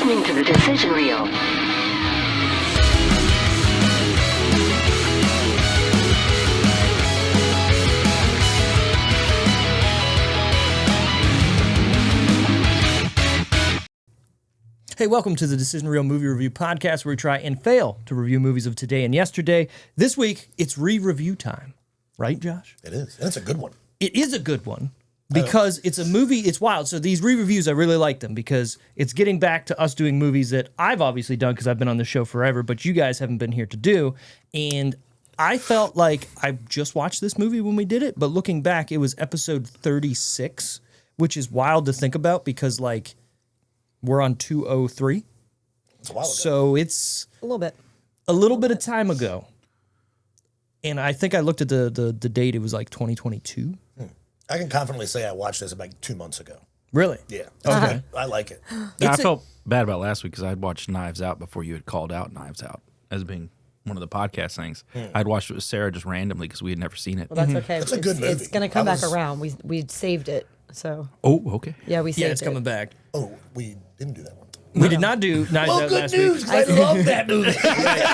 listening to the decision reel. Hey, welcome to the Decision Reel Movie Review Podcast, where we try and fail to review movies of today and yesterday. This week, it's re-review time. Right, Josh? It is. And it's a good one. It is a good one because it's a movie. It's wild. So these re-reviews, I really like them because it's getting back to us doing movies that I've obviously done because I've been on the show forever, but you guys haven't been here to do. And I felt like I just watched this movie when we did it, but looking back, it was episode 36, which is wild to think about because, like, we're on 203. It's a while ago. So it's A little bit of time ago. And I think I looked at the date. It was like 2022. I can confidently say I watched this about 2 months ago. Really? Yeah. Okay. I like it. Yeah, I felt bad about last week because I'd watched Knives Out before you had called out Knives Out as being one of the podcast things. I'd watched it with Sarah just randomly because we had never seen it. Well, that's okay. It's a good movie. It's going to come I back was- around. We saved it. So, Oh, okay. yeah, we saved Yeah, it's coming back. Oh, we didn't do that one. We did not do Knives Out last week. I love that movie.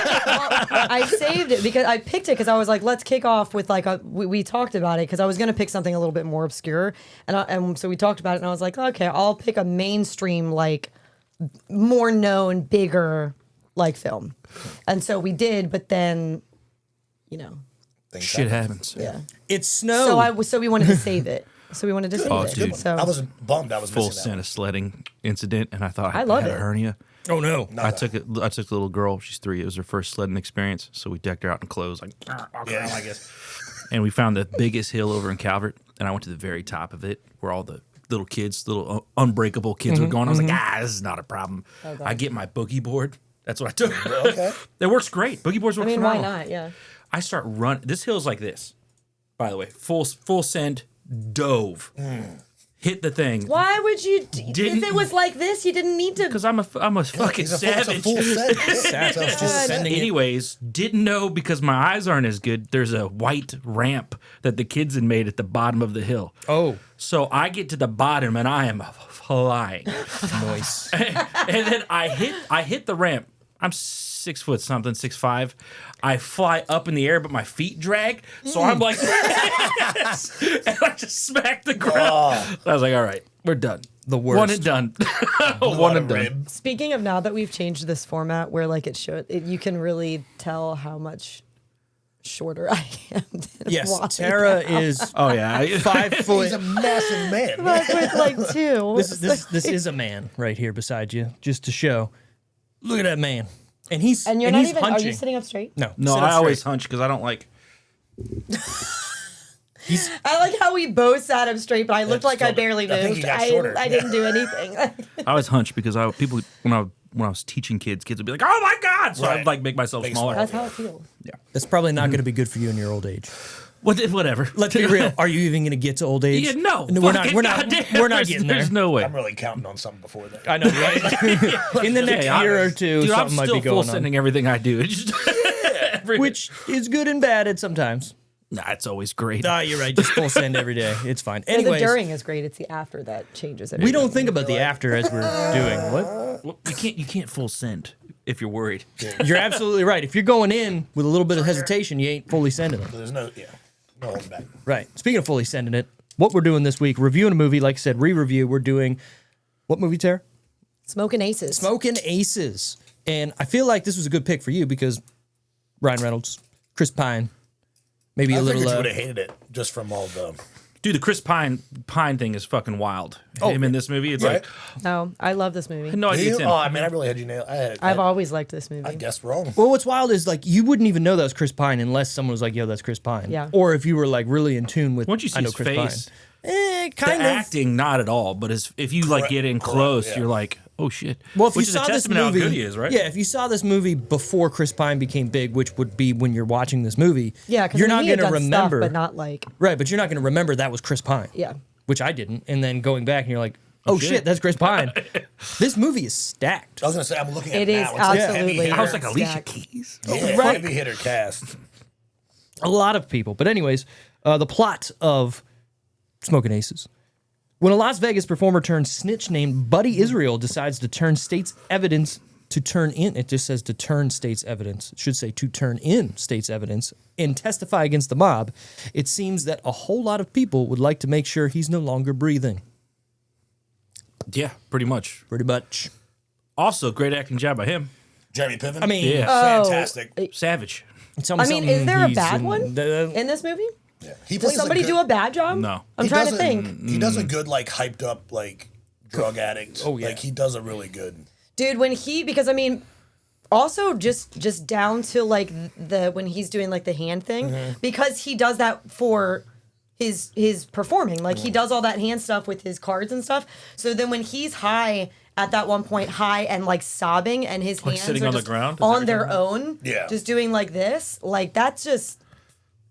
I saved it because I picked it because I was like, let's kick off with like we talked about it because I was going to pick something a little bit more obscure. And so we talked about it and I was like, okay, I'll pick a mainstream, like more known, bigger like film. And so we did, but then, you know, Shit happens. yeah. It's snow. So we wanted to save it. So we wanted to save Oh, it. dude. So I was bummed I was Full missing that Santa sledding incident, and I thought I I love had a it. hernia. Oh, no. I took the little girl. She's 3. It was her first sledding experience, so we decked her out in clothes, like walking around like this. And we found the biggest hill over in Calvert, and I went to the very top of it, where all the little kids, little unbreakable kids were going. I was like, this is not a problem. I get my boogie board. That's what I took. Okay. It works great. Boogie boards work I mean, why phenomenal. not? Yeah. I start running. This hill's like this, by the way. Full send, dove, hit the thing. Why would you? If Didn't- it was like this, you didn't need to. Because I'm a fucking It's a savage. full set. Savage. It's a full Just set. sending it. Anyways, didn't know because my eyes aren't as good. There's a white ramp that the kids had made at the bottom of the hill. Oh, So I get to the bottom and I am flying. noise. And then I hit the ramp. I'm 6 foot something, 6'5". I fly up in the air, but my feet drag. So I'm like, and I just smacked the ground. I was like, all right, we're done. The worst. One and done. One and done. Rib. Speaking of, now that we've changed this format where like you can really tell how much shorter I am than Yes, Wally Tara now. is Oh, yeah. 5 foot. He's a massive man. But with like two. This is a man right here beside you, just to show. Look at that man. And he's and you're not he's even. hunching. Are you sitting up straight? No, No, sit up I always straight. hunch because I don't like. I like how we both sat up straight, but I looked like I still- barely I think moved. you got shorter. I didn't do anything. I always hunch because people when I was teaching kids would be like, "Oh my god!" So I'd Right. like make myself Make smaller. That's how it feels. That's probably not going to be good for you in your old age. Whatever. Let's be real. Are you even going to get to old age? Yeah, no. we're not. Fucking We're not. goddamn, We're not there's- getting there. There's no way. I'm really counting on something before that. I know, right? In the next Yeah, year or two, Dude, I'm something might still be full going on. sending everything I do. It's just Which is good and bad at sometimes. nah, it's always great. Ah, you're right. Just full send every day. It's fine. The Anyways, during is great. It's the after that changes it. we don't think about the after as we're doing. What? Well, you can't full send if you're worried. You're absolutely right. If you're going in with a little bit of hesitation, you ain't fully sending it. There's no holding back. Right. Speaking of fully sending it, what we're doing this week, reviewing a movie, like I said, re-review. We're doing what movie, Tara? Smoking Aces. Smokin' Aces. And I feel like this was a good pick for you because Ryan Reynolds, Chris Pine, maybe I a figured little. you would have hated it just from all the. Dude, the Chris Pine thing is fucking wild. Him in this movie, it's Right? No, I love this movie. like no idea. It's him. Oh, I mean, I really had you nailed. I've always liked this movie. I guessed wrong. Well, what's wild is like you wouldn't even know that was Chris Pine unless someone was like, "Yo, that's Chris Pine." Yeah. Or if you were like really in tune with. Once you see I know his Chris face, Pine. the Kind of. acting, not at all. But if you like get in close, yeah. you're like, oh shit. Well, if Which you is a saw this testament movie, to how good he is, right? Yeah, if you saw this movie before Chris Pine became big, which would be when you're watching this movie, Yeah, because you're not going to remember, but not like right? But you're not going to remember that was Chris Pine. yeah. Which I didn't, and then going back and you're like, oh shit, that's Chris Pine. This movie is stacked. I was gonna say I'm looking at It it is now. It's like absolutely- heavy hitter. I was like Alicia Stacked. Keys. Yeah, Right. heavy hitter cast. A lot of people, but anyways, the plot of Smokin' Aces. When a Las Vegas performer turned snitch named Buddy Israel decides to turn state's evidence to turn in, it just says to turn state's evidence. It should say to turn in state's evidence and testify against the mob. It seems that a whole lot of people would like to make sure he's no longer breathing. Yeah, pretty much. Pretty much. Also, great acting job by him. Jeremy Piven. I mean, Yeah. fantastic. Savage. tell me I mean, something is there a he's bad in- one in this movie? Yeah. He Does plays somebody a good, do a bad job? No. I'm he trying to does a- think. He does a good, like, hyped up, like, drug addict. Oh, yeah. Like, he does a really good. Dude, because I mean, also just down to like when he's doing like the hand thing, because he does that for his performing. Like he does all that hand stuff with his cards and stuff. So then when he's high at that one point, high and like sobbing, and his Like hands sitting are on the just ground? Is that what on you're their talking own, Yeah. just doing like this, like that's just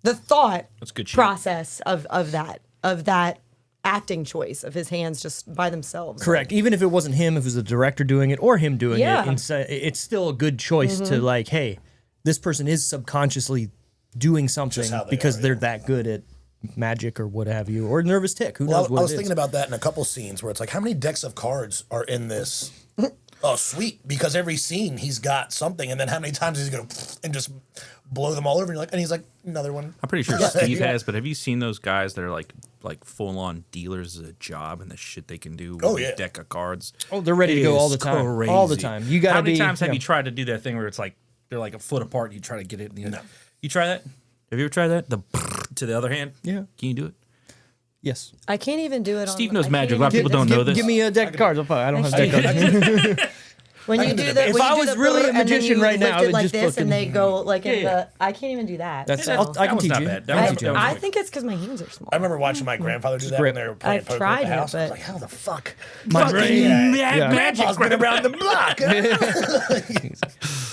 the thought That's good shit. process of that acting choice of his hands just by themselves. Correct. Even if it wasn't him, if it was the director doing it or him doing Yeah. it, it's still a good choice to like, hey, this person is subconsciously doing something how they because are, they're yeah. that good at magic or what have you, or nervous tick. Who knows Well, what I was it is. thinking about that in a couple scenes where it's like, how many decks of cards are in this? Oh, sweet. Because every scene he's got something, and then how many times he's going to and just blow them all over. And you're like, and he's like, another one. I'm pretty sure Steve has, but have you seen those guys that are like full on dealers as a job and the shit they can do with Oh, a yeah. deck of cards? Oh, they're ready to go all the Is time. crazy. All the time. You gotta How many be- times have yeah. you tried to do that thing where it's like they're like a foot apart and you try to get it? You try that? Have you ever tried that? The to the other hand? Yeah. Can you do it? Yes. I can't even do it. Steve on, knows I can't magic. A even lot of do people this. don't know this. Give me a deck of cards. I don't have deck cards. When I you can do do the, that. when If you I do was the really a and then magician you right now, lift I it would like just this, and they fucking- go like in Yeah, yeah. the. I can't even do that. That's That- I that can one's teach not you. bad. That I one's can teach you. not I bad. think it's because my hands are small. I remember watching my grandfather do that grip. when they were playing I've poker tried at the it, house. I was but- like, how the fuck? My brain. Yeah. Magic. Grandpa's been around the block.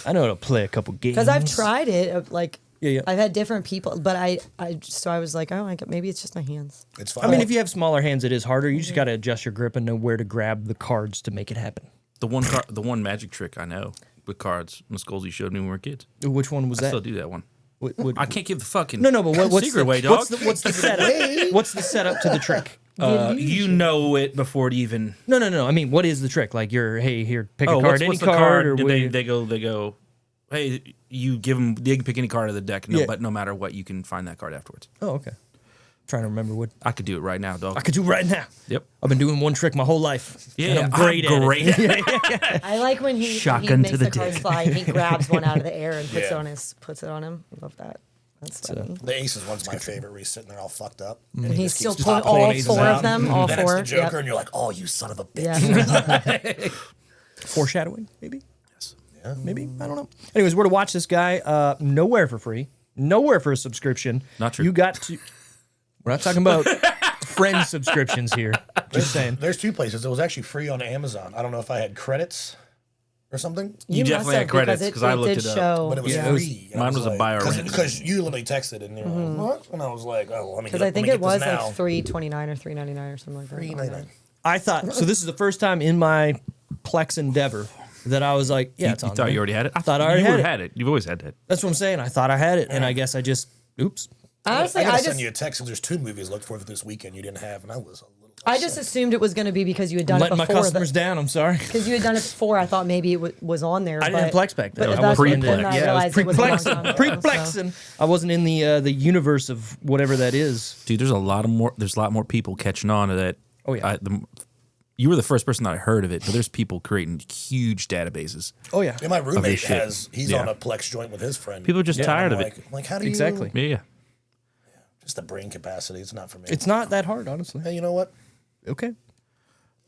I know how to play a couple games. Because I've tried it, like Yeah. I've had different people, but I was like, oh, maybe it's just my hands. It's fine. I mean, if you have smaller hands, it is harder. You just got to adjust your grip and know where to grab the cards to make it happen. The one magic trick I know with cards, the skulls you showed me when we were kids. Which one was I that? still do that one. What- I can't give the fucking no, but what's secret the, away, dog. What's the setup? What's the setup to the trick? You know it before it even. No. I mean, what is the trick? Like, hey, here, pick a card, what's any the card, or Did what? they go. Hey, you give them. They can pick any card of the deck. No, Yeah. but no matter what, you can find that card afterwards. Oh, okay. Trying to remember what I could do it right now, dog. I could do right now. Yep. I've been doing one trick my whole life. Yeah, and I'm great at it. I like when he Shotgun makes to the the cards dick. fly and he grabs one out of the air and puts Yeah. puts it on him. I love that. That's funny. the Aces one's my favorite where he's sitting there all fucked up. Mm. And he's just still keeps pulling popping all aces four out. of them. All Then four. it's the Joker, Yep. and you're like, oh, you son of a bitch. Yeah. Foreshadowing, maybe? Yes. Yeah. Maybe? I don't know. Anyways, where to watch this guy? Nowhere for free. Nowhere for a subscription. Not true. You got to... We're not talking about friend subscriptions here. Just saying. There's two places. It was actually free on Amazon. I don't know if I had credits or something, You must definitely had have, credits, because 'cause I looked did it up. show. but it was Yeah, it was- free. mine was a buy or rent. Because you literally texted and you're like, what? And I was like, oh, well, let me Because get I think let me it get was this now. like $3.29 or $3.99 or something like that. $3.99. I thought... So this is the first time in my Plex endeavor that I was like, yeah, it's You on thought there. you already had it? I thought I already you had it. You've always had that. That's what I'm saying. I thought I had it, and I guess I just... Oops. Honestly, I gotta I send just you a text because there's two movies looked for this weekend you didn't have, and I was a little. I just assumed it was going to be because you had done it Letting my before. customers down. I'm sorry. Because you had done it before, I thought maybe it was on there. I didn't have Plex back then. But I that's wasn't when in I the- realized it was a long time ago, so. pre-plexing. I wasn't in the universe of whatever that is. Dude, there's a lot more people catching on to that. Oh, yeah. You were the first person that I heard of it, but there's people creating huge databases. Oh yeah. Yeah, my roommate shit. he's Yeah. on a Plex joint with his friend. People are just tired of it. I'm like, how do you? Exactly. Yeah. Just the brain capacity. It's not for me. It's not that hard, honestly. Hey, you know what? Okay.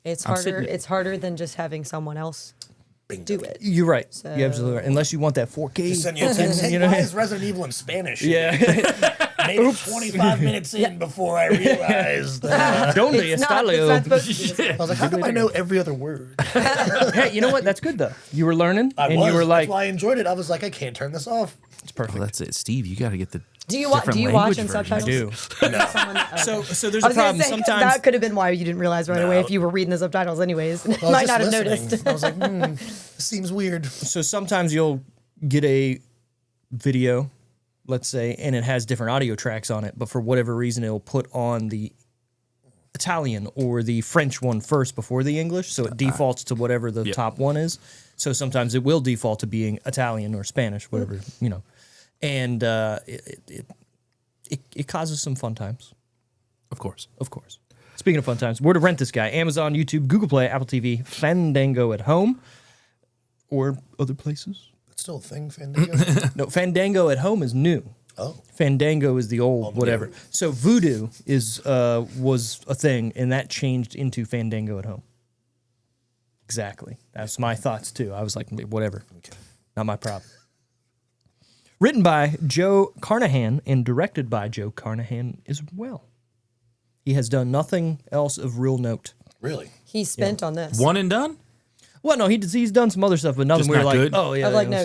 It's I'm sitting harder. there. It's harder than just having someone else Bingo. do it. You're right. So- You're absolutely right. Unless you want that 4K. Just send you a text. Hey, You know? why is Resident Evil in Spanish? Yeah. Made it 25 minutes in before I realized. Donde It's not está supposed to be this I was like, how come I know every other word? Hey, you know what? That's good though. You were learning, I and was. you were like, That's why I enjoyed it. I was like, I can't turn this off. "It's perfect." Well, that's it, Steve. You got to get the. Do you watch? different Do you watch language in versions. subtitles? I do. No. So there's I a was gonna problem. say, Sometimes that could have been why you didn't realize right away No. if you were reading the subtitles, anyways. You I was might just not have listening. noticed. I was like, this seems weird. so sometimes you'll get a video, let's say, and it has different audio tracks on it, but for whatever reason it'll put on the Italian or the French one first before the English, so it defaults to whatever the top one is. So sometimes it will default to being Italian or Spanish, whatever, and it causes some fun times. Of course. Speaking of fun times, where to rent this guy? Amazon, YouTube, Google Play, Apple TV, Fandango at home, or other places. That's still a thing, Fandango? No, Fandango at home is new. Oh. Fandango is the old whatever. So Voodoo was a thing, and that changed into Fandango at home. Exactly. That's my thoughts too. I was like, whatever. Okay. Not my problem. Written by Joe Carnahan and directed by Joe Carnahan as well. He has done nothing else of real note. Really? He spent on this. One and done? Well, no, he's done some other stuff, but nothing Just we were not like, good? oh yeah. I'm like, no,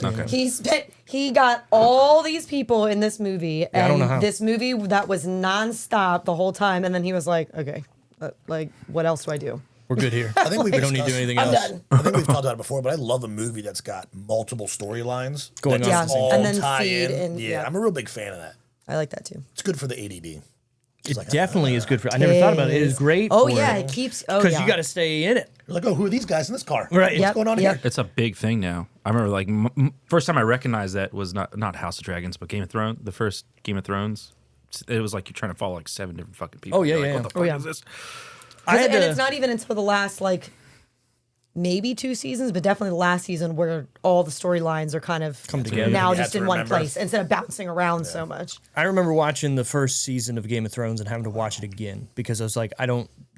he got all these people in this movie, I don't know and how. this movie that was nonstop the whole time, and then he was like, okay, like, what else do I do? We're good here. I think we don't need to do anything I'm else. done. I think we've talked about it before, but I love a movie that's got multiple storylines Going that on. just Yeah, all and then tie feed in. and- yeah, yeah. I'm a real big fan of that. I like that too. It's good for the ADD. It definitely is good for. I never thought about it. It is great. Oh yeah, it keeps. Oh because yeah. you got to stay in it. You're like, oh, who are these guys in this car? Right. What's Yep, going on yep. here? It's a big thing now. I remember like first time I recognized that was not House of Dragons, but Game of Thrones. The first Game of Thrones, it was like you're trying to follow like 7 different fucking people. Oh, yeah, You're like, yeah, What the yeah. fuck is this? And it's not even until the last like maybe 2 seasons, but definitely the last season where all the storylines are kind of Come together. now You just have in to one remember. place instead of bouncing around so much. I remember watching the first season of Game of Thrones and having to watch it again because I was like,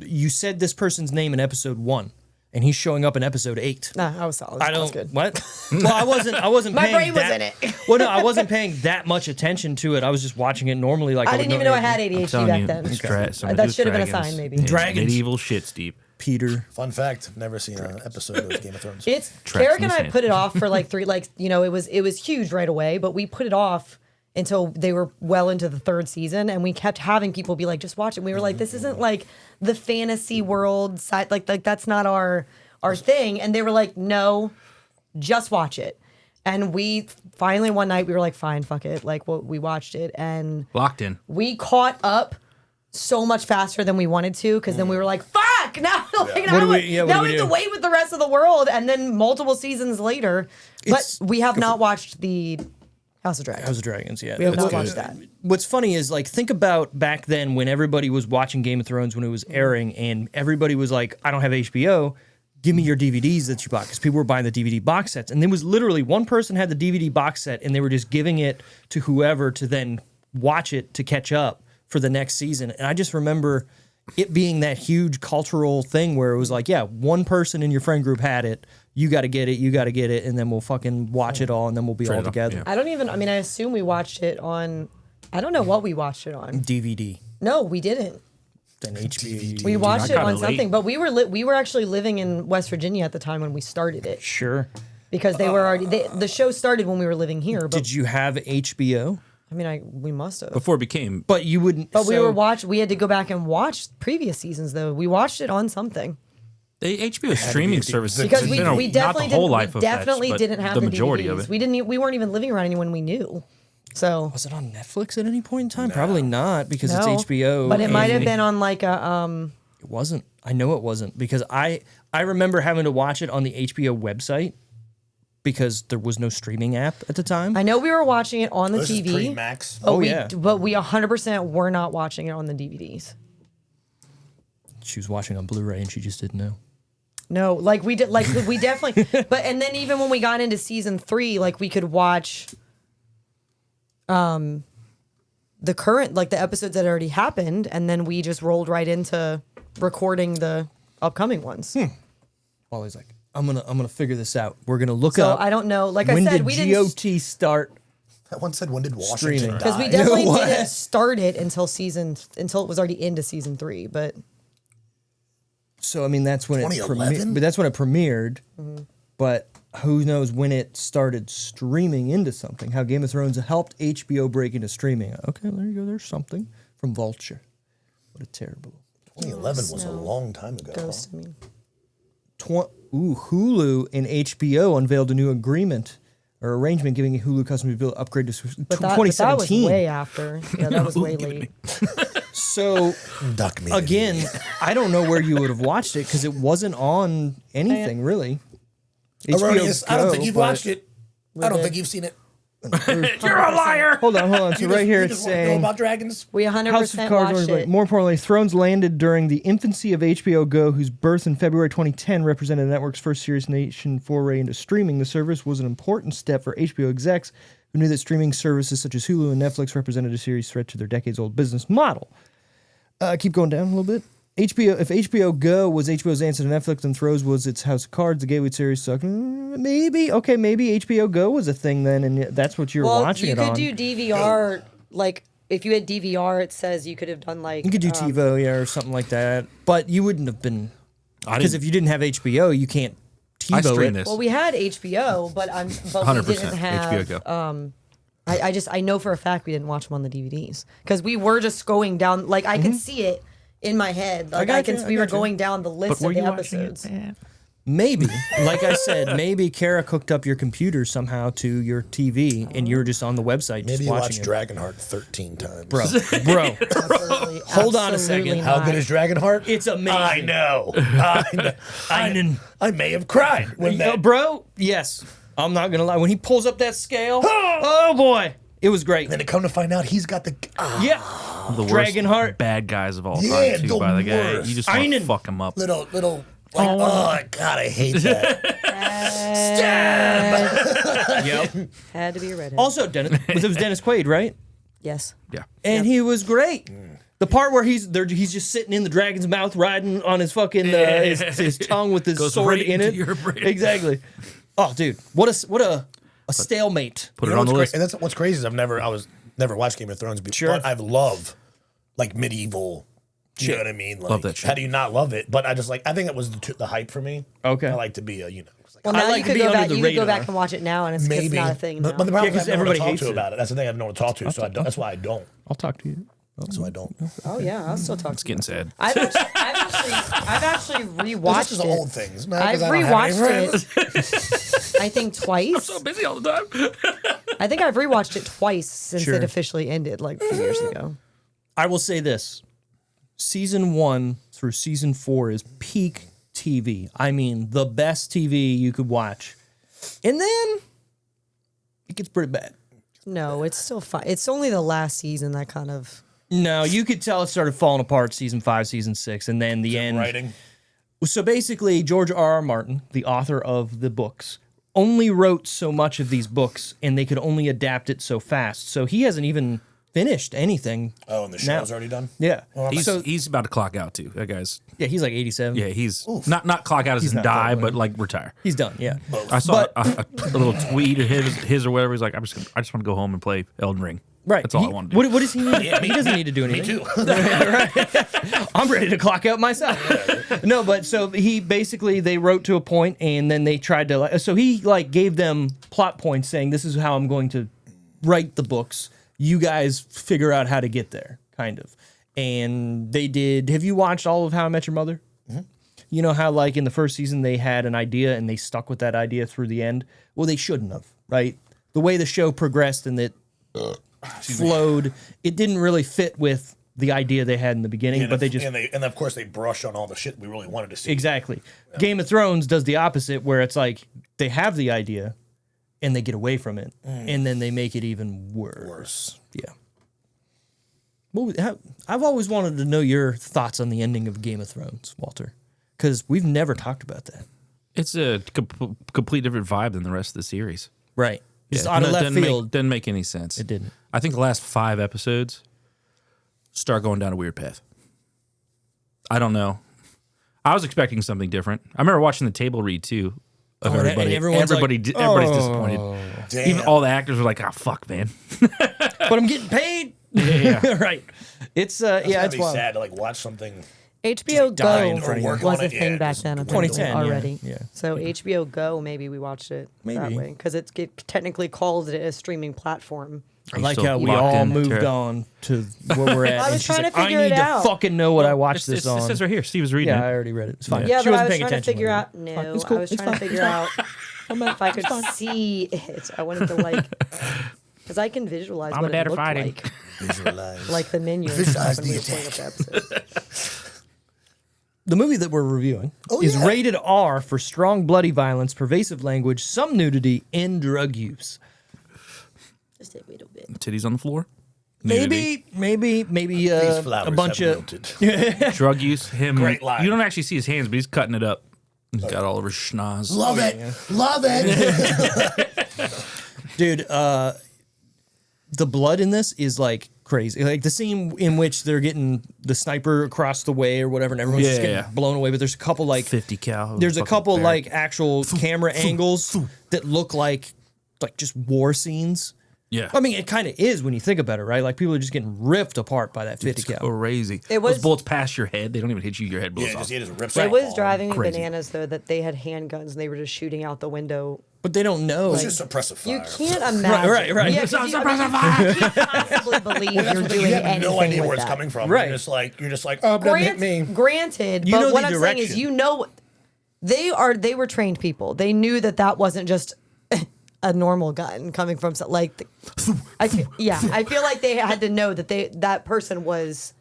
you said this person's name in episode 1 and he's showing up in episode 8. Nah, I was solid. I That was don't. good. What? Well, I wasn't. My paying brain was that- in it. Well, no, I wasn't paying that much attention to it. I was just watching it normally. Like I didn't even know I had I'm ADHD telling back you, then. it's That should have been a sign, maybe. It's Dragons. medieval shit, Steve. Peter. Fun fact: never seen an episode of Game of Thrones. It's Tracks Carrick in and the I sand. put it off for like 3, like it was huge right away, but we put it off until they were well into the 3rd season, and we kept having people be like, "Just watch it." And we were like, "This isn't like the fantasy world side, like that's not our thing." And they were like, "No, just watch it." And we finally one night we were like, "Fine, fuck it." Like we watched it, and Locked in. we caught up so much faster than we wanted to because then we were like, fuck, now, What do we- what now do we we have to do? wait with the rest of the world. And then multiple seasons later, It's- but we have not watched the House of Dragons. House of Dragons. Yeah, We have that's not good. watched that. What's funny is like think about back then when everybody was watching Game of Thrones when it was airing, and everybody was like, "I don't have HBO. Give me your DVDs that you bought," because people were buying the DVD box sets, and there was literally one person had the DVD box set, and they were just giving it to whoever to then watch it to catch up for the next season. And I just remember it being that huge cultural thing where it was like, yeah, one person in your friend group had it. You got to get it, and then we'll fucking watch it all, and then we'll be all it up, together. yeah. I mean, I assume we watched it on, I don't know what we watched it on. DVD, No, we didn't. then HBO. We watched I it got on it late. something, but we were actually living in West Virginia at the time when we started it Sure. because they were already, the show started when we were living here. But Did you have HBO? I mean, we must have. Before it became But you wouldn't. But we so- were we had to go back and watch previous seasons though. We watched it on something the HBO streaming service. because it's we, been a- we not definitely the whole didn't, life we of definitely Fetch, but didn't have the the majority DVDs. of it. We weren't even living around anyone we knew. So Was it on Netflix at any point in time? Probably not because no. it's HBO. But it might have and been on like a It wasn't. I know it wasn't because I remember having to watch it on the HBO website because there was no streaming app at the time. I know we were watching it on the This is TV. pre-Max. But Oh, we, yeah. But we 100% were not watching it on the DVDs. She was watching on Blu-ray and she just didn't know. No, like we did, like we definitely. But and then even when we got into season 3, like we could watch, the current like the episodes that already happened, and then we just rolled right into recording the upcoming ones. Wally's like, I'm gonna figure this out. We're gonna look So up. I don't know. Like when I said, did we didn't GOT start? That one said, when did Washington Streaming. die? because we definitely What? didn't start it until it was already into season 3. But So I mean, that's when it 2011? premiered. But that's when it premiered. But who knows when it started streaming into something? How Game of Thrones helped HBO break into streaming. Okay, there you go. There's something from Vulture. What a terrible. 2011 was a long time ago. ghost. I mean, Hulu and HBO unveiled a new agreement or arrangement giving Hulu customers the ability to upgrade to But that 2017. was way after. Yeah, that was way late. So Duck me. again, I don't know where you would have watched it because it wasn't on anything really. Erroneous. I don't Go, think you've but- watched it. I don't think you've seen it. You're a liar. Hold on. So right here you it's just want to know saying about dragons. We House 100% of Cards. watched it. More importantly, Thrones landed during the infancy of HBO Go, whose birth in February 2010 represented the network's first serious nation foray into streaming. The service was an important step for HBO execs who knew that streaming services such as Hulu and Netflix represented a serious threat to their decades-old business model. Keep going down a little bit. If HBO Go was HBO's answer to Netflix and Thrones was its House of Cards, the Gateway series sucked. Maybe HBO Go was a thing then, and that's what you're watching it on. You could do DVR, like, if you had DVR, it says you could have done, like... You could do TiVo, or something like that, but you wouldn't have been... Because if you didn't have HBO, you can't I TiVo stream it. this. Well, we had HBO, but we 100% didn't have... HBO Go. I know for a fact we didn't watch them on the DVDs. Because we were just going down... Like, I could see it in my head. Like, we were going down the list of the episodes. Maybe, like I said, maybe Kara cooked up your computer somehow to your TV, and you're just on the website just Maybe you watching watched it. Dragonheart 13 times. Bro. Absolutely, Hold on a absolutely second. How not. good is Dragonheart? It's amazing. I know. I may have cried when that. Bro, yes. I'm not going to lie. When he pulls up that scale, oh boy, it was great. Then to come to find out, he's got the. Yeah. The worst Dragonheart. bad guys of all Yeah, time, too, the by the guy. worst. You just want to Einen. fuck him up. Little. Like, oh, God, I hate that. Stab! Yep. Had to be a redhead. Also, it was Dennis Quaid, right? Yes. Yeah. And he was great. The part where he's just sitting in the dragon's mouth, riding on his fucking his tongue with his Goes sword right in into it. your brain. Exactly. Oh, dude, what a stalemate. Put You it know on the what's list. And that's what's crazy is I was never watched Game of Thrones before. Sure. But I love like medieval. You know what I mean? Like, Love that shit. How do you not love it? But I think it was the hype for me. Okay. I like to be a Well, I now like you to could be go under back. the You could go radar. back and watch it now, and it's maybe not a thing. But the now. problem 'cause is I have no one to everybody talk hates to it. about it. That's the thing. I have no one to talk to, so I don't. That's why I don't. I'll talk to you. So I don't. Oh yeah, I'll still talk. It's getting sad. I've actually It's rewatched just it. old things. Man, I've 'cause I don't have any rewatched friends. it. I think twice. So busy all the time. I think I've rewatched it twice since Sure. it officially ended, like a few years ago. I will say this. Season 1 through season 4 is peak TV. I mean, the best TV you could watch. And then it gets pretty bad. No, it's still fine. It's only the last season that kind of. No, you could tell it started falling apart season 5, season 6, and then the end. Writing. So basically, George R.R. Martin, the author of the books, only wrote so much of these books, and they could only adapt it so fast. So he hasn't even finished anything. Oh, and the now. show's already done. Yeah. He's about to clock out too. That guy's He's like 87. yeah. He's not clock out as in not die, that but like retire. He's done. Yeah. I saw a little tweet of his or whatever. He's like, I just want to go home and play Elden Ring. Right. That's all I want to do. What does he need? He doesn't need to do anything. Me too. I'm ready to clock out myself. No, but so he basically they wrote to a point and then they tried to so he like gave them plot points saying this is how I'm going to write the books. You guys figure out how to get there, kind of. And they did. Have you watched all of How I Met Your Mother? Mm-hmm. You know how like in the first season they had an idea and they stuck with that idea through the end? Well, they shouldn't have, right? The way the show progressed and it flowed, it didn't really fit with the idea they had in the beginning, but they just and of course they brush on all the shit we really wanted to see. exactly. Game of Thrones does the opposite, where it's like they have the idea and they get away from it, and then they make it even worse. Yeah. Well, I've always wanted to know your thoughts on the ending of Game of Thrones, Walter, because we've never talked about that. It's a complete different vibe than the rest of the series. Right. Just Yeah, out of left doesn't field. doesn't make any sense. It didn't. I think the last 5 episodes start going down a weird path. I don't know. I was expecting something different. I remember watching the table read too of and everybody. everyone's like, Everybody's disappointed. Damn. Even all the actors were like, "Oh fuck, man." But I'm getting paid. Yeah. Right. It's It's yeah, gotta it's be wild. sad to like watch something. HBO die in Go front of you. Work was on a it, thing yeah, back just then. 2010, yeah, already. yeah. So HBO Go, maybe we watched it that Maybe. way because it technically calls it a streaming platform. I like still how we locked all in, moved Tara? on to where we're at. I and was she's trying like, to figure I need it to out. fucking know what I watched this It on. says right here. Steve was reading Yeah, I it. already read it. It's fine. Yeah, she but I wasn't was paying trying to attention. figure when out. we- No, It's cool. I was It's trying to fine. figure out If I could see it, I wanted to like, because I can visualize Mom what and Dad it are looked fighting. like, Visualize. like the menu. and Visualize stuff when the we were playing attack. up the episode. The movie that we're reviewing is yeah. rated R for strong bloody violence, pervasive language, some nudity, and drug use. Just a little bit. Titties on the floor. Nudity. Maybe These flowers a bunch have of wilted. Drug use. Him. Great line. You don't actually see his hands, but he's cutting it up. He's got all over his schnoz. Love it. Love it. dude. The blood in this is like crazy. Like the scene in which they're getting the sniper across the way or whatever, and everyone's just getting blown away. But there's a couple like 50 cal. There's a fucking couple bear. like actual camera angles that look like just war scenes. Yeah. I mean, it kind of is when you think about it, right? Like people are just getting ripped apart by that 50 It's cal. crazy. It was- Those bullets pass your head. They don't even hit you. Your head blows Yeah, off. just rips It right was off. driving me Crazy. bananas though that they had handguns and they were just shooting out the window. But they don't know. It's just suppressive fire. You can't imagine. right. Yeah, 'cause you can't possibly believe you're doing You have anything no idea with where it's that. coming from. Right. You're just like, oh, it doesn't hit me. Granted, You but know what the I'm saying is, direction. you know, they were trained people. They knew that wasn't just a normal gun coming from I feel like they had to know that that person was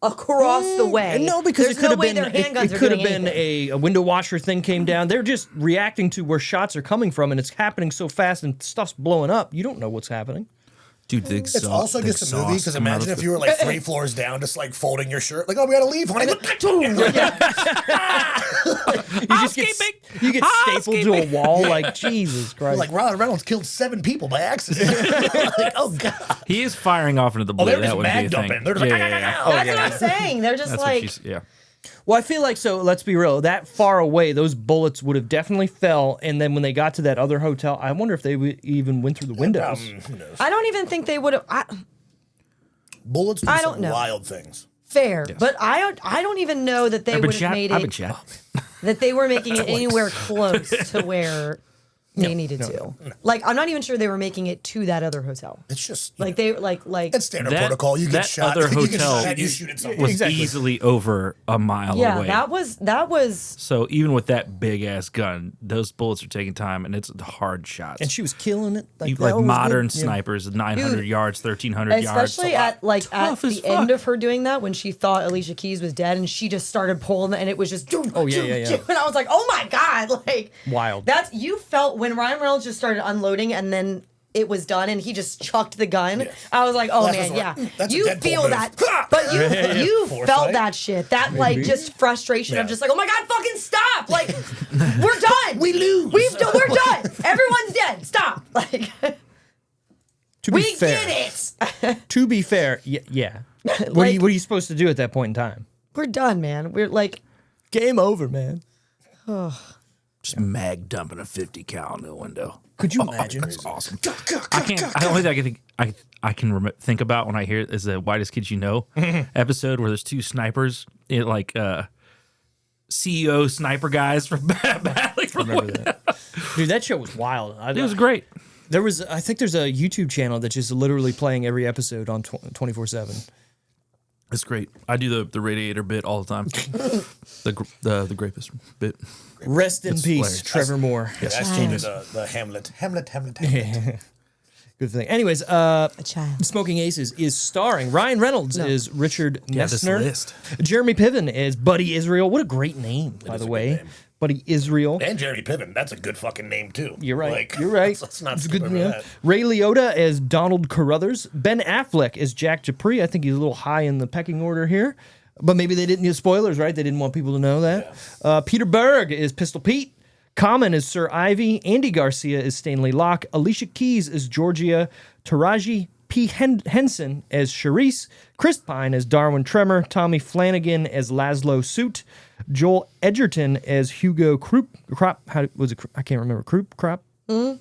across the way. No, because There's it could have no way been their handguns it are could have doing been anything. a window washer thing came down. They're just reacting to where shots are coming from, and it's happening so fast and stuff's blowing up. You don't know what's happening. Dude, the It's also just a movie because imagine if you were like 3 floors down, just like folding your shirt, like, oh, we gotta leave, honey. You just get stapled to a wall like Jesus Christ. Like Ryan Reynolds killed 7 people by accident. Like, oh god. He is firing off into the blue. they were that just would be a mag thing. dumping. They're just like, That's what I'm saying. They're just That's what like, she's. Yeah. Well, I feel like so. Let's be real. That far away, those bullets would have definitely fell. And then when they got to that other hotel, I wonder if they even went through the windows. Who knows? I don't even think they would have. Bullets do I some don't know. wild things. Fair, but I don't even know that they I've been would have shot. made I've been it shot. that they were making it anywhere close to where they needed to. Like, I'm not even sure they were making it to that other hotel. It's just Like they like it's standard That- protocol. You get that shot. other You get hotel shot, you shoot at something. Was easily over a mile yeah. away. That was So even with that big ass gun, those bullets are taking time, and it's hard shots. And she was killing it. You- that like was modern good. Yeah. snipers, 900 Dude, yards, 1,300 yards. especially at Tough as the fuck. end of her doing that when she thought Alicia Keys was dead and she just started pulling and it was just Oh, yeah. and I was like, oh my god, like Wild. That's you felt when Ryan Reynolds just started unloading and then it was done and he just chucked the gun. Yeah. I was like, oh That's man, yeah. that's a You Deadpool feel move. that, but you felt Foresight. that shit. That like just frustration of Yeah. just like, oh my god, fucking stop! Like we're done. We lose. We're done. Everyone's dead. Stop. Like To be we fair, get it. To be fair, yeah. What Like- are you supposed to do at that point in time? We're done, man. We're like. Game over, man. Just mag dumping a 50 cal in the window. Could you imagine? That's awesome. I can't. I only thing I can think about when I hear it is the Whitest Kids You Know episode where there's 2 snipers, CEO sniper guys from battling from the window. Dude, that show was wild. It was great. I think there's a YouTube channel that's just literally playing every episode on 24/7. It's great. I do the radiator bit all the time. the grapist bit. Rest in It's peace, hilarious. Trevor Moore. That's changed the Hamlet. Good thing. Anyways, A child. Smoking Aces is starring Ryan Reynolds as Richard Yeah, this Messner. list. Jeremy Piven as Buddy Israel. What a great name, by the is a way. good name. Buddy Israel. And Jeremy Piven. That's a good fucking name too. You're right. Like, You're right. Let's not It's a skip good over name. that. Ray Liotta as Donald Carruthers. Ben Affleck as Jack Dupree. I think he's a little high in the pecking order here. But maybe they didn't use spoilers, right? They didn't want people to know that. Peter Berg is Pistol Pete. Common is Sir Ivy. Andy Garcia is Stanley Locke. Alicia Keys is Georgia. Taraji P. Henson as Charisse. Chris Pine as Darwin Tremor. Tommy Flanagan as Laszlo Soot. Joel Edgerton as Hugo Crop. How was it? I can't remember. Crop. Who?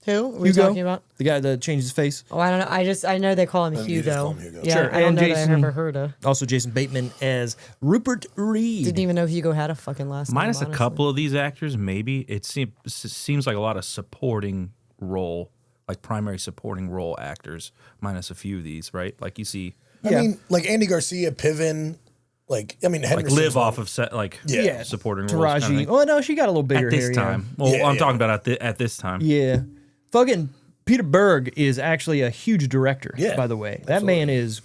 What are we Hugo, talking about? the guy that changed his face. Oh, I don't know. I know they call him You just call Hugo. him Hugo. Yeah, Sure, I don't and know that Jason- I never heard of. Also, Jason Bateman as Rupert Reed. Didn't even know Hugo had a fucking last Minus name. a couple of these actors, maybe it seems like a lot of supporting role, like primary supporting role actors. Minus a few of these, right? Like you see. I mean, like Andy Garcia, Piven, Like, I mean, Like Henderson's live one- off of set, like Yeah. supporting roles. Taraji. Kind of thing. Oh no, she got a little bigger At this hair, time. Well, Yeah, I'm yeah. talking about at this time. Yeah. Fucking Peter Berg is actually a huge director. Yeah, by the way, that man is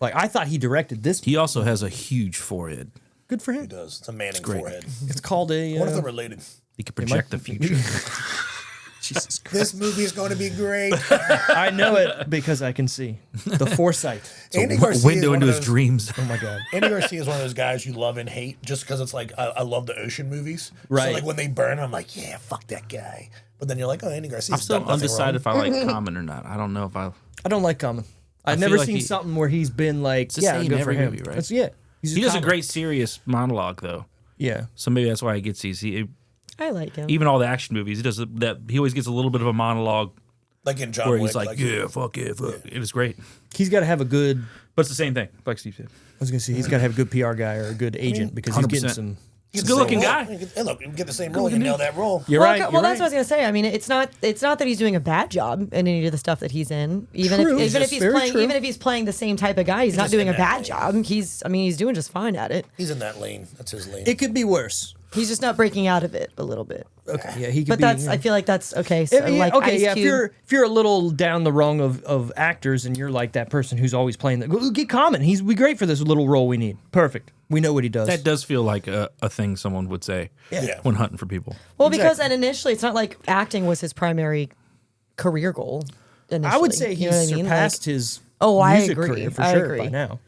like I thought he directed this. He also has a huge forehead. Good for He him. does. It's a Manning great. forehead. It's called a. I wonder if they're related. He can project the future. Jesus Christ. This movie is going to be great. I know it because I can see the foresight. Andy Garcia is Window one into of his those- dreams. Oh my god. Andy Garcia is one of those guys you love and hate just because it's like I love the ocean movies. Right. So like when they burn, I'm like, yeah, fuck that guy. But then you're like, oh, Andy Garcia. I'm still undecided if I like Common or not. I don't know if I. I don't like Common. I've feel never like seen he- something where he's been like, the yeah, same good for every him. movie, right? That's, yeah. He's He does a Common. great serious monologue though, Yeah. so maybe that's why he gets these. I like him. Even all the action movies, he does that. He always gets a little bit of a monologue like in John where Wick. he's like, "Yeah, fuck it, fuck." It is great, He's got to have a good. but it's the same thing. Like Steve said, I was gonna say he's got to have a good PR guy or a good agent because he's getting 100%. some. he's a good-looking Same guy. role. Hey, look, you get the same role, you nail that role. You're well, right. well, you're that's right. what I was gonna say. I mean, it's not that he's doing a bad job in any of the stuff that he's in. Even True. if Just he's very playing, true. even if he's playing the same type of guy, he's not just doing in a that bad lane. job. He's doing just fine at it. He's in that lane. That's his lane. It could be worse. He's just not breaking out of it a little bit. Okay. Yeah, he could But be. that's yeah. I feel like that's okay. So Yeah, like okay, Ice yeah. Cube, If you're a little down the rung of actors and you're like that person who's always playing that, go get Common. He's be great for this little role we need. Perfect. We know what he does. That does feel like a thing someone would say Yeah. when hunting for people. well, because and initially it's not like acting was his primary career goal. Initially. I would say You he's know what I mean? surpassed Like, his Oh, I music agree. career for I sure by agree. now,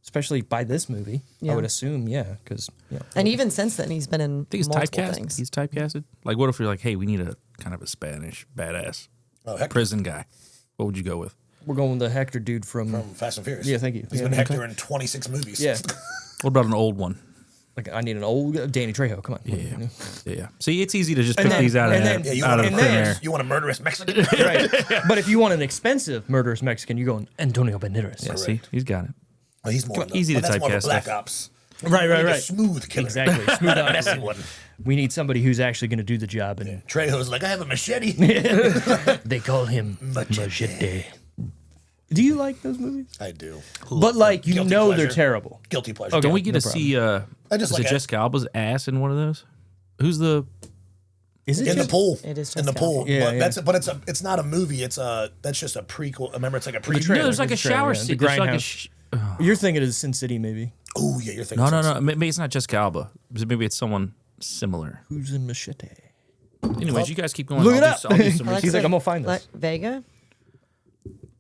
especially by this movie. I Yeah. would assume, yeah, because and even since then he's been in I think he's multiple typecast. things. He's typecasted. Like, what if you're like, hey, we need a kind of a Spanish badass Oh, Hector prison guy? What would you go with? we're going with the Hector dude from from Fast and Furious. Yeah, thank you. He's Yeah, been okay. Hector in 26 movies. yeah. What about an old one? Like I need an old Danny Trejo. Come on. Yeah. See, it's easy to just And pick then- these out of and there, then- Yeah, you out want, of a thin then- air. murderous, you want a murderous Mexican? Right. But if you want an expensive murderous Mexican, you're going Antonio Banderas. Yeah, see, he's got it. Well, he's more Easy to but that's more of a typecast Black stuff. Ops. Right, We need a right. smooth killer. Exactly. Smooth Not a out. messy one. We need somebody who's actually going to do the job, and Trejo's like, I have a machete. they call him Machete. Do you like those movies? I do. But like you Guilty know they're pleasure. terrible. Guilty pleasure. Okay. Don't we get no to see? I just is like it it. Jessica Alba's ass in one of those? Who's the? Is it In the just- pool. It is in the Jessica pool. Alba. Yeah, but yeah. it's not a movie. That's just a prequel. Remember, it's like a prequel. trailer. No, there's like a It's a trailer, shower yeah. The scene. There's like a grindhouse. You're thinking of Sin City, maybe. Oh yeah, you're thinking. no, something. Maybe it's not Jessica Alba. Maybe it's someone similar. Who's in Machete? Anyways, you guys keep going. Look it I'll up. do- I'll do some He's like, I'm gonna find this. Vega.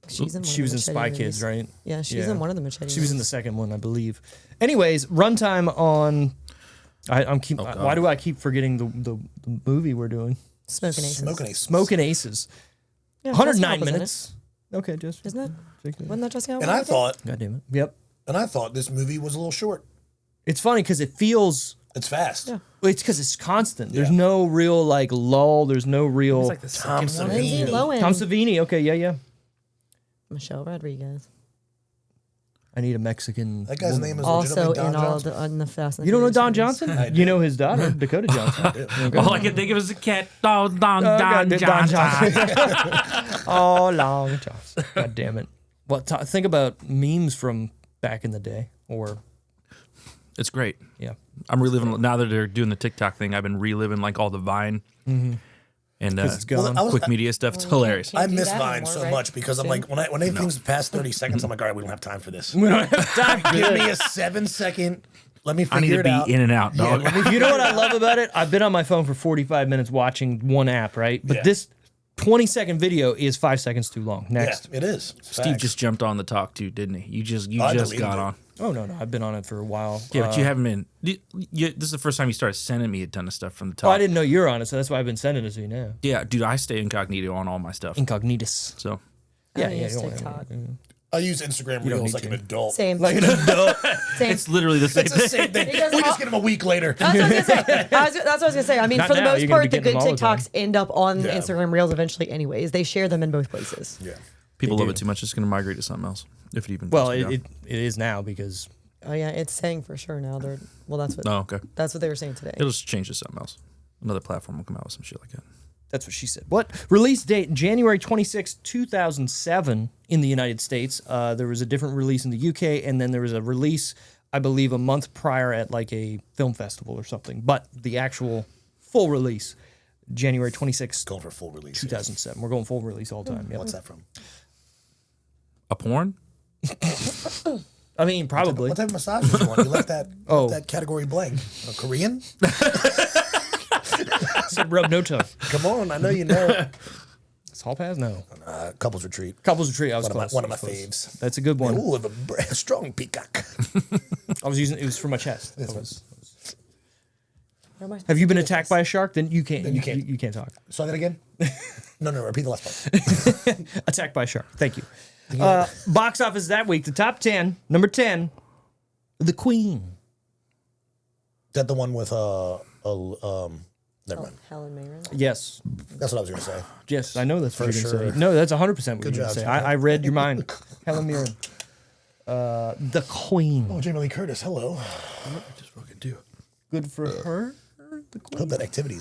She's in. One She of was the in Spy Machete Kids, movies. right? Yeah, she's in one of the Machete. She was in the movies. second one, I believe. Anyways, runtime on. I'm keep. God. Why do I keep forgetting the movie we're doing? Smoking Aces. Smoking Aces. Smoking Aces. Yeah, 109 Jessica Alba's in it. minutes. Okay, just Isn't that? Wasn't that Jessica Alba? And I thought, God damn it. Yep. this movie was a little short. It's funny because it feels. It's fast. Yeah. Well, it's because it's constant. There's Yeah. no real like lull. There's no real. Tom Lindsay Savini. Lohan. Tom Savini. Okay, yeah. Michelle Rodriguez. I need a Mexican. That guy's woman. name is Also legitimately Don in all of Johnson. the Fast and You don't know Furious Don movies. Johnson? I You know his daughter, Dakota Johnson. Okay. All I can think of is a cat. Oh, Don God, Johnson. Oh, Long Johnson. God damn it. Well, think about memes from back in the day, or It's great. yeah. I'm reliving now that they're doing the TikTok thing. I've been reliving like all the Vine and it's gone. I was- quick media stuff. It's hilarious. I do miss that Vine anymore, so right? much because I'm like when anything's past 30 seconds, I'm like, all right, we don't have time for this. We don't have time. Give me a 7-second. Let me I need figure to it be out. in and out, dog. You know what I love about it? I've been on my phone for 45 minutes watching one app, right? But Yeah. this 20-second video is 5 seconds too long. Yeah, Next. it is. Steve just jumped on the talk too, didn't he? You just I just deleted got it. on. Oh, no. I've been on it for a while. Yeah, but you haven't been. This is the first time you started sending me a ton of stuff from the Oh, top. I didn't know you're on it, so that's why I've been sending it to you now. Yeah, dude, I stay incognito on all my stuff. Incognitus. So I Yeah, don't yeah. use you don't TikTok. I use Instagram don't Reels need like to. an adult. Same. Like an adult. Same. it's literally the same It's the thing. same thing. Because We all- just get them a week later. That's what I was gonna say. That's what I was gonna say. I mean, Not for the now, most you're gonna part, be the good getting them all the time. TikToks end up on Yeah. Instagram Reels eventually, anyways. They share them in both places. Yeah. People They love do. it too much. It's going to migrate to something else. If it even. Well, goes down. it is now because Oh yeah, it's saying for sure now. They're that's what Oh, okay. that's what they were saying today. It'll just change to something else. Another platform will come out with some shit like that. that's what she said. What? Release date, January 26, 2007 in the United States. There was a different release in the UK, and then there was a release I believe, a month prior at like a film festival or something. But the actual full release, January 26th, Going for full release. 2007. We're going full release all the time. Yep. What's that from? A porn? I mean, probably. What type of massage did you want? You left that category blank. Korean? Said rub no tongue. Come on, I know you know. Hall pass? No. Couples retreat. Couples retreat. I was close. One of my I was close. faves. That's a good one. Ooh, a strong peacock. I was using it was for my chest. This was. Have you been attacked by a shark? Then you can't. you can't. You can't talk. Say that again? No, repeat the last part. Attacked by a shark. Thank you. Box office that week. The top 10. Number 10. The Queen. Is that the one with never mind. Helen Mirren. Yes. That's what I was going to say. Yes, I know that's what you're For going to sure. say. No, that's 100% what you're going job, to say. Tim. I read your mind. Helen Mirren. The Queen. Oh, Jamie Lee Curtis. Hello. Just fucking do. Good for her. The I Queen. hope that activity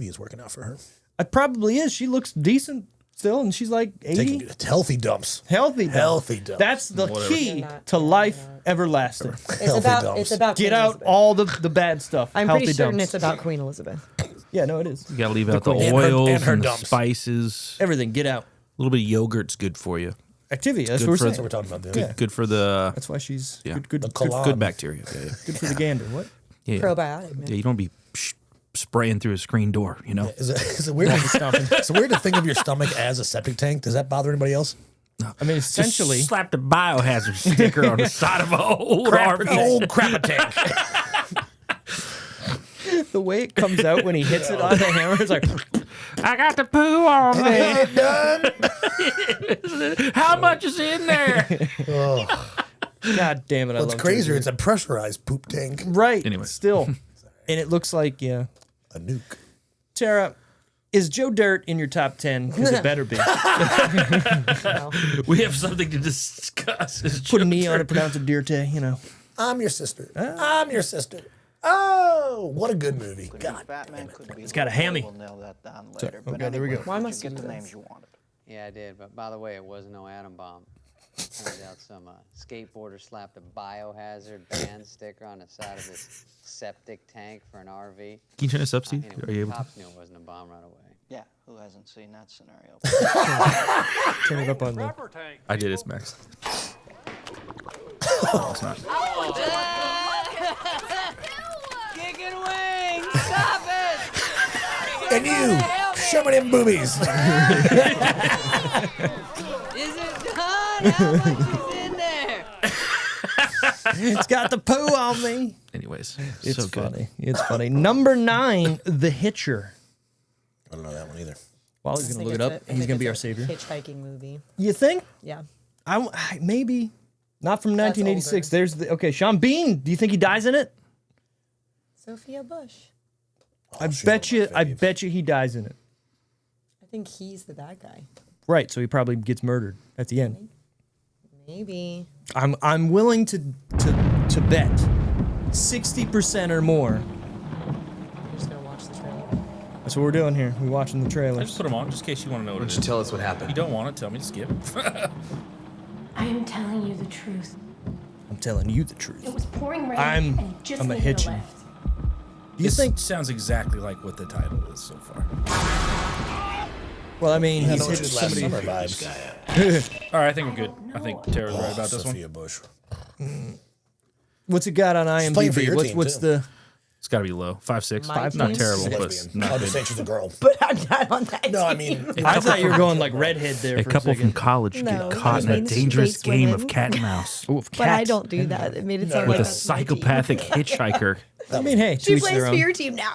is working out for her. It probably is. She looks decent still, and she's like 80. Healthy dumps. Healthy dump. Healthy dump. That's the key They're not- to they're life not. everlasting. It's about Get Queen out Elizabeth. all the bad stuff. I'm Healthy pretty certain dumps. it's about Queen Elizabeth. Yeah, no, it is. You gotta leave out the queen. oils And her and the dumps. spices. Everything. Get out. A little bit of yogurt's good for you. Activity. That's good what we're for- saying. That's what we're talking about. Yeah. Good for the That's why she's Yeah. good, The good, collage. good bacteria. Yeah, good for the gander. What? yeah. Probiotic, man. Yeah, you don't be spraying through a screen door, you know. Is it weird? It's weird to think of your stomach as a septic tank. Does that bother anybody else? I mean, essentially, Just slap the biohazard sticker on the side of an old RV. Old crap tank. the way it comes out when he hits it on the hammer is like, I got the poo on me. Ain't done. How much is in there? God damn it! I What's love crazier? Joe It's a pressurized poop tank. Dirt. Right. Anyway. Still, and it looks like A nuke. Tara. Is Joe Dirt in your top 10? Because it better be. We have something to discuss. Put an E on it, pronounce it Dirte, you know. I'm your sister. I'm your sister. Oh, what a good movie. God. Batman could be. It's got a hammy. We'll nail that down later. But okay, there we go. anyway, Why am I did you get seeing the this? names you wanted? Yeah, I did. But by the way, it was no atom bomb. Turns out some skateboarder slapped a biohazard ban sticker on the side of his septic tank for an RV. Can you turn this up, Steve? Anyway, Are you able to? cops knew it wasn't a bomb right away. Yeah, who hasn't seen that scenario? Turn it up on the. I did. It's Max. Kicking wings! Stop it! And you, show me them boobies. Is it done? How much is in there? It's got the poo on me. Anyways, It's so good. funny. It's funny. Number 9, The Hitcher. I don't know that one either. Wally's going to look it up. He's going to be our savior. Hitchhiking movie. You think? Yeah. Maybe. Not from That's 1986. older. There's the. Okay, Sean Bean. Do you think he dies in it? Sophia Bush. I she's bet one you. of my I faves. bet you he dies in it. I think he's the bad guy. Right. So he probably gets murdered at the end. Maybe. I'm willing to bet 60% or more. I'm just gonna watch the trailer. That's what we're doing here. We're watching the I trailers. just put them on just in case you want to know what Why it don't is. you tell us what If happened? you don't want to tell me, skip. I am telling you the truth. I'm telling you the truth. It was pouring rain I'm- and it just I'm a needed hitchin'. a lift. Do you This think? sounds exactly like what the title is so far. Well, I mean, I he's know hit it's last somebody. summer vibes. All right, I think we're good. I think Tara's right about this one. Sophia Bush. What's it got on playing for IMDb? your What's team, what's too. the? It's got to be low. 5.6. My Not team? terrible, She's a but lesbian. not I'm good. just saying she's a girl. But I'm not on that. No, I team. mean, I thought you were going like redhead there A for couple a from second. college No, get caught in a means dangerous space game women. of cat and mouse Ooh, But I cats. don't do that. It made it sound with like a that's my team. psychopathic hitchhiker. I mean, hey, to She each plays their for own. your team now.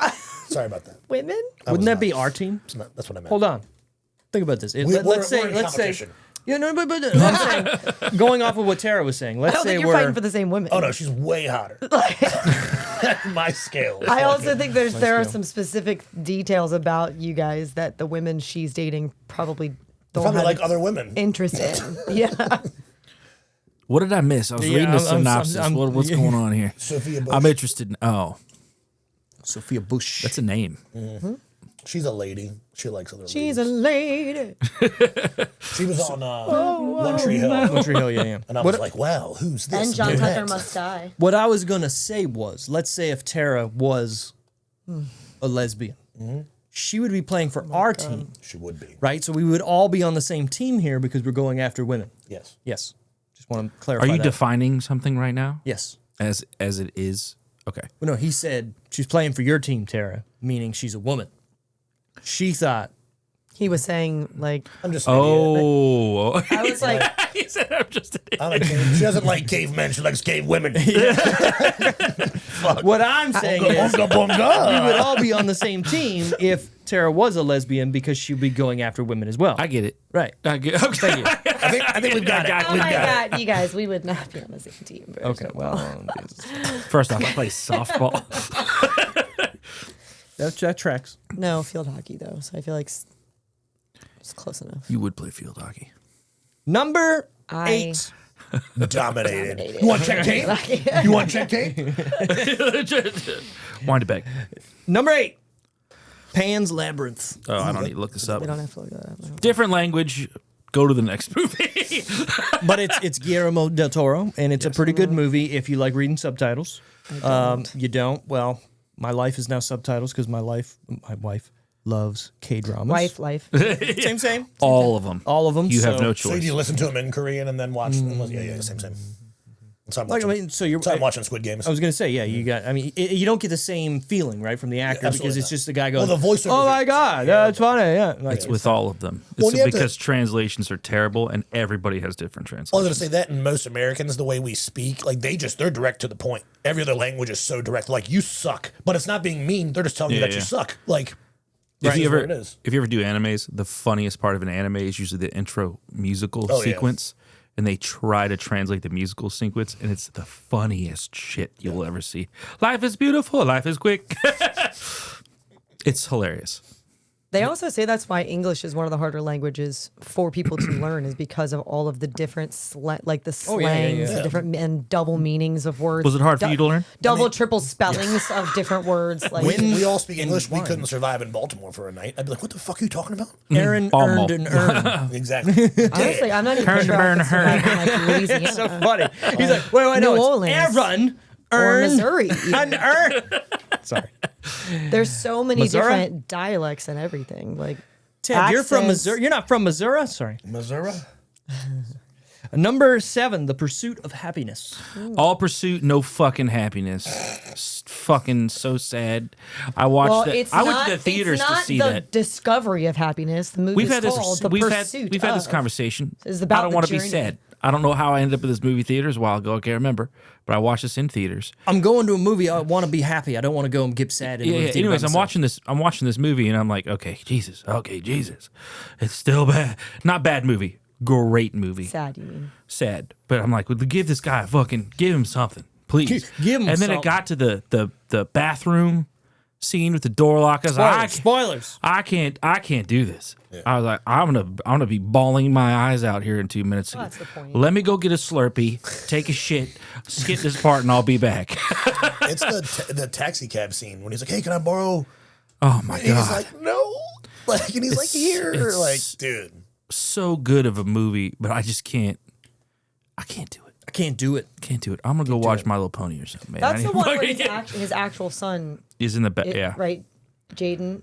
sorry about that. Women? Wouldn't that be our team? That's what I meant. Hold on. Think about this. We're Let's say. in Let's say. competition. Yeah, no, but I'm saying, going off of what Tara was saying. I Let's don't say think you're we're. fighting for the same women. Oh no, she's way hotter. My scale. I also think there are some specific details about you guys that the women she's dating probably don't Probably have like other women. interest in. Yeah. What did I miss? I was Yeah, reading the I'm- synopsis. What's going on here? Sophia Bush. I'm interested in. Oh, Sophia Bush. that's a name. She's a lady. She likes other She's a ladies. lady. She was on One Tree Hill. One Tree Hill, yeah. And I was like, wow, who's this? And John brunette? Tucker Must Die. What I was gonna say was, let's say if Tara was a lesbian, she would be playing for our team, She would be. right? So we would all be on the same team here because we're going after women. Yes. Yes. Just want to clarify. Are you that. defining something right now? Yes. As it is? Okay. Well, no, he said she's playing for your team, Tara, meaning she's a woman. She thought, He was saying, like, I'm just an idiot. Oh. I was like, He said I'm just an idiot. I like she doesn't like cavemen. She likes cave women. what I'm saying is, Bunga, we bunga. would all be on the same team if Tara was a lesbian because she'd be going after women as well. I get it. Right. I get okay. I think we've got it. oh my God, you guys, we would not be on the same team. Okay, well, First off, I play softball. that tracks. No, field hockey, though. So I feel like it's close enough. You would play field hockey. Number I- 8. Dominated. You want check tape? You want check tape? Wind it back. Number 8. Pan's Labyrinth. Oh, I don't need to look this up. We don't have to look that up. Different language. Go to the next movie. But it's Guillermo del Toro, and it's a pretty good movie if you like reading subtitles. You don't? Well, my life is now subtitles because my wife loves K-dramas. Life. Same. All of them. All of them. You have so- no So do choice. you listen to them in Korean and then watch them? Yeah, same. So I'm Like, watching, I mean, so you're. so I'm watching Squid Games. I was gonna say, yeah, you got. I mean, you don't get the same feeling, right, from the actor absolutely because it's not. just the guy going, Well, the voiceovers "Oh my are god, that's funny." Yeah, like, It's with all of them. Well, It's you have to- because translations are terrible and everybody has different I was translations. going to say that in most Americans, the way we speak, like they're direct to the point. Every other language is so direct. Like, you suck. But it's not being mean. They're just telling you Yeah, that you yeah. suck. Like, If this you is what ever it is. if you ever do animes, the funniest part of an anime is usually the intro musical Oh, yeah. sequence, and they try to translate the musical sequence, and it's the funniest shit you'll ever see. Life is beautiful, life is quick. It's hilarious. They also say that's why English is one of the harder languages for people to learn, is because of all of the different like the Oh, yeah, yeah, slangs, yeah. the different and double meanings of words. Was it hard for you to learn? Double, triple spellings of different words. Like We all speak English. We couldn't survive in Baltimore for a night. I'd be like, what the fuck are you talking about? Aaron Almost. earned an earn. Exactly. honestly, I'm not even Turn, sure burn, I could survive in like Louisiana So funny. He's like, wait, New no, Orleans. it's Aaron or earned Missouri. an earn. Sorry, There's so many Missouri? different dialects and everything. Like Ted, you're from accents. Missouri. You're not from Missouri. Sorry. Missouri? Number 7, The Pursuit of Happiness. All pursuit, no fucking happiness. Fucking so sad. I watched well, that. it's I went not, to the theaters it's to not see the that. discovery of happiness. The movie We've is had this. called The We've had Pursuit this of. conversation. It's about I don't the want to be journey. sad. I don't know how I ended up at this movie theaters a while ago. I can't remember, but I watched this in theaters. I'm going to a movie. I want to be happy. I don't want to go and get sad. In a Yeah. movie theater Anyways, by I'm myself. watching this. I'm watching this movie, and I'm like, okay, Jesus. It's still bad. Not bad movie. Great movie. Sad, you mean? Sad, but I'm like, well, give this guy give him something, please. Give him And then it something. got to the bathroom scene with the door lock. I was like, Spoilers. I can't do this. I was like, I'm gonna be bawling my eyes out here in 2 minutes. Well, that's the point. Let me go get a Slurpee, take a shit, skip this part, and I'll be back. It's the taxi cab scene when he's like, hey, can I borrow? Oh my And he's god, like, no. Like, and he's like, here. it's- Like, dude. so good of a movie, but I just can't. I can't do it. I can't do it. Can't do it. I'm gonna go watch My Little Pony or something, man. That's I the need one to where fucking- his actual son, He's in the back. Yeah. right? Jaden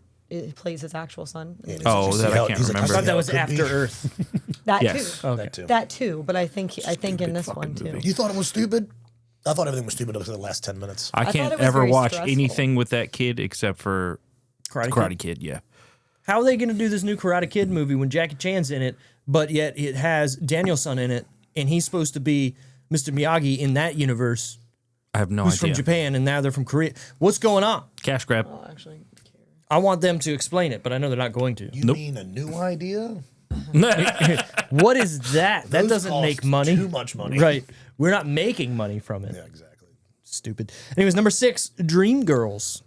plays his actual son. Oh, See that how- I can't he's like, I remember. thought that how was it could After be. Earth. That Yes. too. That too. That too. But I think in this fucking one too. movie. You thought it was stupid? I thought everything was stupid up to the last 10 minutes. I thought can't it was ever very watch stressful. anything with that kid except for Karate Kid. Yeah. How are they going to do this new Karate Kid movie when Jackie Chan's in it, but yet it has Daniel-san in it, and he's supposed to be Mr. Miyagi in that universe, I have no who's idea. from Japan, and now they're from Korea. What's going on? Cash grab. Oh, actually, I want them to explain it, but I know they're not going to. You mean a new idea? What is that? That Those doesn't cost make money. Too much money. Right. We're not making money from it. Yeah, exactly. Stupid. Anyways, number 6, Dreamgirls.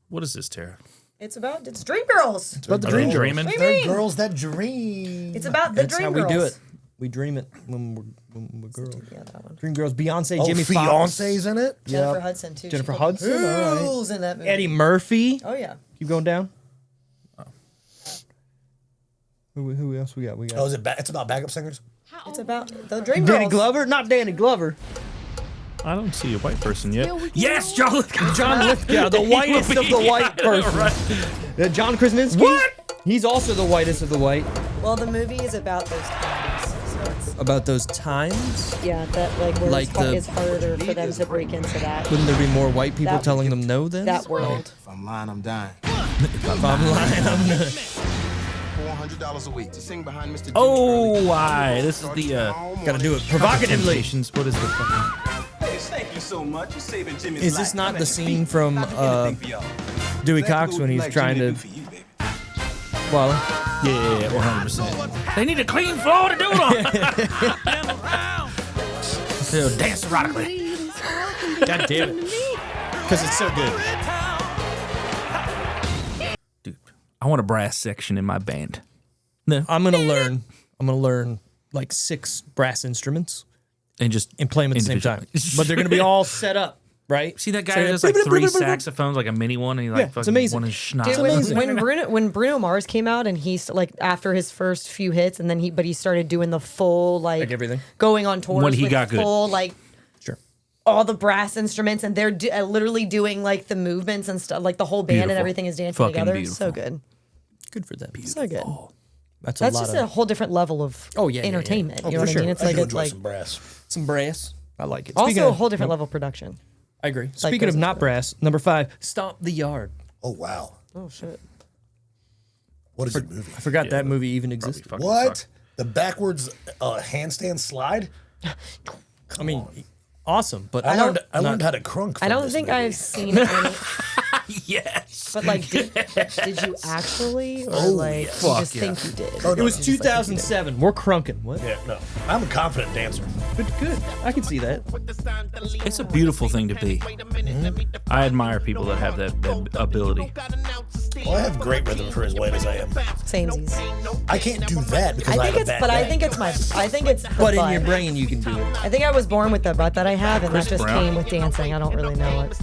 What is this, Tara? it's Dreamgirls. It's about the Are they Dreamgirls. dreaming? What do you They're mean? girls that dream. It's about the That's Dreamgirls. how we do it. We dream it when we're girls. Yeah, that one. Dreamgirls. Beyonce, Oh, Jimmy Fox. Fiance's in it? Jennifer Yep. Hudson too. Jennifer She Hudson, all right. rules in that movie. Eddie Murphy. Oh yeah. Keep going down. Who else we got? We Oh, got is it? It's about backup singers. It's about the Dream Danny Girls. Glover. Not Danny Glover. I don't see a white person yet. Yes, John Lithgow. John Lithgow, the whitest of the white person. John Krasinski. What? He's also the whitest of the white. Well, the movie is about those times. So it's, About those times, yeah, that like where Like it's harder for them to break into that wouldn't there be more white people That- telling them no then? that world. If I'm lying, I'm dying. If I'm lying, I'm not. $400 a week to sing behind Mr. Oh, why? This is the Gotta do it provocatively. Temptations. What is the fucking? Thank you so much. You're saving Jimmy's Is this not the scene from Dewey Cox when he's trying to? Well, Yeah, 100%. They need a clean floor to do it on. They'll dance erotically. God damn it, because it's so good. Dude, I want a brass section in my band. No. I'm gonna learn like 6 brass instruments And just and play them at the same time. individually. But they're gonna be all set up, right? See that guy So who has like 3 saxophones, like a mini one, and he like Yeah, it's fucking amazing. one is schnoz. Dude, when Bruno Mars came out and he's like after his first few hits and then he started doing the full like everything? going on tours When he with got good. full like Sure. all the brass instruments and they're literally doing like the movements and stuff like the whole band and Beautiful. everything is dancing Fucking together. beautiful. So good. Good for them. So good. That's That's a lot just of a whole different level of entertainment. You know for what I sure. mean? It's I like do it's enjoy like some brass. some brass. I like it. also Speaking a of- whole different level of production. I agree. Speaking of goes not into brass, number 5, Stomp the Yard. Oh wow. Oh shit. What is the movie? I forgot that movie even Probably existed. fucking What? suck. The backwards handstand slide? I mean, awesome, but I learned not- how to crunk. I from don't this think movie. I've seen any, Yes. but like, did you actually, or like, you fuck just yeah. think you did? Oh, It no, was no. 2007. We're crunking. What? Yeah, no. I'm a confident dancer. But good. I can see that. It's a beautiful thing to be. I admire people that have that ability. Well, I have great rhythm for as white as I am. Samesies. I can't do that because I I, think have it's, a bad but I neck. think it's I think it's. The But in butt. your brain, you can do it. I think I was born with the butt that I have, and that just Brown. came with dancing. I don't really know it.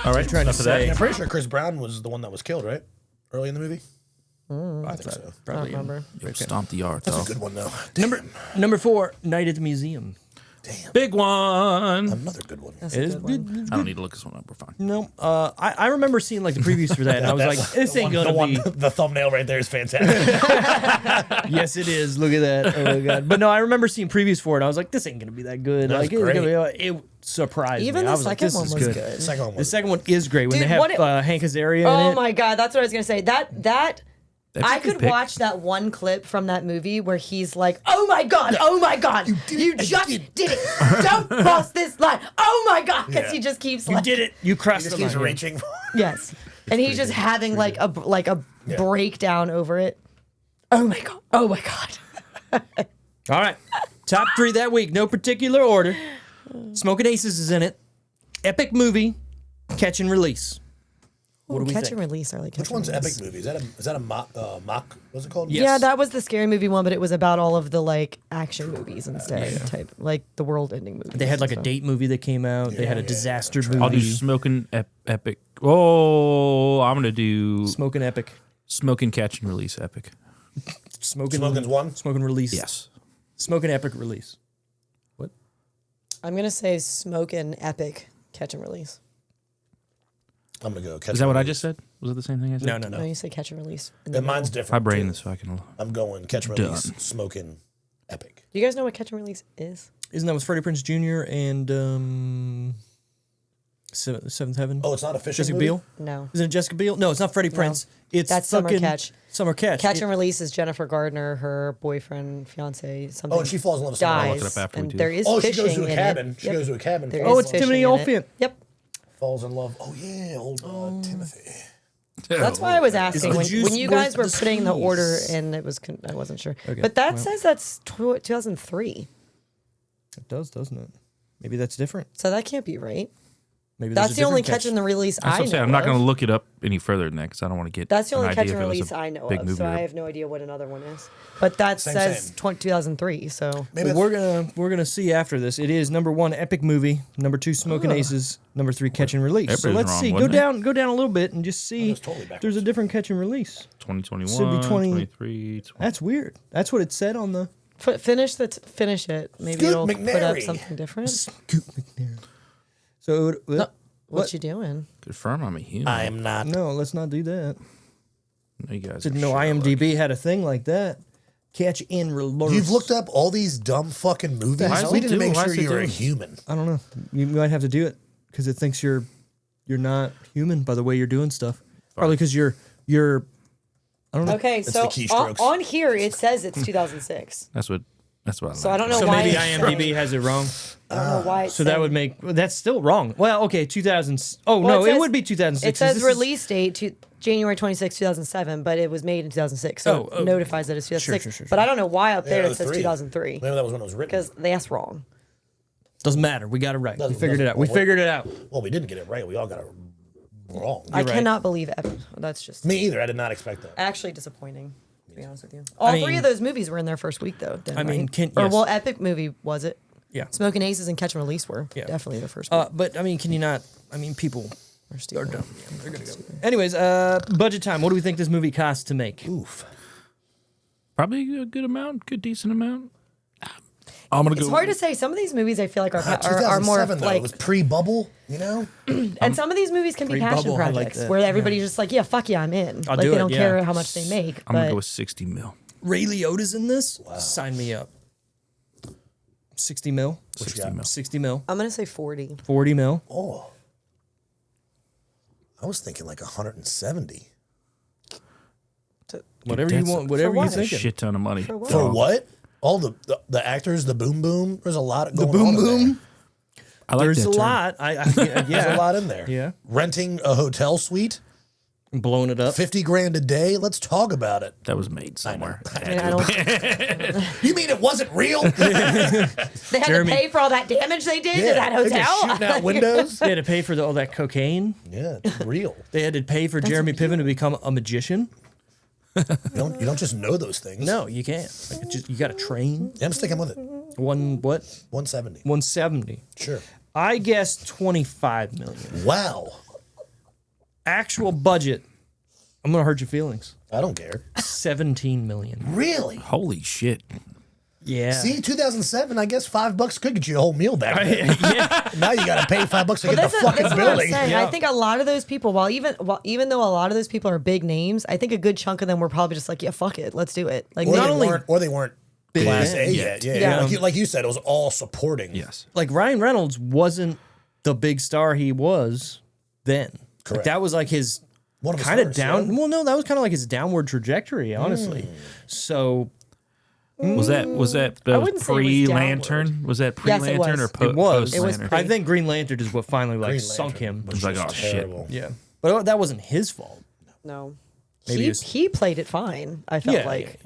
All right, trying to enough of that. say- I'm pretty sure Chris Brown was the one that was killed, right? Early in the movie? I think so. I don't Probably. remember. Stomp the yard, That's though. a good one, though. Number 4, Night at the Museum. Damn. Big one. Another good one. That's a good one. I don't need to look this one up. We're fine. No, I remember seeing like the previews for that, and I was like, this ain't the gonna one, be. the thumbnail right there is fantastic. Yes, it is. Look at that. Oh my god. But no, I remember seeing previews for it. And I was like, this ain't gonna be that good. That's Like it's gonna great. be. It surprised Even me. the I was like, second this one is was good. good. Second one The was second one is great when Dude, they have what it- Hank Azaria in Oh it. my god, that's what I was gonna say. That That'd be I a good could pick. watch that one clip from that movie where he's like, "Oh my god, you just did it! Don't cross this line! Oh my god!" Because Yeah. he just keeps You like, did it. You crossed He just the keeps line. reaching. yes, and he's just having like a Yeah. breakdown over it. Oh my god! Oh my god! All right. Top 3 that week. No particular order. Smokin' Aces is in it. Epic movie. Catch and Release. What do we Catch think? and Release are like Which Catch and one's Release. epic movie? Is that a mock? What's it called? Yes. Yeah, that was the scary movie one, but it was about all of the like action movies instead, type like the world-ending movies. They had like a So- date movie that came out. They had a disaster movie. I'll do Smoking Epic. Oh, I'm going to do Smoking Epic. Smoking Catch and Release Epic. Smokin's one? Smoking Release. Yes. Smoking Epic Release. What? I'm gonna say Smokin' Epic Catch and Release. I'm gonna go. Catch Is that and what I Release. just said? Was it the same thing I said? No, no, No, no. you say Catch and Release. in And the mine's middle. different. I brain too. this so I can. I'm going catch and release. Done. Smoking epic. Do you guys know what Catch and Release is? Isn't that with Freddie Prinze Jr. and Seventh Heaven? Oh, it's not a fishing Jessica movie? Biel? No. Isn't it Jessica Biel? No, it's not Freddie Prinze. It's That's Summer fucking Catch. Summer Catch. Catch and Release is Jennifer Gardner, her boyfriend, fiance, something. Oh, and she falls in love with someone I'll else. look dies, it up after we and do there this. is Oh, she fishing goes to a in cabin. it. She goes to a cabin. There falls Oh, is it's in love- Timothy fishing in it. Olyphant. Yep. falls in love. Oh yeah, old Timothy. That's why I was asking the when juice you worth guys were the putting the order squeeze? in. It was I wasn't sure, Okay, but that well. says that's 2003, It does, doesn't it? Maybe that's different. so that can't be right. Maybe there's That's a the only different catch and the release That's what I I'm know saying. I'm not of. going to look it up any further than that because I don't want to get. That's the only an catch idea and if it was release a I know big of, movie so or- I have no idea what another one is. But that Same, says same. 2003, so Maybe Well, it's- we're gonna see after this. It is number 1 epic movie, number 2 Smokin' Aces, number 3 catch and release. So Everybody's let's wrong, see. wasn't Go down a little bit and just see. was totally There's a backwards. different catch and release. 2021, Should be 20 23, 20. That's weird. That's what it said on the. finish it. Maybe Scoot it'll put up McNary. something different. Scoot McNair. So What what? you doing? Confirm I'm a human. I am not. No, let's not do that. No, you guys. Didn't are know Sherlock. IMDb had a thing like that. Catch and release. You've looked up all these dumb fucking movies. Why is We it didn't make doing- why sure is it you were a doing- human. I don't know. You might have to do it because it thinks you're not human by the way you're doing stuff. Probably because you're. I don't know. Okay, It's so the keystrokes. on here it says it's 2006. That's what. That's what. So I don't know So why. maybe it's IMDb has it wrong. I don't know why. It's So that saying- would make that's still wrong. Well, okay, 2000. Oh Well, no, it it says- would be 2006. It says This is- release date to January 26, 2007, but it was made in 2006, so Oh, it notifies that it's 2006. sure. But I don't know why up there Yeah, it says 03. 2003 Maybe that was when it was written. because that's wrong. Doesn't matter. We got it right. We Doesn't- figured it doesn't- out. We well, figured it out. Well, we didn't get it right. We all got it wrong. I right. cannot believe it. That's just Me either. I did not expect that. actually disappointing. To be honest with you, all three mean- of those movies were in their first week though. Then, I mean, right? Or yes. well, epic movie was it? Yeah. Smoking Aces and Catch and Release were definitely the first week. But I mean, can you not? I mean, people Or are Steve dumb. Yeah, they're gonna go. Anyways, budget time. What do we think this movie costs to make? Oof. Probably a good amount, good decent amount. I'm gonna It's go. hard to say. Some of these movies I feel like are more 2007 though. like, It was pre-bubble, you know? and some of these movies can be passion Pre-bubble, I like projects that. where everybody's just like, yeah, fuck yeah, I'm in. I'll like do they it, don't yeah. care how much they make. I'm gonna but go with 60 mil. Ray Liotta's in this. Sign me up. 60 mil. 60 mil. 60 mil. I'm gonna say 40. 40 mil. Oh. I was thinking like 170. Whatever you that's- want. Whatever what? you A thinking. shit ton of money. what? For what? All the actors, the boom boom. There's a lot going boom on in boom? there. I like There's that a term. lot. Yeah. There's a lot in there. Yeah. Renting a hotel suite, Blowing it up. 50 grand a day. Let's talk about it. That was made somewhere. I mean, I don't, You mean it wasn't real? they had Jeremy- to pay for all that damage they did to that they're just hotel. shooting out windows. They had to pay for all that cocaine. Yeah, it's real. They had to pay for Jeremy Piven to become a magician. You don't just know those things. No, you can't. Like, you got to train. Yeah, I'm sticking with it. What? 170. 170. Sure. I guess 25 million. Wow. Actual budget. I'm gonna hurt your feelings. I don't care. 17 million. Really? Holy shit. Yeah. See, 2007, I guess $5 could get you a whole meal back then. yeah. Now you got to pay $5 to get the That's fucking what I'm building. saying. Yeah. I think a lot of those people, even though a lot of those people are big names, I think a good chunk of them were probably just like, yeah, fuck it, let's do it. Like Or not they only weren't Big class man A yet. Yeah. Yeah. Like you said, it was all supporting. Yes. Like Ryan Reynolds wasn't the big star he was then. Like Correct. that was like his One of his kind of first, down. yeah. Well, no, that was kind of like his downward trajectory, honestly. So Was that wouldn't say it was pre-lantern? Was that Yes, it pre-lantern was. or it was. post-lantern? I think Green Lantern is what finally like Green sunk Lantern him. was like, just oh, shit. terrible. Yeah, but that wasn't his fault. no. Maybe he, it's- he played it fine. I felt Yeah, like.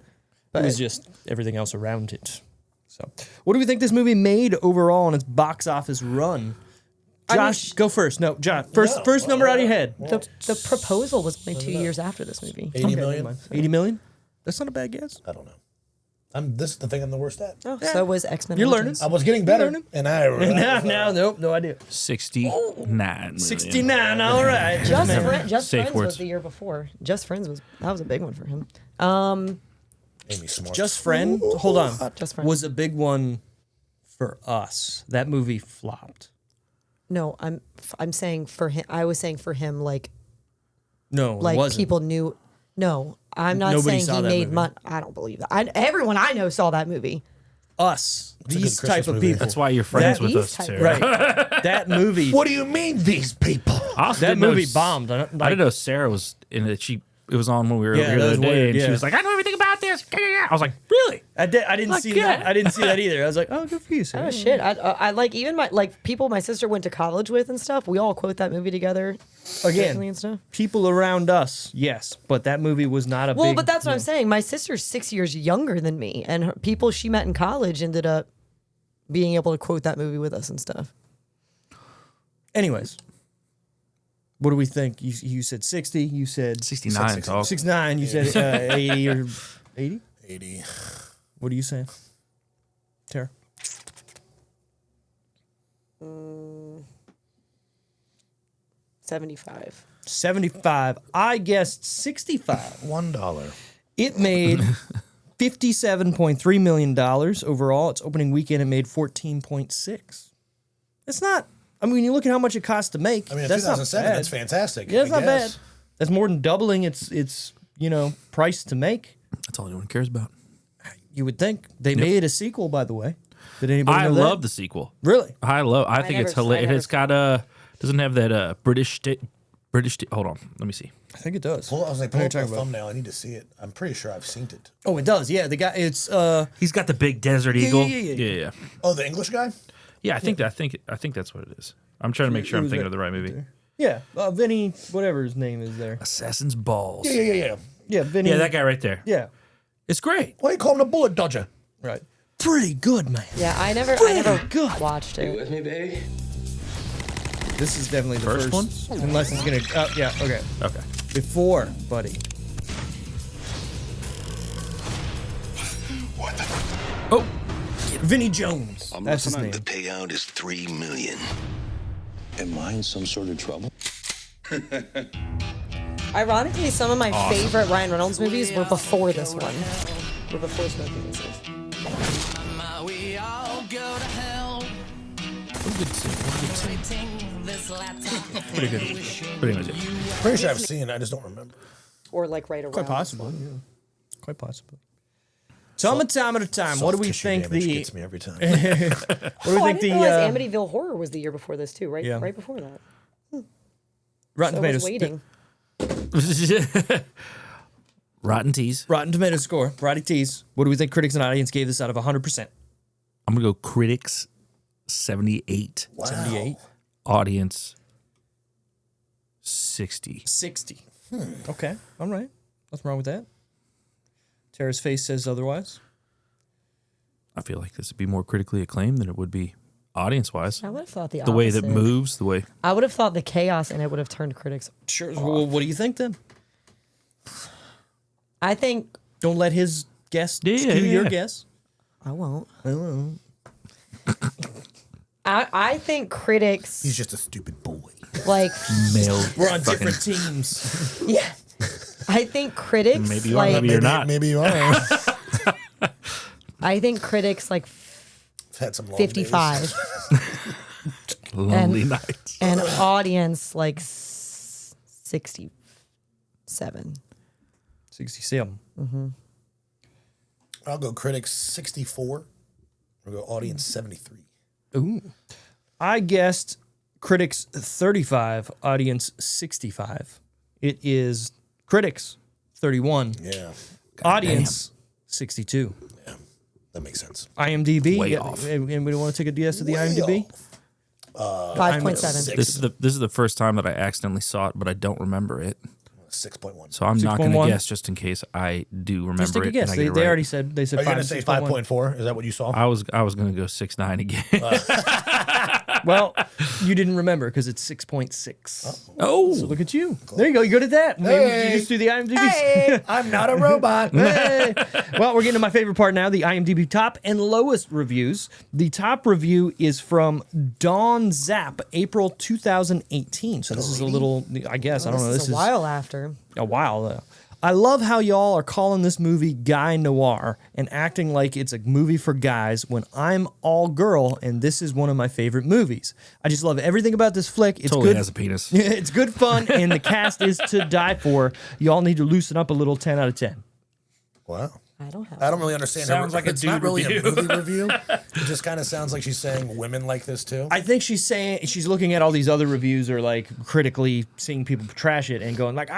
It was just everything else around it. So, what do we think this movie made overall on its box office run? Josh, go first. No, Josh, first number out of your head. The proposal was only 2 years after this movie. 80 million? 80 million? That's not a bad guess. I don't know. This is the thing I'm the worst at. Oh, so was X-Men. You're Origins. learning. I was getting better, learning. and I Nope, no idea. 69 million. 69, all right. Just Safe Friends words. was the year before. Just Friends was a big one for him. Amy Smart. Just Friend, hold on, Just Friend. was a big one for us. That movie flopped. No, I'm saying for him. I was saying for him, like No, it like wasn't. people knew. No, I'm not Nobody saying saw he that made movie. money. I don't believe that. Everyone I know saw that movie. Us, a good these Christmas type of movie. people. That's why you're friends That- with These us, type- Sarah. Right. That movie. What do you mean, these people? I also That didn't know movie S- bombed. I I didn't know Sarah was in it. It was on when we were Yeah, over here the that other was day, weird, and yeah. she was like, "I know everything about this." I was like, "Really?" I didn't Like, see yeah. that. I didn't see that either. I was like, oh, good for you, Sarah. Oh shit! I like even my like people my sister went to college with and stuff. We all quote that movie together. occasionally Again, and stuff. people around us, yes, but that movie was not a Well, big. but that's what I'm saying. My sister's 6 years younger than me, and her, people she met in college ended up being able to quote that movie with us and stuff. Anyways, What do we think? You said 60. You said 69. Dog. 69. You said 80 or 80? 80. What are you saying, Tara? 75. 75. I guessed 65. $1. It made $57.3 million overall. Its opening weekend, it made 14.6. It's not. I mean, when you look at how much it costs to make, I mean, in that's not 2007, bad. that's fantastic. Yeah, it's I not bad. guess. That's more than doubling its price to make. That's all anyone cares about. You would think. They made a sequel, by the way. Did anybody I know that? love the sequel. Really? I think it's never- I hilarious. never It's got doesn't have that British. Hold on, let me see. I think it does. Well, I was like, What are pull you up the talking about? thumbnail. I need to see it. I'm pretty sure I've seen it. Oh, it does. Yeah, the guy. It's He's got the big desert eagle. yeah. Oh, the English guy? Yeah, I think that's what it is. I'm trying to make sure I'm thinking of the right movie. yeah. Vinny, whatever his name is there. Assassin's Balls. Yeah. Yeah, Vinny. Yeah, that guy right there. Yeah, It's great. Why do you call him the bullet dodger? right. Pretty good, man. Yeah, I never good. watched it. With me, baby? This is definitely the First first one? Unless it's gonna. Yeah. Okay. Okay. Before, buddy. Oh, Vinny Jones. That's his name. The payout is $3 million. Am I in some sort of trouble? Ironically, some of my favorite Ryan Reynolds movies were before this one. Were before Smokin' Pieces. pretty good. Pretty much it. Pretty sure I've seen it. I just don't remember. Or like right around. Quite possibly. Yeah. Quite possibly. Time at a time. What do we Soft tissue think damage the? gets me every time. What do we Oh, I think didn't the? realize Amityville Horror was the year before this too, right? Yeah. Right before that. Rotten So I Tomatoes. was waiting. Rotten Teas. Rotten Tomatoes score. Roddy T's. What do we think critics and audience gave this out of 100%? I'm gonna go critics 78. Wow. 78. Audience 60. 60. Okay. All right. Nothing wrong with that. Tara's face says otherwise. I feel like this would be more critically acclaimed than it would be audience wise. I would have thought the The way that opposite. moves, the way. I would have thought the chaos in it would have turned critics. Sure. Well, what do you think then? I think Don't let his guess Yeah, skew yeah. your guess. I won't. I think critics He's just a stupid boy. like Male. We're on fucking- different teams. yeah. I think critics Maybe you are, like maybe you're not. Maybe you are. I think critics like I've had some long 55 Lonely And- nights. and audience like 67. 67. I'll go critics 64. I'll go audience 73. Ooh. I guessed critics 35, audience 65. It is critics 31, Yeah, audience 62. that makes sense. IMDb. Way off. Anybody want to take a guess at the Way IMDb? 5.7. This is the first time that I accidentally saw it, but I don't remember it. 6.1. So I'm not going 6.1. to guess just in case I do remember Just take a it. guess. And I They, get it they right. already said they said Are you going to say 5.1. 5.4? Is that what you saw? I was going to go 6.9 again. Well, you didn't remember because it's 6.6. Oh, So look at you. There you go. You're good at that. Maybe you just do the IMDb. Hey, I'm not a robot. Hey. Well, we're getting to my favorite part now, the IMDb top and lowest reviews. The top review is from Dawn Zap, April 2018. So this is a little, I guess, I don't know. This is a while after. A while though. I love how y'all are calling this movie Guy Noir and acting like it's a movie for guys when I'm all girl and this is one of my favorite movies. I just love everything about this flick. It's totally good. has a penis. It's good fun and the cast is to die for. Y'all need to loosen up a little. 10 out of 10. Wow. I don't have. I don't really understand. Sounds like a it's not dude really review. a movie review. It just kind of sounds like she's saying women like this too. I think she's saying she's looking at all these other reviews or like critically seeing people trash it and going like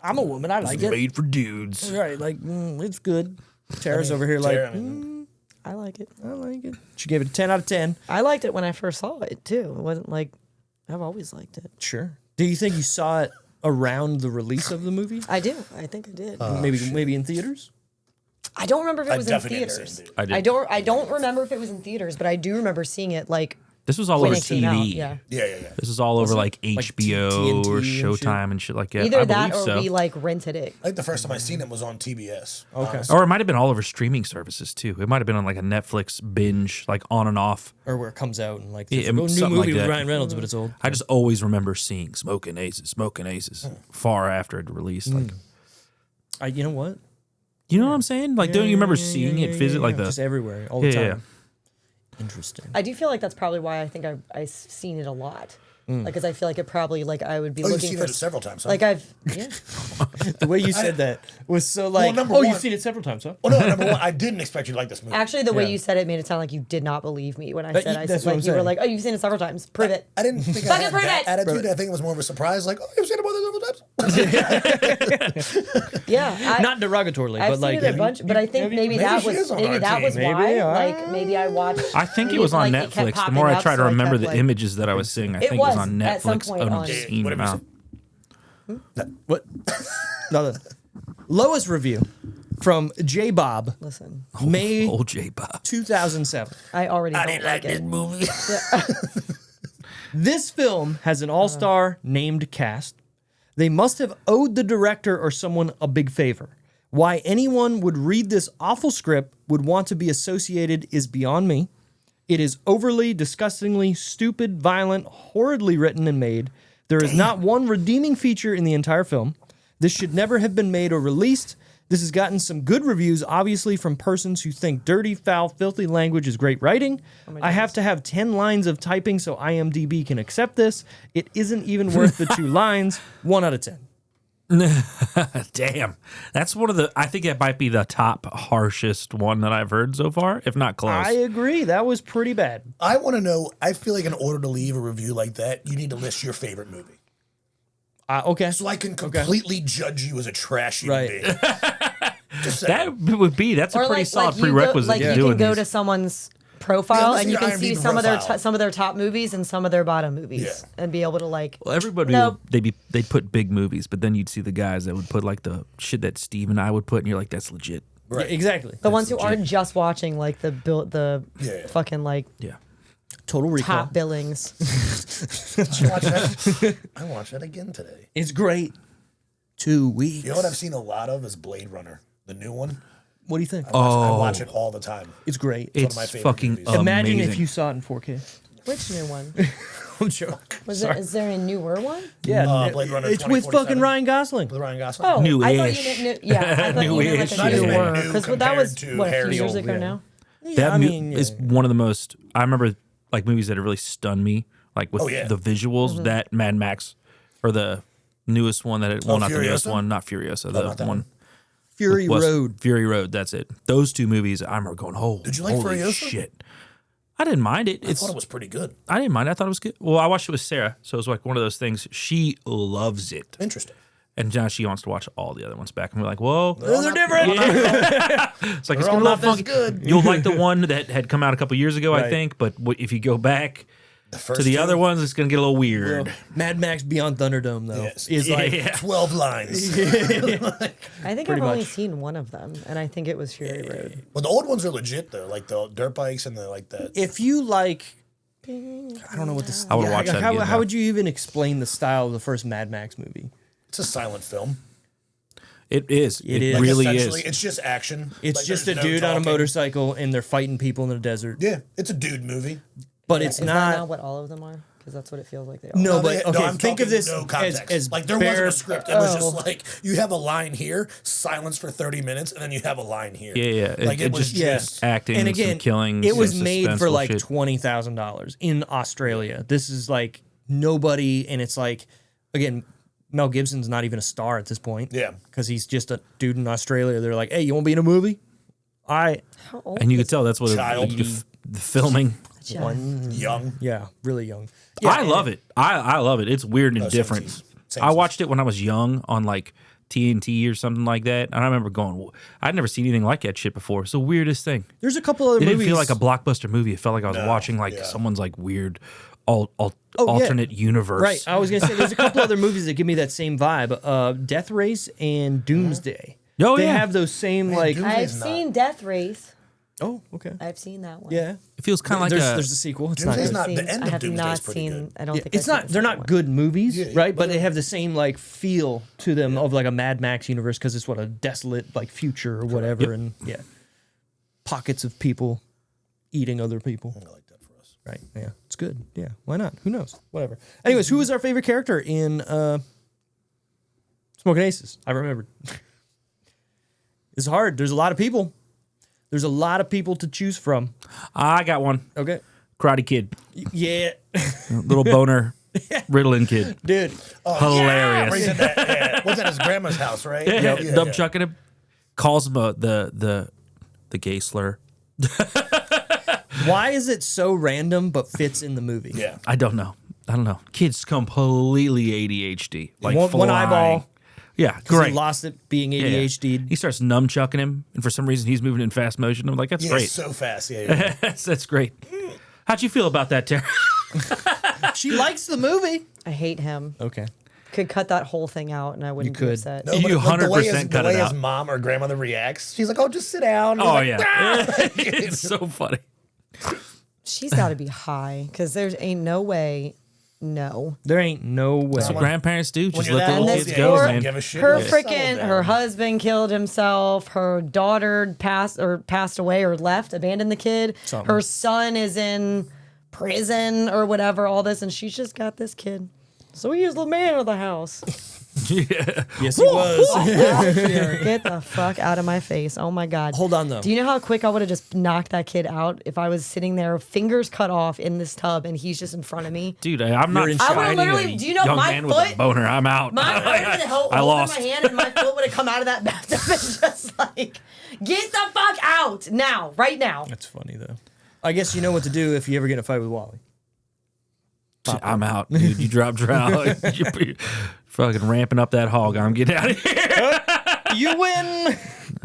I'm a woman, I like It's it. made for dudes. Right, like it's good. Tara's over here like Tara, I mean, I like it. I like it. She gave it a 10 out of 10. I liked it when I first saw it too. It wasn't like I've always liked it. Sure. Do you think you saw it around the release of the movie? I do. I think I did. maybe in theaters? I don't remember if it I was in definitely haven't theaters. seen it. I did. I don't remember if it was in theaters, but I do remember seeing it like This was all when over it came out. TV. Yeah. Yeah. This is all over like Like HBO or TNT and shit? Showtime and shit like that. Either I that believe or so. we like rented it. I think the first time I seen it was on TBS. Okay. Or it might have been all over streaming services too. It might have been on like a Netflix binge, like on and off. Or where it comes out and like Yeah, there's a new something like movie with that. Ryan Reynolds, but it's old. I just always remember seeing Smokin' Aces far after it released. Like, You know what? you know what I'm saying? Like, don't you remember seeing it visit like the just everywhere all the time. yeah. Interesting. I do feel like that's probably why I think I've seen it a lot. Like, because I feel like it probably like I would be Oh, you've looking seen for it several times. Huh? like I've yeah. The way you said that was so like, number oh, one- you've seen it several times, huh? Well, no, number one, I didn't expect you to like this movie. Actually, the way Yeah. you said it made it sound like you did not believe me when I But said that's what like I'm you were saying. like, oh, you've seen it several times. Prove it. I didn't think I Fucking had prove that it! attitude. I think it was more of a surprise. Like, oh, you've seen it more than several times. Yeah, Not derogatorily, I've but seen like it a bunch, but I think maybe that she is was on maybe our that team. was Maybe, why. yeah. Like maybe I watched. I think it maybe was on like, it kept Netflix. The popping more I up, try to so I remember kept, the like- images that I was seeing, I think it was on was at some Netflix. point Oh, no, on- just seen What them have you out. what? Nothing. Lowest review from J Bob, Listen, May Old J Bob. 2007. I already don't like it. movie. This film has an all-star named cast. They must have owed the director or someone a big favor. Why anyone would read this awful script would want to be associated is beyond me. It is overly, disgustingly, stupid, violent, horridly written and made. There is not one redeeming feature in the entire film. This should never have been made or released. This has gotten some good reviews, obviously, from persons who think dirty, foul, filthy language is great writing. I have to have 10 lines of typing so IMDb can accept this. It isn't even worth the 2 lines. 1 out of 10. Damn. That's one of the, I think it might be the top harshest one that I've heard so far, if not close. I agree. That was pretty bad. I want to know. I feel like in order to leave a review like that, you need to list your favorite movie, Okay. so I can completely judge you as a trash human Right. being. Just saying. That would be, that's a Or pretty solid you go, prerequisite like to you doing can go these. to someone's profile listen and you to your can see IMDb some of their profile. some of their top movies and some of their bottom movies Yeah. and be able to like. Well, everybody, Nope. they'd put big movies, but then you'd see the guys that would put like the shit that Steve and I would put, and you're like, that's legit. Right. Yeah, exactly. The ones who aren't just watching like the Yeah. fucking like Yeah. Total Recall. top billings. I watched that again today. It's great. 2 weeks. You know what I've seen a lot of is Blade Runner, the new one. What do you think? I watch it all the time. It's great. one of It's my favorite fucking movies. amazing. Imagine if you saw it in 4K. Which new one? I'm sure. Is there a newer one? Yeah, Blade Runner it's with 2047. fucking Ryan Gosling. With Ryan Gosling. Oh, I thought you New-ish. meant new. Yeah, I thought you meant like New-ish. a Not even newer new because that was compared to what a few Harry's years old, ago yeah. now. That I mean, is one of the most, I remember like movies that have really stunned me, like with Oh, yeah. the visuals, that Mad Max, or the newest one that it, well, not the newest Furiosa? one, not Furiosa, not the that one. one. Fury West- Road. Fury Road, that's it. Those 2 movies, I remember going, oh, Did you like holy Furiosa? shit. I didn't mind it. I thought it was pretty good. I didn't mind it. I thought it was good. Well, I watched it with Sarah, so it was like one of those things. She loves it. Interesting. And now she wants to watch all the other ones back. And we're like, whoa. They're different. It's like, it's all going to not be this funky. good. You'll like the one that had come out a couple years ago, I Right. think. But if you go back The first to the 2, other ones, it's going to get a little weird. Mad Max Beyond Thunderdome, though, Yes. is like 12 lines. I think I've only much. seen one of them, and I think it was Fury Road. Well, the old ones are legit though, like the dirt bikes and the like that. if you like. I don't know what this. I would watch that How, again how now. would you even explain the style of the first Mad Max movie? It's a silent film. It is. It is. Like, really essentially, is. It's just action. It's Like, just a there's no dude on a talking. motorcycle and they're fighting people in the desert. Yeah, it's a dude movie. But it's Is that not. not what all of them are? Because that's what it feels like they are. No, they- but okay. I'm think of talking this no context. as like there wasn't bare- a script. It was Oh. just like you have a line here, silence for 30 minutes, and then you have a line here. Yeah, yeah. Like it, was just acting, and some again, killings. it was some made for suspenseful like shit. $20,000 in Australia. This is like nobody, and it's like again, Mel Gibson's not even a star at this point. Yeah. because he's just a dude in Australia. They're like, "Hey, you want to be in a movie?" How old And you could is tell that's what Child. the filming. Jeff? young. Yeah, really young. I love it. I love it. It's weird and Oh, different. same I seas. watched it when I was young on like TNT or something like that, and I remember going, I'd never seen anything like that shit before. It's the weirdest thing. There's a couple other It didn't movies. feel like a blockbuster movie. It felt like I was No, watching like yeah. someone's like weird yeah. alternate universe. Right. I was gonna say there's a couple other movies that give me that same vibe. Death Race and Doomsday. Oh, they yeah. have those same like. Doom- I've It's not. seen Death Race. Oh, okay. I've seen that one. Yeah. It feels kind of like There's a sequel. It's not. Doomsday's good. not Seen- the end I of have Doomsday's not pretty seen. good. I don't Yeah, think it's I've not. seen the They're second not one. good movies, Yeah, right? But they have the same like feel to them of like a Mad Max universe because it's what a desolate like future or whatever, and yeah, pockets of people eating other people. I like that for us. Right? Yeah, it's good. Yeah, why not? Who knows? Whatever. Anyways, who was our favorite character in Smoking Aces? I remembered. It's hard. There's a lot of people. There's a lot of people to choose from. I got one. Okay. Karate Kid. Yeah. Little boner Ritalin kid. Dude. Hilarious. Where he's at that, was at his grandma's house, right? Yeah, dumb chucking him. Calls him the gay slur. Why is it so random but fits in the movie? Yeah. I don't know. Kid's completely ADHD. Like One flying. eyeball. Yeah, 'Cause great. he lost it being Yeah, yeah. ADHD. He starts nunchucking him, and for some reason he's moving in fast motion. I'm like, that's Yeah, great. so fast. Yeah. That's great. How'd you feel about that, Tara? She likes the movie. I hate him. Okay. Could cut that whole thing out, and I wouldn't could. be upset. No, You but, like, the way 100% his, cut the way it his out. mom or grandmother reacts, she's like, "Oh, just sit down." He's Oh like, yeah, "Ah!" it's so funny. She's got to be high because there's ain't no way. No. There ain't no way. That's what grandparents do. Just you're let the that little old, kids yeah, go, you man. don't give a shit. Her Yeah. Settle freaking down. her husband killed himself. Her daughter passed away or left, abandoned the kid. Something. Her son is in prison or whatever. All this, and she's just got this kid. So he is the man of the house. Yeah. Yes, he was. Out of here. Get the fuck out of my face. Oh my God. Hold on, though. Do you know how quick I would have just knocked that kid out if I was sitting there, fingers cut off in this tub, and he's just in front of me? Dude, I'm not in I would've fighting literally- a do you know young my man with a foot- boner. I'm out. My I would have held I in lost. my hand, and my foot would have come out of that bathtub and just like, get the fuck out now, right now. That's funny, though. I guess you know what to do if you ever get in a fight with Wally. I'm out, dude. You drop trout. You're fucking ramping up that hog. I'm getting out of here. You win.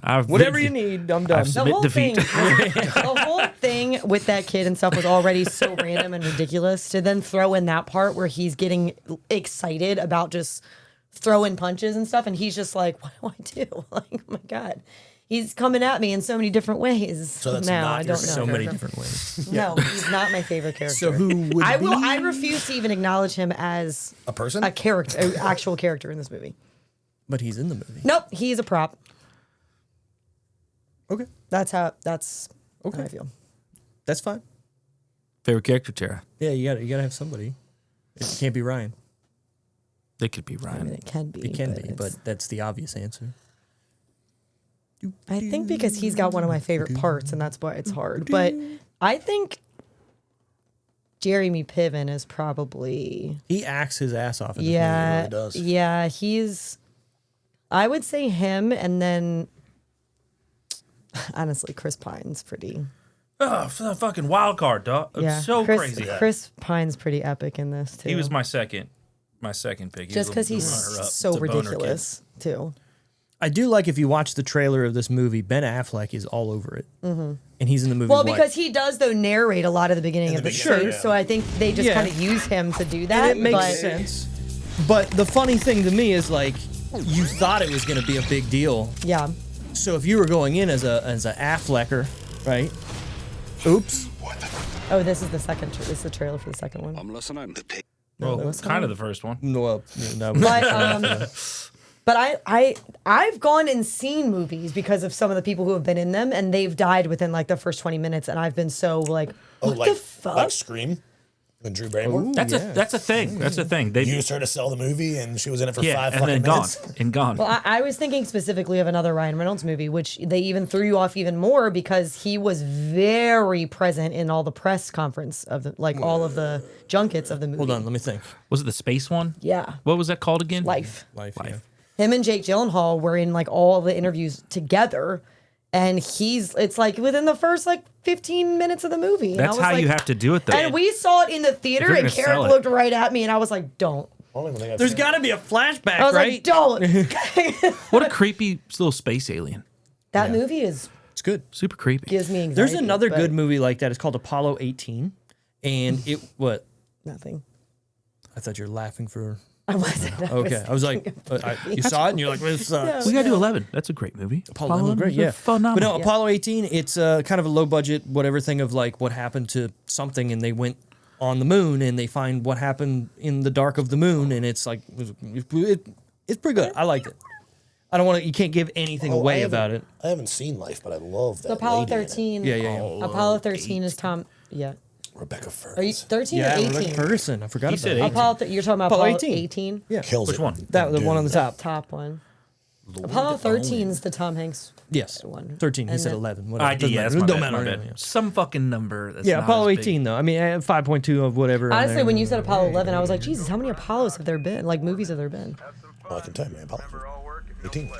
I've Whatever you need, I'm done. I've The Submit whole defeat. thing, the whole thing with that kid and stuff was already so random and ridiculous. To then throw in that part where he's getting excited about just throwing punches and stuff, and he's just like, "What do I do?" Like, oh my God, he's coming at me in so many different ways. So that's now not I your don't know. So many different ways. No, he's not my favorite character. So who would I be? will. I refuse to even acknowledge him as A person? a character, an actual character in this movie. But he's in the movie. Nope, he's a prop. Okay. That's how I feel. That's fine. Favorite character, Tara? Yeah, you gotta have somebody. It can't be Ryan. It could be I Ryan. mean, it can be. It can be, it's- but that's the obvious answer. I think because he's got one of my favorite parts, and that's why it's hard. But I think Jeremy Piven is probably He acts his ass off in this yeah, really does. yeah. He's I would say him, and then honestly, Chris Pine's pretty. Oh, for the fucking wild card, dog. It's Yeah, so Chris, crazy. Chris Pine's pretty epic in this too. He was my second pick. He just was because the he's runner-up so to Boner Kid. ridiculous too. I do like if you watch the trailer of this movie, Ben Affleck is all over it. Mm-hmm. And he's in the movie. Well, what? because he does though narrate a lot of the beginning of the show, beginning, so I think they just Yeah. kind of use him to do that. And it makes but sense. But the funny thing to me is like you thought it was going to be a big deal. yeah, So if you were going in as a Afflecker, right? Oops. oh, this is the second. This is the trailer for the second one. I'm listening. The pig. Well, kind of the first one. No, no. But I've gone and seen movies because of some of the people who have been in them, and they've died within like the first 20 minutes, and I've been so like, what like, the fuck? like Scream and Drew Barrymore. That's a thing. That's a thing. They Used her to sell the movie, and she was in it for yeah, 5 and fucking then gone minutes. and gone. Well, I was thinking specifically of another Ryan Reynolds movie, which they even threw you off even more because he was very present in all the press conference of the, like all of the junkets of the movie. Hold on, let me think. Was it the space one? Yeah. What was that called again? Life. Life. Yeah. Him and Jake Gyllenhaal were in like all the interviews together, and it's like within the first like 15 minutes of the movie. And I That's was how like- you have to do it, though. And we saw it in the theater, If you're and gonna Carrick sell it. looked right at me, and I was like, "Don't." There's got to be a flashback, I was right? like, "Don't." What a creepy little space alien. That movie It's good. Super creepy. gives me anxiety. There's another but good movie like that. It's called Apollo 18, and it what? Nothing. I thought you were laughing for I wasn't. Okay, I was like, you saw it and you're like, well, this sucks. We got to do 11. That's a great movie. Apollo 11 was great, yeah. Phenomenal. But no, Apollo 18, it's kind of a low budget, whatever thing of like what happened to something, and they went on the moon and they find what happened in the dark of the moon, and it's like it's pretty good. I liked it. I don't want to. You can't give anything away about it. I haven't seen Life, but I love that. Apollo lady in it. 13. Yeah. Apollo 13 is Tom. Yeah. Rebecca Are you Ferguson. 13 or Yeah, 18? Rebecca Ferguson. I forgot about said that. 18. Apollo. You're talking about Apollo Apollo 18. 18? Yeah, Kills Which it. one? that the one on the top. Top one. Apollo 13 is the Tom Hanks. Yes, One. 13. He And said then- 11. Whatever. I did. Doesn't Yeah, that's matter. my Don't bad, matter. my Yeah. bad. Some fucking number. That's Yeah, not Apollo as big. 18 though. I mean, I have 5.2 of whatever. on Honestly, there. when you said Apollo 11, I was like, Jesus, how many Apollos have there been? Like, movies have there been? Oh, I can tell you, man. Apollo 18.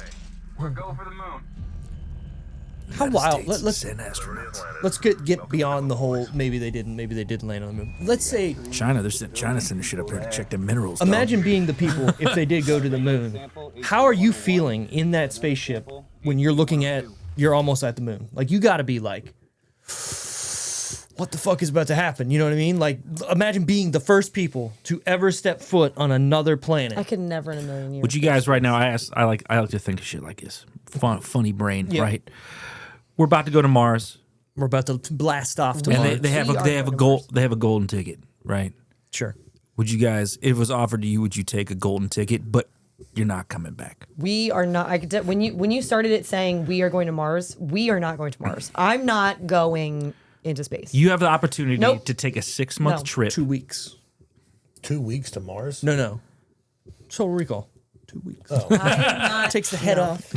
We're go for the moon. how wild. Let's Send astronauts. get beyond the whole. Maybe they didn't land on the moon. Let's say, China sending shit up here to check the minerals. imagine being the people if they did go to the moon. How are you feeling in that spaceship when you're looking at you're almost at the moon? Like you got to be like, what the fuck is about to happen? You know what I mean? Like imagine being the first people to ever step foot on another planet. I could never in a million years. Would you guys right now? I like to think of shit like this. Funny brain, Yeah. right? We're about to go to Mars, We're about to blast off to and Mars. they have a golden ticket, right? Sure. Would you guys, if it was offered to you, would you take a golden ticket? But you're not coming back. We are not. I could. When you started it saying we are going to Mars, we are not going to Mars. I'm not going into space. You have the opportunity Nope. to take a 6-month No. trip. 2 weeks. 2 weeks to Mars? No. Total Recall. 2 weeks. I am not. Takes the head off.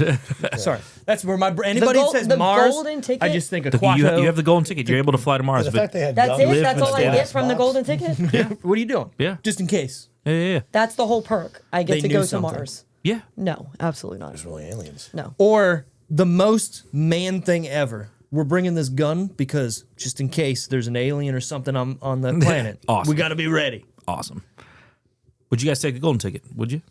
Sorry, that's where my brain. Anybody gold- says the Mars, golden ticket? I just think of You Quato. have the golden ticket. You're able to fly to Mars. The But fact they had That's guns it. That's in all I the get from the box. golden ticket. What are you doing? Yeah. Just in case. yeah. That's the whole perk. I get They to knew go to something. Mars. Yeah. No, absolutely not. There's really aliens. No. Or the most man thing ever. We're bringing this gun because just in case there's an alien or something on the planet. Awesome. We got to be ready. Awesome. Would you guys take a golden ticket? Would you?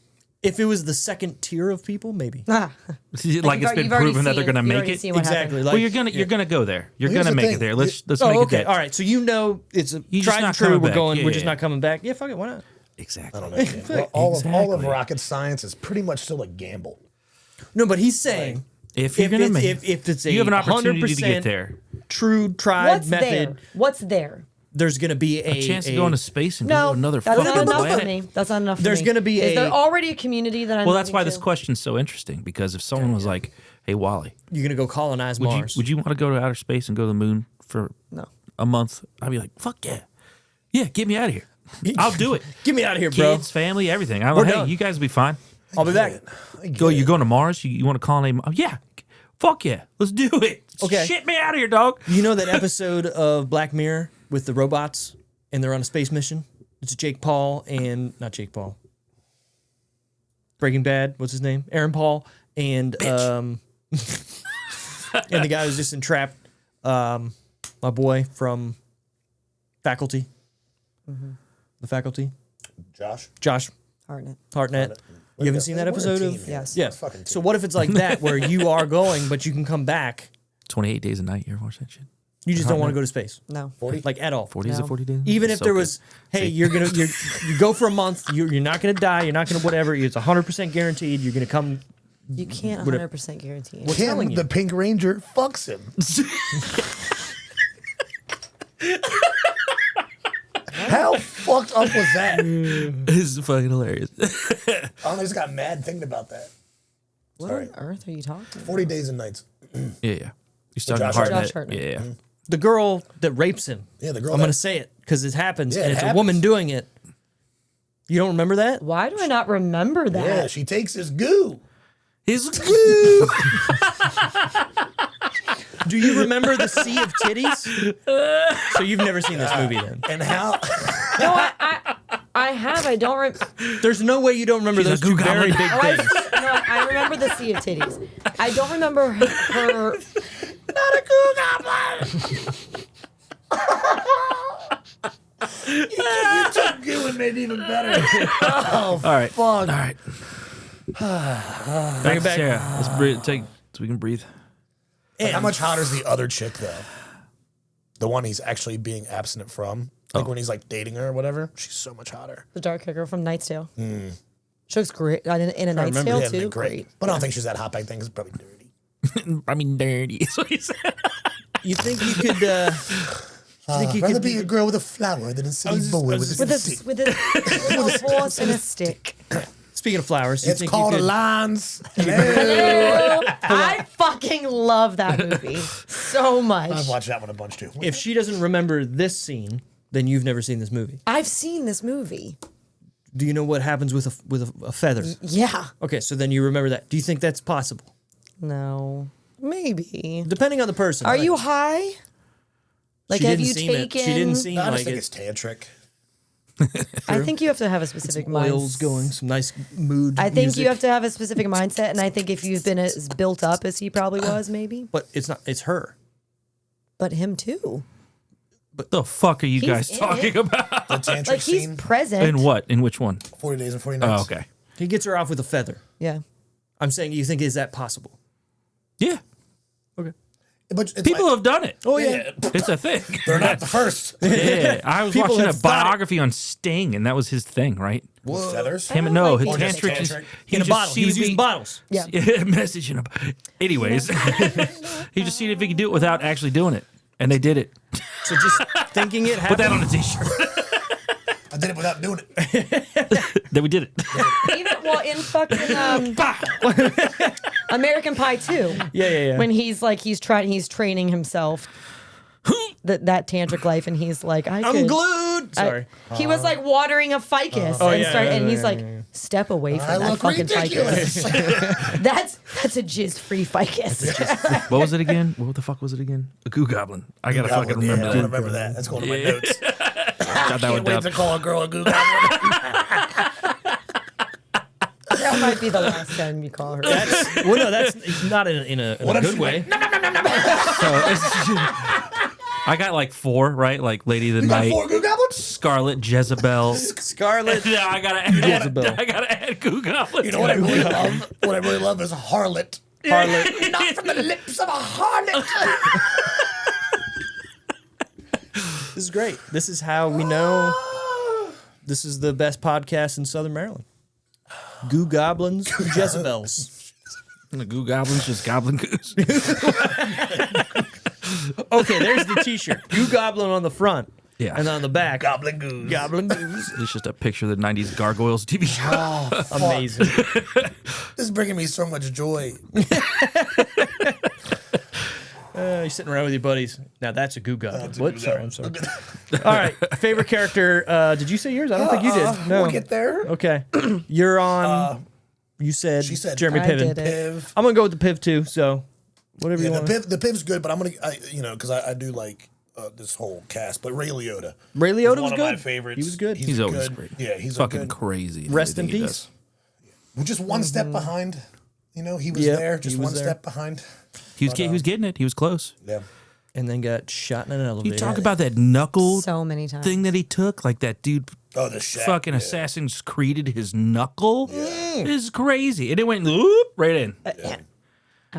If it was the second tier of people, maybe. Like it's You've been already proven that they're seen- going to you've make already it. seen what Exactly. happened. Like, Well, you're gonna go there. You're Well, here's gonna the make thing. it there. Let's make Oh, it okay. that. All right. So you know it's a You're just tried not and true. coming We're back. going. Yeah, We're just yeah. not coming back. Yeah, fuck it. Why not? Exactly. I don't know. Man. Well, all of Exactly. rocket science is pretty much still a gamble. No, but he's saying If you're gonna it's, make, if it's a you have an opportunity to 100% get there. true tried What's method, there? What's there? there's going to be A chance to go into space and go No, to another that's fucking not enough planet. for me. That's not enough. For There's me. gonna be Is a- there already a community that I'm? Well, that's why moving this to? question's so interesting, because if someone was like, "Hey, Wally, You're going to go colonize would Mars. you want to go to outer space and go to the moon for No. a month?" I'd be like, "Fuck yeah, yeah, get me out of here. I'll do it. Get me out of here, bro. Kids, family, everything. I'm We're like, hey, done. you guys will be fine. I'll be back. You're going to Mars. You want to colonize? Yeah, fuck yeah, let's do it. Okay. Shit me out of here, dog. You know that episode of Black Mirror with the robots and they're on a space mission? It's Jake Paul and not Jake Paul. Breaking Bad, what's his name? Aaron Paul and and the guy who's just entrapped my boy from Faculty. The Faculty. Josh Hartnett. Hartnett. You haven't seen that We're a episode team, of? man. Yes. Yeah. We're a fucking So team. what if it's like that where you are going but you can come back? 28 days a night. You ever watch that shit? You just don't want to go to space. No. 40? Like at all. 40 is a No. 40 days. Even if So there good. was, hey, you go for a month, you're not gonna die, you're not gonna whatever. It's 100% guaranteed. You're gonna come. You can't Whatever. 100% guarantee it. What's telling Kim, you? the Pink Ranger, fucks him. How fucked up was that? It's fucking hilarious. I just got mad thinking about that. What Sorry. on earth are you talking about? 40 days and nights. Yeah. You're talking Josh Hartnett. Hartnett. Josh Hartnett. Yeah. The girl that rapes him. Yeah, the girl I'm that- gonna say it because it happens, Yeah, and it it's a happens. woman doing it. You don't remember that? Why do I not remember that? Yeah, she takes his goo. His Do you remember the Sea of Titties? So you've never seen this movie then? And how No, I have. I don't. There's no way you don't remember those a two goo very goblin. big Oh, things. I remember the Sea of Titties. I don't remember her not a goo goblin. You took goo and made it even better. Oh, All right. fuck. All right. Bring it back. Sarah, let's breathe. Take so we can breathe. How much hotter is the other chick though? The one he's actually being abstinent from, like when he's like dating her or whatever. She's so much hotter. the dark hair girl from Knight's Tale. She looks great in A Knight's Tale Yeah, too. great. But I don't think she's that hot back then. It's probably dirty. I mean, dirty. Is what he said. You think you could? I'd rather be a girl with a flower than a silly boy with a stick. With a horse and a stick. Speaking of flowers, you It's think called you a could, lines. I fucking love that movie so much. I've watched that one a bunch too. if she doesn't remember this scene, then you've never seen this movie. I've seen this movie. Do you know what happens with a feather? Yeah. Okay, so then you remember that. Do you think that's possible? No. Maybe. Depending on the person. Are right? you high? Like, She have didn't you seem it. taken? She didn't seem I just like think it. it's tantric. I think you have to have a specific Oils mindset. going, some nice mood. I think music. you have to have a specific mindset, and I think if you've been as built up as he probably was, maybe, But it's not. It's her. but him too. What the fuck are you He's guys in talking it. about? The tantric Like he's scene. present. In what? In which one? 40 Days and 40 Nights. Oh, okay. He gets her off with a feather. Yeah. I'm saying, you think is that possible? Yeah. Okay. But it's People like, have done it. Oh yeah. It's a thing. they're not the first. Yeah. I was People watching a have thought it. biography on Sting, and that was his thing, right? With feathers. Him, no, his Or just tantric is tantric? he In a just bottle. see He was if using bottles. Yeah. Yeah, message in a. Anyways, he just seen if he could do it without actually doing it, and they did it. So just thinking it Put happened. that on a T-shirt. I did it without doing it. Then we did it. Even well in fucking American Pie 2. Yeah. When he's training himself that tantric life, and he's like, I'm glued. Sorry. He was like watering a ficus, and he's like, step away from I that look fucking ridiculous. ficus. That's a jizz-free ficus. What was it again? What the fuck was it again? A goo goblin. I gotta fucking Yeah, remember I that. remember that. That's going to my Yeah. notes. Got that Can't one wait down. to call a girl a goo goblin. That might be the last time you call her. That's not in a What if good she way. went, I got like 4, right? Like Lady of the You got Night, 4 goo goblins? Scarlet, Jezebel. Scarlet. Yeah, I gotta add. Jezebel. I gotta add Goo Goblin. You know what I really love? What I really love is harlot. Harlot. Not from the lips of a harlot. This is great. This is how we know this is the best podcast in Southern Maryland. Goo Goblins, Jezebels. The Goo Goblin's just Goblin Goose. Okay, there's the T-shirt. Goo Goblin on the front. Yeah. And on the back, Goblin goose. Goblin Goose. It's just a picture of the 90s Gargoyles TV show. Amazing. This is bringing me so much joy. You're sitting around with your buddies. Now that's a Goo Goblin. That's a What? Goo Sorry, Goblin. I'm sorry. All right, favorite character. Did you say yours? I don't think you did. No. We'll get there. Okay. You're on. You said, She said Jeremy I Piven. did it. Piv. I'm going to go with the Piv too, so whatever you Yeah, want. the Piv's good, but I'm going to, because I do like this whole cast, but Ray Liotta. Ray Liotta is was one good. of my favorites. He was good. He's a always good- great. Yeah, he's fucking a good. crazy. Rest in everything he peace. Well, just one step behind. You know, he was Yep, there, he just was one there. step behind. He was getting it. He was close. Yeah. And then got shot in an elevator. You talk about that knuckle So many times. thing that he took, like that dude Oh, the Shaq. fucking Assassin's Creeded his knuckle. Is crazy. And it went whoop, right in.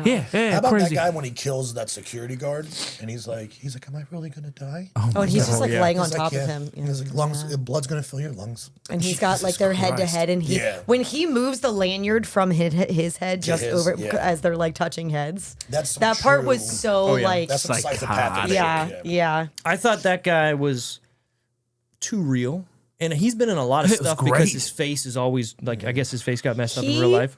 Yeah, How about crazy. that guy when he kills that security guard and he's like, am I really gonna die? Oh, and he's just like laying on He's top like, of yeah. him. Yeah. He's like, lungs, blood's gonna fill your lungs. And he's got like their head to head, and Yeah. when he moves the lanyard from his head just his, over yeah. as they're like touching heads. That's some that part was true- so yeah. like That's some Psychotic. psychopathic shit, yeah. I thought that guy was too real. And he's been in a lot of It was stuff because great. his face is always like, I guess his face got messed up in He- real life.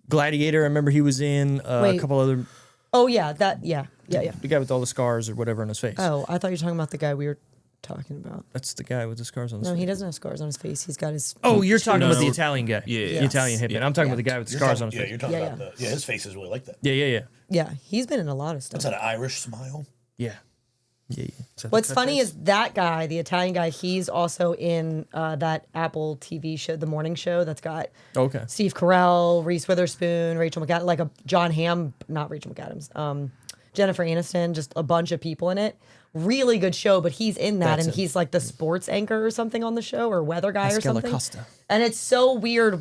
Gladiator, I remember he was in a Wait. couple other, Oh yeah, yeah. the guy with all the scars or whatever on his face. Oh, I thought you were talking about the guy we were talking about. That's the guy with the scars on his No, face. he doesn't have scars on his face. He's got his. Oh, you're talking No, about the no. Italian guy. Yeah, The yeah. Italian hitman. I'm talking about the guy with the scars on his Yeah, face. you're talking Yeah, about his face is really like that. Yeah. Yeah, he's been in a lot of stuff. Is that an Irish smile? Yeah. What's funny is that guy, the Italian guy, he's also in that Apple TV show, The Morning Show, that's got Okay. Steve Carell, Reese Witherspoon, Rachel McAdams, like a John Hamm, not Rachel McAdams, Jennifer Aniston, just a bunch of people in it. Really good show, but he's in that, That's and it. he's like the sports anchor or something on the show, or weather guy or Pascal something. Acosta. And it's so weird.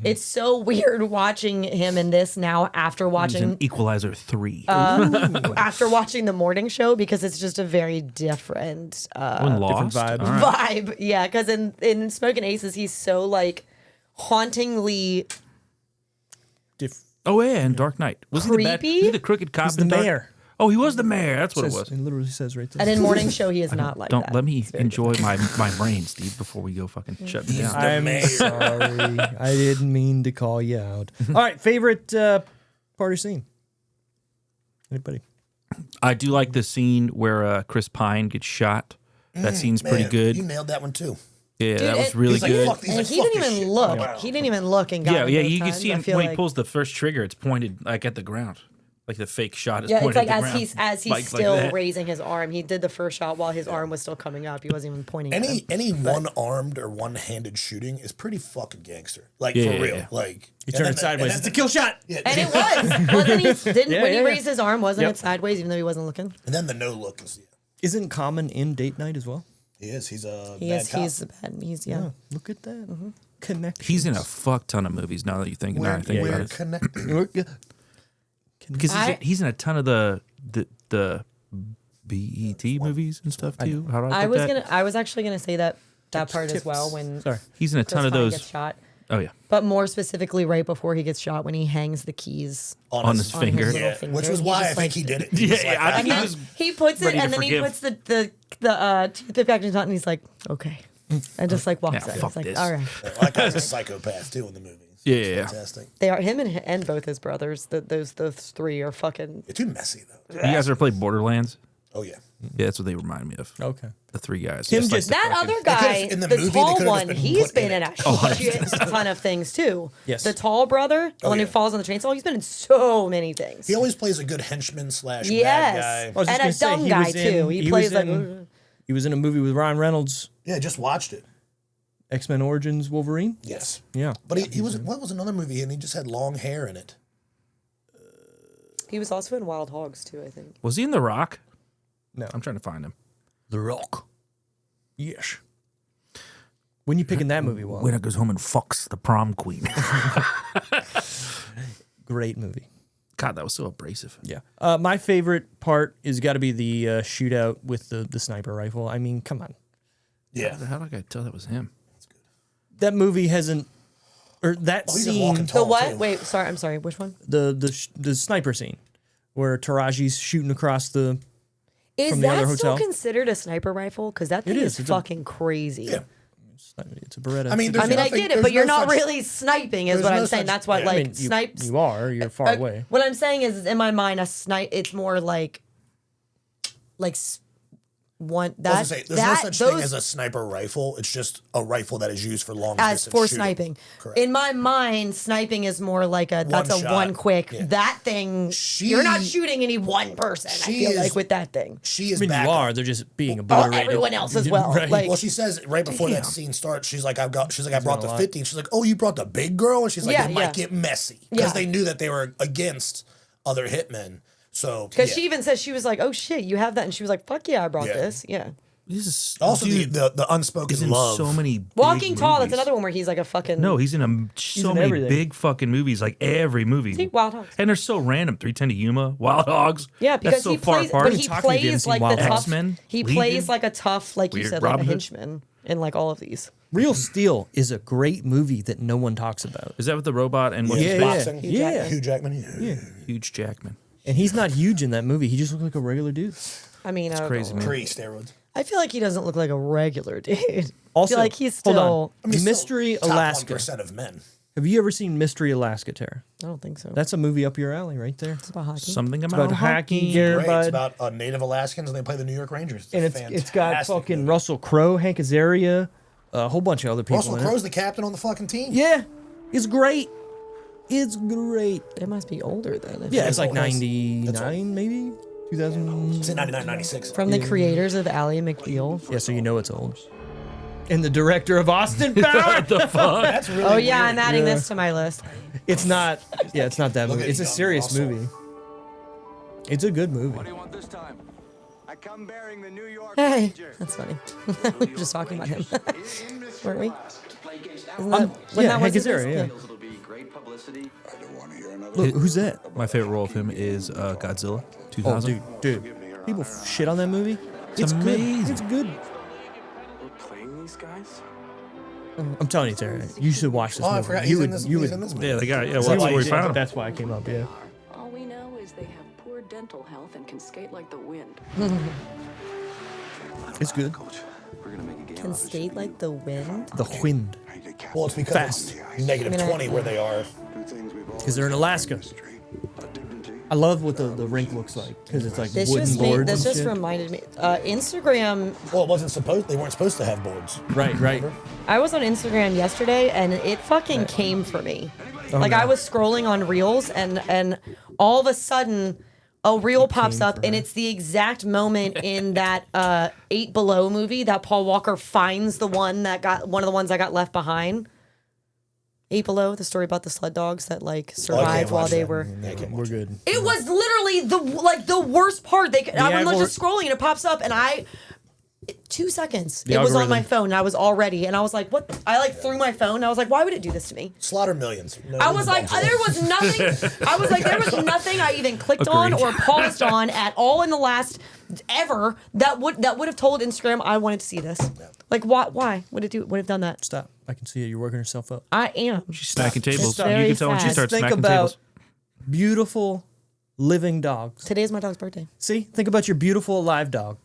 It's so weird watching him in this now after He's watching an Equalizer 3. after watching the morning show, because it's just a very different When Lost. vibe. All right. vibe. Yeah, because in Smokin' Aces, he's so like hauntingly Oh yeah, and Dark Knight. Was he the bad? Creepy? Was he the crooked cop? He's the in Dark- mayor. Oh, he was the mayor. That's what Says- it was. It literally says right there. and in Morning Show he is not like Don't that. let me It's very enjoy my brain, Steve, before we go fucking shut me down. I'm mayor. sorry. I didn't mean to call you out. All right, favorite party scene? Anybody? I do like the scene where Chris Pine gets shot. That scene's pretty Man, good. You nailed that one too. Yeah, Dude, that was it- really He's like, good. fuck, he's And like, he fuck didn't this even shit. look. Wow. He didn't even look and got Yeah, him yeah. both You can times. see I him feel when he like- pulls the first trigger. It's pointed like at the ground, like the fake shot is Yeah, it's pointed like at the as ground. he's Like still that. raising his arm. He did the first shot while his arm was still coming up. He wasn't even pointing at him. Any one-armed or one-handed shooting is pretty fucking gangster. Like Yeah, for yeah, real. yeah. Like He turned it sideways. It's a kill shot. Yeah, And it was. Wasn't he? Didn't Yeah, when he yeah, yeah. raised his arm, wasn't Yep. it sideways even though he wasn't looking? and then the no look is Isn't Common in Date Night as well? he is. He's a He bad is. cop. He's bad. He's yeah. Oh, look at that. Connection. He's in a fuck ton of movies now that you think about We're it. connected. Because I- he's in a ton of the BET movies and stuff too. How do I put that? I was actually gonna say that part as well when Sorry. He's in a ton Chris of Pine those. gets shot. Oh yeah, But more specifically, right before he gets shot, when he hangs the keys on his on his finger. little Yeah, finger, which was he why just, I think like- he did it. Yeah, He's like, I think And he then was he puts it, ready to and then he forgive. puts the toothpick back in his mouth, and he's like, "Okay," and just like walks Yeah, out. fuck It's like, this. all right. that guy's a psychopath too in the movies. Yeah, It's yeah, yeah. fantastic. They are him and both his brothers. Those three are fucking. They're too messy though. You guys ever played Borderlands? Oh yeah. Yeah, that's what they remind me of. Okay. The three guys. Him like just- the That fucking- other guy, in the the movie, they tall could've just one, been he's put been in in it. a shit ton of things too. Yes. The tall brother, the one who yeah. falls on the chainsaw, he's been in so many things. He always plays a good henchman slash Yes. bad I guy. was just And a gonna say, dumb he guy, was in- too. He plays was like- he was in a movie with Ryan Reynolds, Yeah, just watched it. X-Men Origins Wolverine. Yes. Yeah. But he was what was another movie and he just had long hair in it. He was also in Wild Hogs too, I think. Was he in The Rock? No. I'm trying to find him. The Rock. Yes. When you picking that movie, Wally? Winner goes home and fucks the prom queen. Great movie. God, that was so abrasive. Yeah. My favorite part is got to be the shootout with the sniper rifle. I mean, come on. Yeah. How did I tell that was him? That movie hasn't, or that Oh, he's in scene, Walking The Tall, what? too. Wait, sorry, I'm sorry. Which one? the sniper scene where Taraji's shooting across the. Is From the other that still hotel? considered a sniper rifle? Because that thing is. is It's a- fucking crazy. Yeah. It's a Beretta. I mean, I there's mean, I nothing- get it, there's but you're no not such- really sniping, is there's what no I'm saying. such- That's what, yeah. like, I mean, snipes. You are. You're far away. What I'm saying is, in my mind, a snipe. It's more like one I that was gonna say, there's that no such those thing as a sniper rifle. It's just a rifle that is used for long as distance for shooting. sniping. Correct. In my mind, sniping is more like a that's a shot. one quick. Yeah. That thing, you're not shooting any one person. I she feel is- like with that thing. She is I mean, back. you are. They're just being Oh, obliterated. everyone else as well. Right. Like, Well, she says right before that Damn. scene starts, she's like, I brought the a lot. 50. And she's like, oh, you brought the big girl? And she's like, Yeah, it yeah. might get messy. Because Yeah. they knew that they were against other hitmen. So, because yeah. she even says she was like, "Oh shit, you have that," and she was like, "Fuck yeah, I brought Yeah. this." Yeah. This is Also, dude, the unspoken he's in love. so many. Big Walking Tall. That's movies. another one where he's like a fucking. No, he's in so in many everything. big fucking movies, like every movie. See, Wild Hogs. And they're so random. 310 to Yuma, Wild Hogs. Yeah, because that's so he far plays, apart. but Don't he talk to me if you haven't plays seen like the Wild tough. X-Men, He Legion, plays like a tough, like you Weird said, like Robin a Hood. henchman in like all of these. Real Steel is a great movie that no one talks about. Is that with the robot and what's Yeah, his yeah. face? boxing. Yeah. Hugh Jackman. Yeah. Huge Jackman. And he's not huge in that movie. He just looked like a regular dude. I mean, I, Crazy, man. Pre-steroids. I feel like he doesn't look like a regular dude. Also, I feel like he's hold on. still. I mean, Mystery still top Alaska. 1% of men. Have you ever seen Mystery Alaska, Tara? I don't think so. That's a movie up your alley right there. It's about hockey. Something It's about, about hockey, Great. It's bud. about Native Alaskans and they play the New York Rangers. And a it's got fantastic fucking movie. Russell Crowe, Hank Azaria, a whole bunch of other people Russell in Crowe's it. the captain on the fucking team. Yeah, it's great. It's great. It must be older then. Yeah, it's like old. That's 99 maybe? 2000. It's in 99, 96. From the creators of Ally McBeal. Yeah, so you know it's old. And the director of Austin Powers. the fuck? That's really Oh yeah, weird. I'm adding Yeah. this to my list. It's not. Yeah, it's not that Look movie. at It's a young serious Russell. movie. It's a good movie. What do you want this time? I come bearing the New York Hey, Ranger. that's funny. we were just talking about him, In Mystery weren't we? Alaska. Isn't that, when yeah, that Hank was his- Azaria, yeah. It'll be great publicity. Look, who's that? My favorite role of him is Godzilla Oh, 2000. dude. People shit on that movie. It's amazing. Good. It's good. We're playing these guys? I'm telling you, Tara, you should watch this Oh, movie. I forgot. You He's in would- this. you He's would- in this movie. Yeah, they got. Yeah, That's well, why that's where we you- found him. That's why I came up. Yeah. All we know is they have poor dental health and can skate like the wind. It's good. Can skate like the wind. The wind, Well, it's because Fast. it's negative I mean, 20 where they are. because they're in Alaska. I love what the rink looks like because it's like This wooden just boards. this and just shit. reminded me. Instagram. Well, it wasn't supposed. They weren't supposed to have boards. Right. I was on Instagram yesterday and it fucking came for me. Like no. I was scrolling on Reels and all of a sudden a reel pops up and it's the exact moment in that 8 Below movie that Paul Walker finds one of the ones that got left behind. 8 Below, the story about the sled dogs that like survived while they were. We're good. It was literally the worst part. I was just scrolling and it pops up and 2 seconds. The It was on algorithm. my phone and I was all ready and I was like, what? I like threw my phone and I was like, why would it do this to me? Slaughter millions. No, I was like, there was nothing I even clicked on or paused on at all in the last ever that would have told Instagram I wanted to see this. Like why would it have done that? Stop. I can see it. You're working yourself up. I am. She's smacking tables. You very can tell when she sad. starts Think smacking about tables. beautiful living dogs. Today's my dog's birthday. See, think about your beautiful live dog.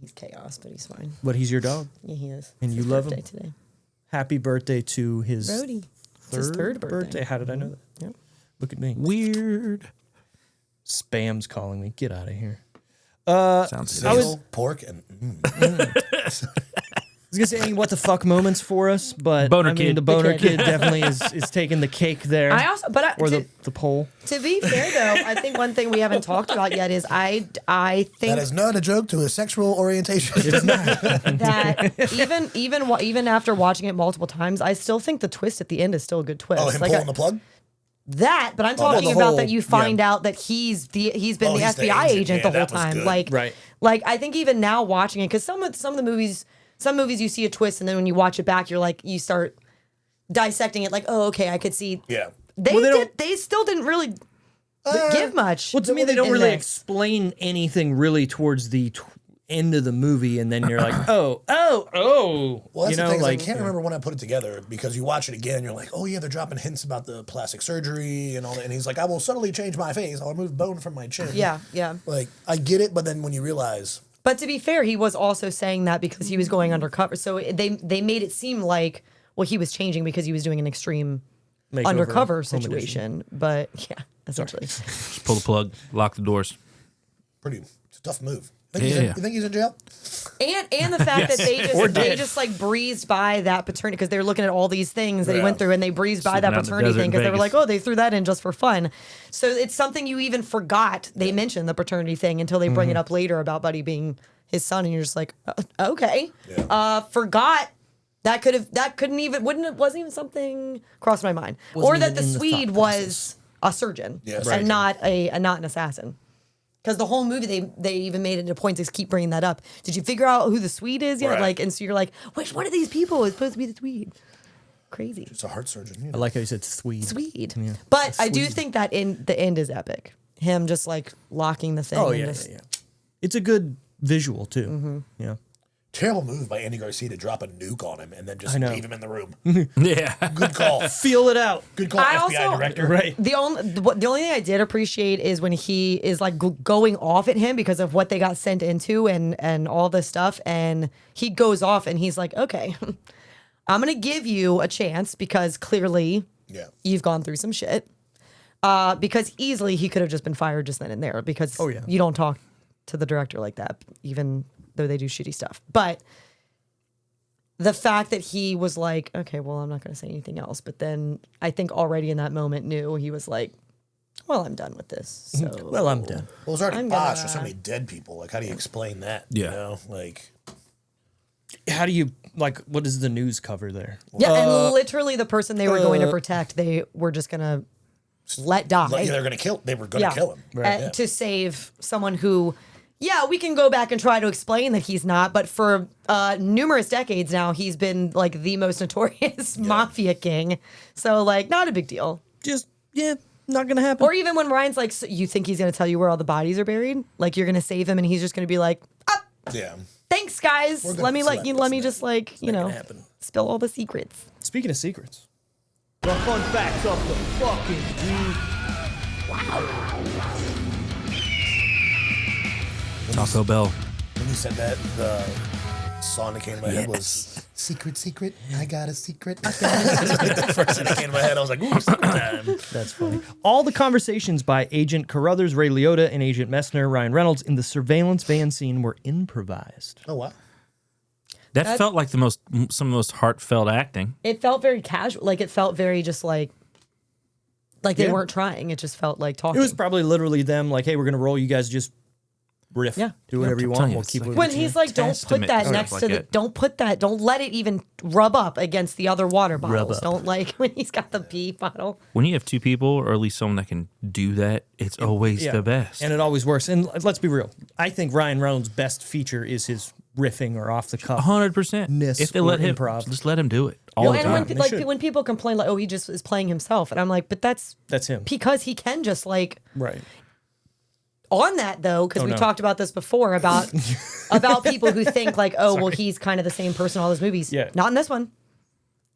He's chaos, but he's fine. But he's your dog. Yeah, he is. And It's you his love him? birthday today. Happy birthday to his Brody. It's his third birthday. How did I know that? Yep. Look at me. Weird. Spam's calling me. Get out of here. Sounds I was- Sizzle, pork, and I was gonna say any what the fuck moments for us, but Boner I mean, kid. the boner The kid. kid definitely is taking the cake there. Or the pole. To be fair, though, I think one thing we haven't talked about yet is I think that is not a joke to his sexual orientation. that even after watching it multiple times, I still think the twist at the end is still a good twist. Oh, him Like, pulling the plug? but I'm Oh, well, talking the about whole- that you find out that he's been he's the the FBI agent. agent Yeah, the whole that was time. good. Right. I think even now watching it, because some of the movies, some movies you see a twist and then when you watch it back, you're like you start dissecting it like, oh, okay, I could see. Yeah. They still didn't really give much. Well, to me, they don't in really this. explain anything really towards the end of the movie, and then you're like, oh. Well, that's you the know, thing. like I can't remember when I put it together because you watch it again, you're like, oh yeah, they're dropping hints about the plastic surgery and all that. And he's like, I will subtly change my face. I'll remove bone from my chin. Yeah. Like I get it, but then when you realize, But to be fair, he was also saying that because he was going undercover. So they made it seem like, well, he was changing because he was doing an extreme makeover, undercover home edition. situation. But yeah, essentially. Just pull the plug, lock the doors. it's a tough move. Yeah. You think he's in jail? And the fact that they just like breezed by that paternity because they're looking at all these things that he went through and they breezed by Sitting that out in the paternity desert thing in because they were Vegas. like, oh, they threw that in just for fun. So it's something you even forgot they mentioned the paternity thing until they bring it up later about Buddy being his son and you're just like, okay. Forgot that wasn't even something crossed my mind. Wasn't Or that even the in the Swede thought was a surgeon Yes. and Right. not an assassin. Because the whole movie, they even made it a point to keep bringing that up. Did you figure out who the Swede is yet? Right. Like, and so you're like, which one of these people is supposed to be the Swede? Crazy. It's a heart surgeon. You I know. like how you said Swede. Swede. Yeah. But I do think that the end is epic. Him just like locking the thing. Oh and yeah, just, yeah. It's a good visual too. Yeah. Terrible move by Andy Garcia to drop a nuke on him and then just I know. leave him in the room. Yeah. Good call. Feel it out. Good call, I FBI also- director. Right. The only thing I did appreciate is when he is like going off at him because of what they got sent into and all this stuff, and he goes off and he's like, okay, I'm gonna give you a chance because clearly Yeah. you've gone through some shit. Because easily he could have just been fired just then and there because Oh, yeah. you don't talk to the director like that, even though they do shitty stuff. But the fact that he was like, okay, well, I'm not going to say anything else. But then I think already in that moment knew he was like, well, I'm done with this. So Well, I'm done. Well, it's already I'm botched. There's so gonna- many dead people. Like, how do you explain that? Yeah. You know, like, How do you like? What does the news cover there? yeah, and literally the person they were going to protect, they were just going to let die. like, they're gonna kill. They were gonna kill him. Yeah. To save someone who, yeah, we can go back and try to explain that he's not, but for numerous decades now, he's been like the most notorious mafia king. So like, not a big deal. Just not gonna happen. Or even when Ryan's like, so you think he's going to tell you where all the bodies are buried? Like you're going to save him and he's just going to be like, ah. Yeah. Thanks, guys. We're gonna Let me select this now. you know, gonna happen. spill all the secrets. Speaking of secrets, the fun facts of the fucking week. Taco Bell. When you said that, the song that came to my head was "Secret, Secret." I got a secret. I got a secret. The first thing that came to my head, I was like, "Ooh, secret time." That's funny. All the conversations by Agent Carruthers, Ray Liotta, and Agent Messner, Ryan Reynolds, in the surveillance van scene were improvised. Oh wow. That felt like some of the most heartfelt acting. It felt very casual. Like it felt very just like they weren't trying. It just felt like talking. It was probably literally them like, hey, we're going to roll. You guys just riff. Yeah. Do whatever you I'm want. telling you, We'll it's keep like- it when he's like, don't put Testament that to next stuff to like the, that. don't put that, don't let it even rub up against the other water bottles. up. Don't like when he's got the pee bottle. When you have two people, or at least someone that can do that, it's always Yeah. the best. And it always works. And let's be real. I think Ryan Reynolds' best feature is his riffing or off the cuff. 100%. Ness If they or let him, improv. just let him do it all the And time. when, They like should. when people complain like, oh, he just is playing himself, and I'm like, but that's That's him. because he can just like Right. on that though, because we no. talked about this before about people who think like, oh, well, he's kind of the same person in all those movies. Yeah. Not in this one.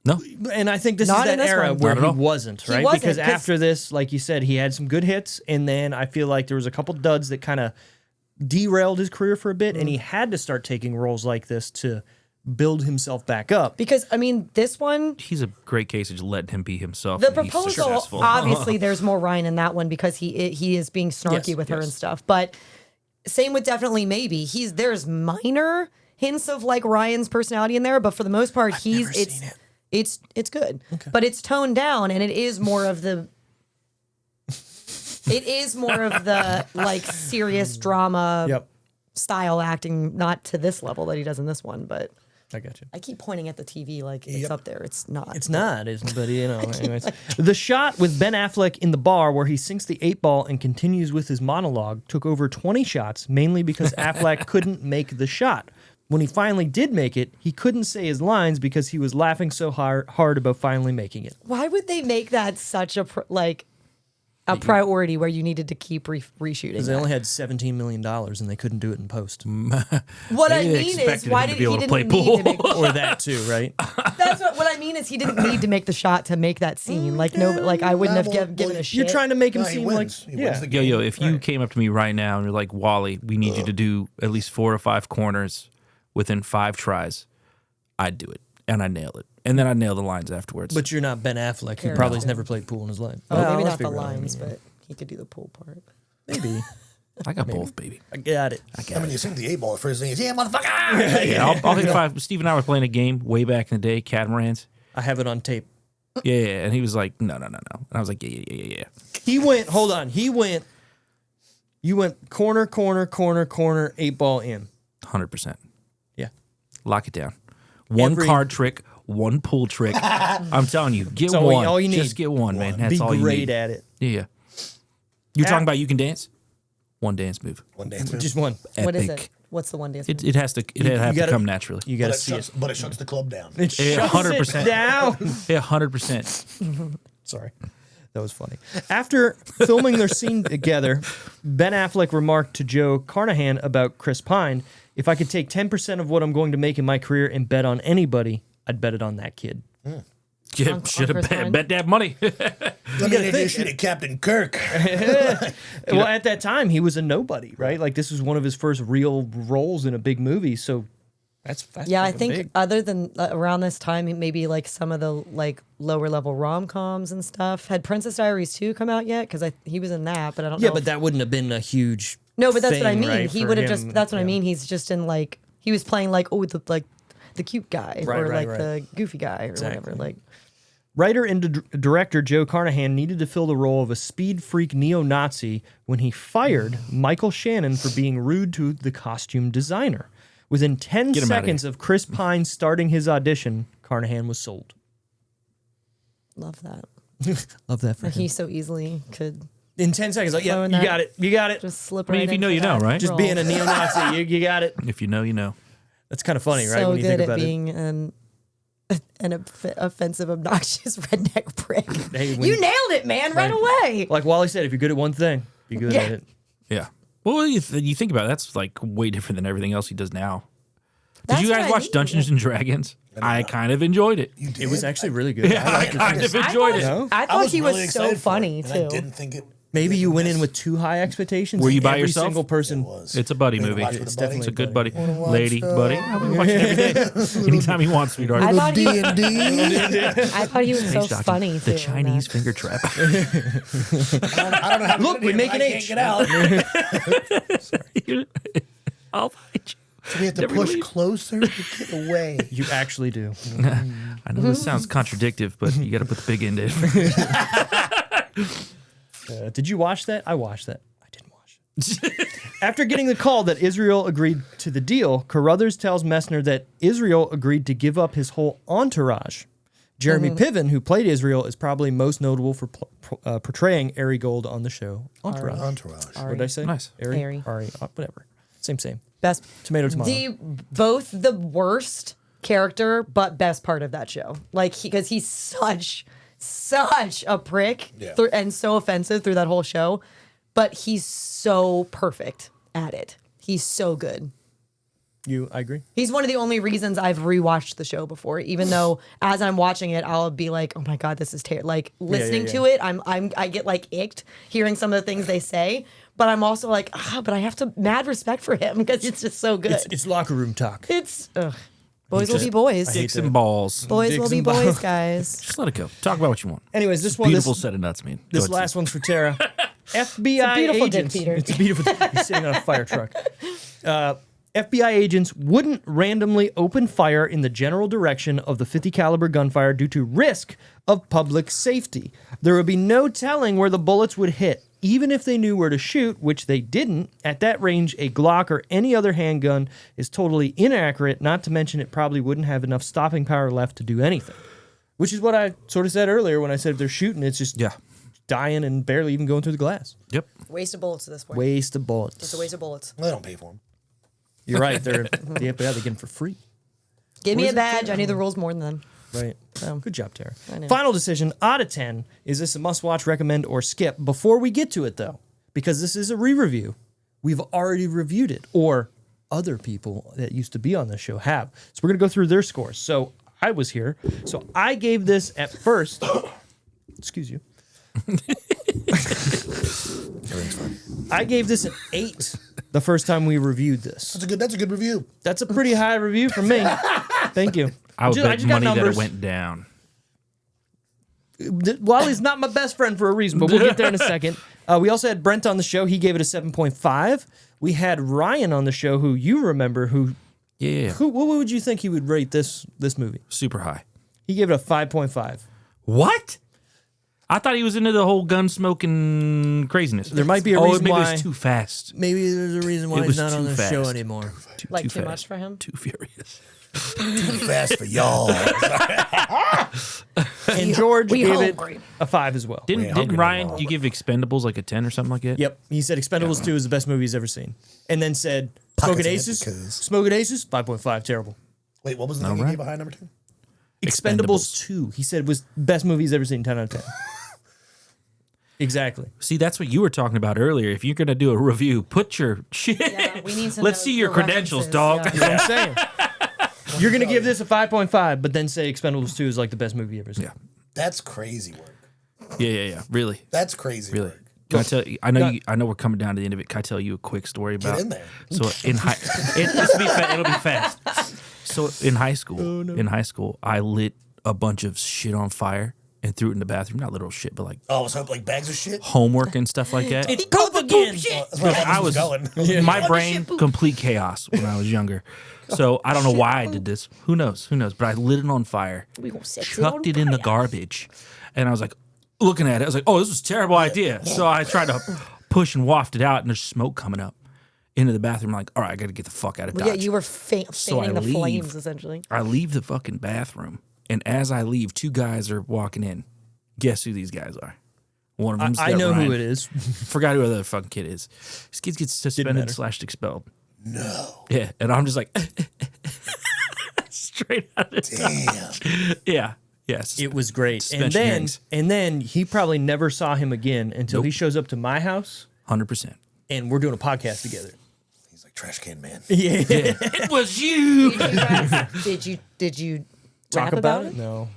No, And I think this Not is in that this era one. where Not at he all. wasn't, He right? wasn't, Because 'cause- after this, like you said, he had some good hits, and then I feel like there was a couple duds that kind of derailed his career for a bit, and he had to start taking roles like this to build himself back up. Because I mean, this one, he's a great case of just letting him be himself. the and he's proposal, successful. obviously, there's more Ryan in that one because he is being snarky Yes, with her yes. and stuff. But same with definitely maybe there's minor hints of like Ryan's personality in there, but for the most part, it's good, but it's toned down and it is more of the. It is more of the like serious drama Yep. style acting, not to this level that he does in this one, but. I got you. I keep pointing at the TV like it's up there. It's not. It's not, isn't it? But, you know, anyways. The shot with Ben Affleck in the bar where he sinks the 8-ball and continues with his monologue took over 20 shots, mainly because Affleck couldn't make the shot. When he finally did make it, he couldn't say his lines because he was laughing so hard about finally making it. Why would they make that such a priority where you needed to keep reshooting? Because they that? only had $17 million and they couldn't do it in post. What I Maybe they mean is, expected why him to did be able he to didn't play need to pool. make? Or that too, right? That's what I mean is he didn't need to make the shot to make that scene. Like no, like I wouldn't have given a shit. You're trying to make him No, he seem wins. like... He wins the Yo, game. if you came up to me right now and you're like, Wally, we need you to do at least 4 or 5 corners within 5 tries, I'd do it. And I'd nail it. And then I'd nail the lines afterwards. But you're not Ben Affleck, who Fair probably has enough. never played pool in his life. Oh, Well, maybe let's not be the real, I lines, mean, but he could do the pool part. maybe. I got both, baby. I got it. I mean, you sink the 8-ball. The first thing is, yeah, motherfucker. Yeah, I'll hit 5. Steve and I were playing a game way back in the day, Catamarans. I have it on tape. Yeah, and he was like, no. And I was like, yeah. He went, hold on. You went corner, 8-ball in. 100%. Yeah. Lock it down. One Every- card trick, one pull trick. I'm telling you, get So one. all you need. Just get one, man. That's Be all you great need. at it. Yeah. You're talking about you can dance? One dance move. One dance move. Just one. What is Epic. it? What's the one dance? It has to have gotta- to come naturally. You got to But see it. but it shuts the club down. It Yeah, shuts 100%. it down. Yeah, 100%. Sorry. That was funny. After filming their scene together, Ben Affleck remarked to Joe Carnahan about Chris Pine, if I could take 10% of what I'm going to make in my career and bet on anybody, I'd bet it on that kid. Yeah, should Chris have Pine. bet that money. Let me introduce you to Captain Kirk. Well, at that time, he was a nobody, right? Like, this was one of his first real roles in a big movie, so that's Yeah, I fucking think big. other than around this time, maybe like some of the like lower level rom coms and stuff. Had Princess Diaries 2 come out yet? Because he was in that, but I don't know. Yeah, but that wouldn't have been a huge no, but that's what I thing, mean. right, He for would have him. just. That's what I Yeah. mean. He's just in like he was playing like the cute guy Right, or right, like right. the goofy guy or Exactly. whatever. Like Writer and director Joe Carnahan needed to fill the role of a speed freak neo-Nazi when he fired Michael Shannon for being rude to the costume designer. Within 10 Get him outta seconds of Chris Pine starting his audition, Carnahan was sold. love that. Love that for Like him. he so easily could In 10 seconds, like, yeah, Throwing you that- got it. You got it. just slip. I mean, right if you know, into you know, that right? Just role. being a neo-Nazi, you got it. If you know, you know. That's kind of funny, right? So when you good think at about being an offensive, obnoxious redneck prick. Hey, when- you nailed it, man, right away. it. Like Wally said, if you're good at one thing, be good Yeah. at it. Yeah. Well, you think about it, that's like way different than everything else he does now. Did you That's guys what I watch need. Dungeons and Dragons? I kind of enjoyed it. You did? It was actually really good. Yeah, I kind of enjoyed it. No? I I thought was he really was so excited for funny it, and too. I didn't think it. Maybe you went in Yes. with too high expectations. Were you by Every yourself? single person. It was. It's a buddy Wanna movie. watch with It's a buddy? It's a good buddy. Wanna watch, Lady buddy. I watch it every day. Anytime he wants, sweetheart. I thought he, D&D. I thought he was so Doctor, funny The too. Chinese finger trap. I don't know how to Look, get in we here, make but an I H. can't get out. I'll fight you. So we have to Never push leave. closer to get away. You actually do. I know this sounds contradictive, but you got to put the big end in. Did you watch that? I watched that. I didn't watch it. After getting the call that Israel agreed to the deal, Carruthers tells Messner that Israel agreed to give up his whole entourage. Jeremy Piven, who played Israel, is probably most notable for portraying Ari Gold on the show Entourage. Entourage. What did I say? Nice. Ari. Ari. Whatever. Same. Best Tomato. both the worst character, but best part of that show. Like because he's such a prick Yeah. and so offensive through that whole show, but he's so perfect at it. He's so good. I agree. He's one of the only reasons I've rewatched the show before, even though as I'm watching it, I'll be like, "Oh my god, this is terrible!" Like listening to it, I get like icked hearing some of the things they say, but I'm also like, but I have to mad respect for him because it's just so good. It's locker room talk. It's boys will be boys. Dicks and balls. Boys will Dicks be and boys, balls. guys. Just let it go. Talk about what you want. Anyways, this Beautiful set of nuts, man. Go This ahead, last Steve. one's for Tara. FBI beautiful dick, agents. Peter. It's a beautiful. He's sitting on a fire truck. FBI agents wouldn't randomly open fire in the general direction of the 50 caliber gunfire due to risk of public safety. There would be no telling where the bullets would hit, even if they knew where to shoot, which they didn't. At that range, a Glock or any other handgun is totally inaccurate, not to mention it probably wouldn't have enough stopping power left to do anything. Which is what I sort of said earlier when I said if they're shooting, it's just dying and barely even going through the glass. Yep. Waste of bullets at this point. Waste of bullets. It's a waste of bullets. They don't pay for them. You're right. They're they get them for free. Give me Where's a it badge. there? I need the rules more than them. Right. Good job, Tara. I know. Final decision out of 10. Is this a must watch, recommend, or skip? Before we get to it, though, because this is a re-review, we've already reviewed it, or other people that used to be on this show have. So we're going to go through their scores. So I was here. So I gave this at first. Excuse you. Everything's fine. I gave this an 8 the first time we reviewed this. That's a good review. That's a pretty high review from me. Thank you. I would bet just got money that it numbers. went down. Wally's not my best friend for a reason, but we'll get there in a second. We also had Brent on the show. He gave it a 7.5. We had Ryan on the show, who you remember, Yeah. what would you think he would rate this movie? Super high. He gave it a 5.5. What? I thought he was into the whole gun smoking craziness. There might be a Oh, reason maybe why. it was too fast. Maybe there's a reason It why was he's not too on the show fast. anymore. Like too fast. much for him? Too furious. Too fast for y'all. And George we gave it hungry. a 5 as well. Didn't hungry Ryan, no more. you give Expendables like a 10 or something like that? Yep. He said Expendables 2 is the best movie he's ever seen. And then said Pockets Smoking of Aces. because- Smoking Aces, 5.5. Terrible. Wait, what was the thing you right. gave behind number 2? Expendables 2. He said was best movie he's ever seen, 10 out of 10. Exactly. See, that's what you were talking about earlier. If you're going to do a review, put your shit. Yeah, we need to Let's know see your the credentials, references, dog. yeah. That's what I'm saying. You're going to give this a 5.5, but then say Expendables 2 is like the best movie you ever seen. Yeah. That's crazy work. Yeah. Really. That's crazy Really. work. Can I tell you? I know we're coming down to the end of it. Can I tell you a quick story about? in there. So it'll be fast. So in high school, I lit a bunch of shit on fire and threw it in the bathroom. Not literal shit, but like Oh, so like bags of shit? homework and stuff like that. It's poop again. That's where I was going. my brain complete chaos when I was younger. So I don't know why I did this. Who knows? But I lit it on fire, chucked it in the garbage, and I was like, looking at it, I was like, "Oh, this was a terrible idea." So I tried to push and waft it out, and there's smoke coming up into the bathroom. I'm like, all right, I got to get the fuck out of Dodge. Yeah, you were fanning So I the leave. flames, essentially. I leave the fucking bathroom, and as I leave, 2 guys are walking in. Guess who these guys are? One of them's I that know Ryan. who it is. Forgot who the other fucking kid is. This kid gets suspended matter. / expelled. No. Yeah, and I'm just like, straight out of Damn. Yeah. Yes. It was great. And Suspension then, hearings. and then he probably never saw him again until he shows up to my house 100%. and we're doing a podcast together. Trash can man. Yeah. It was you. Did you Talk rap about it? No,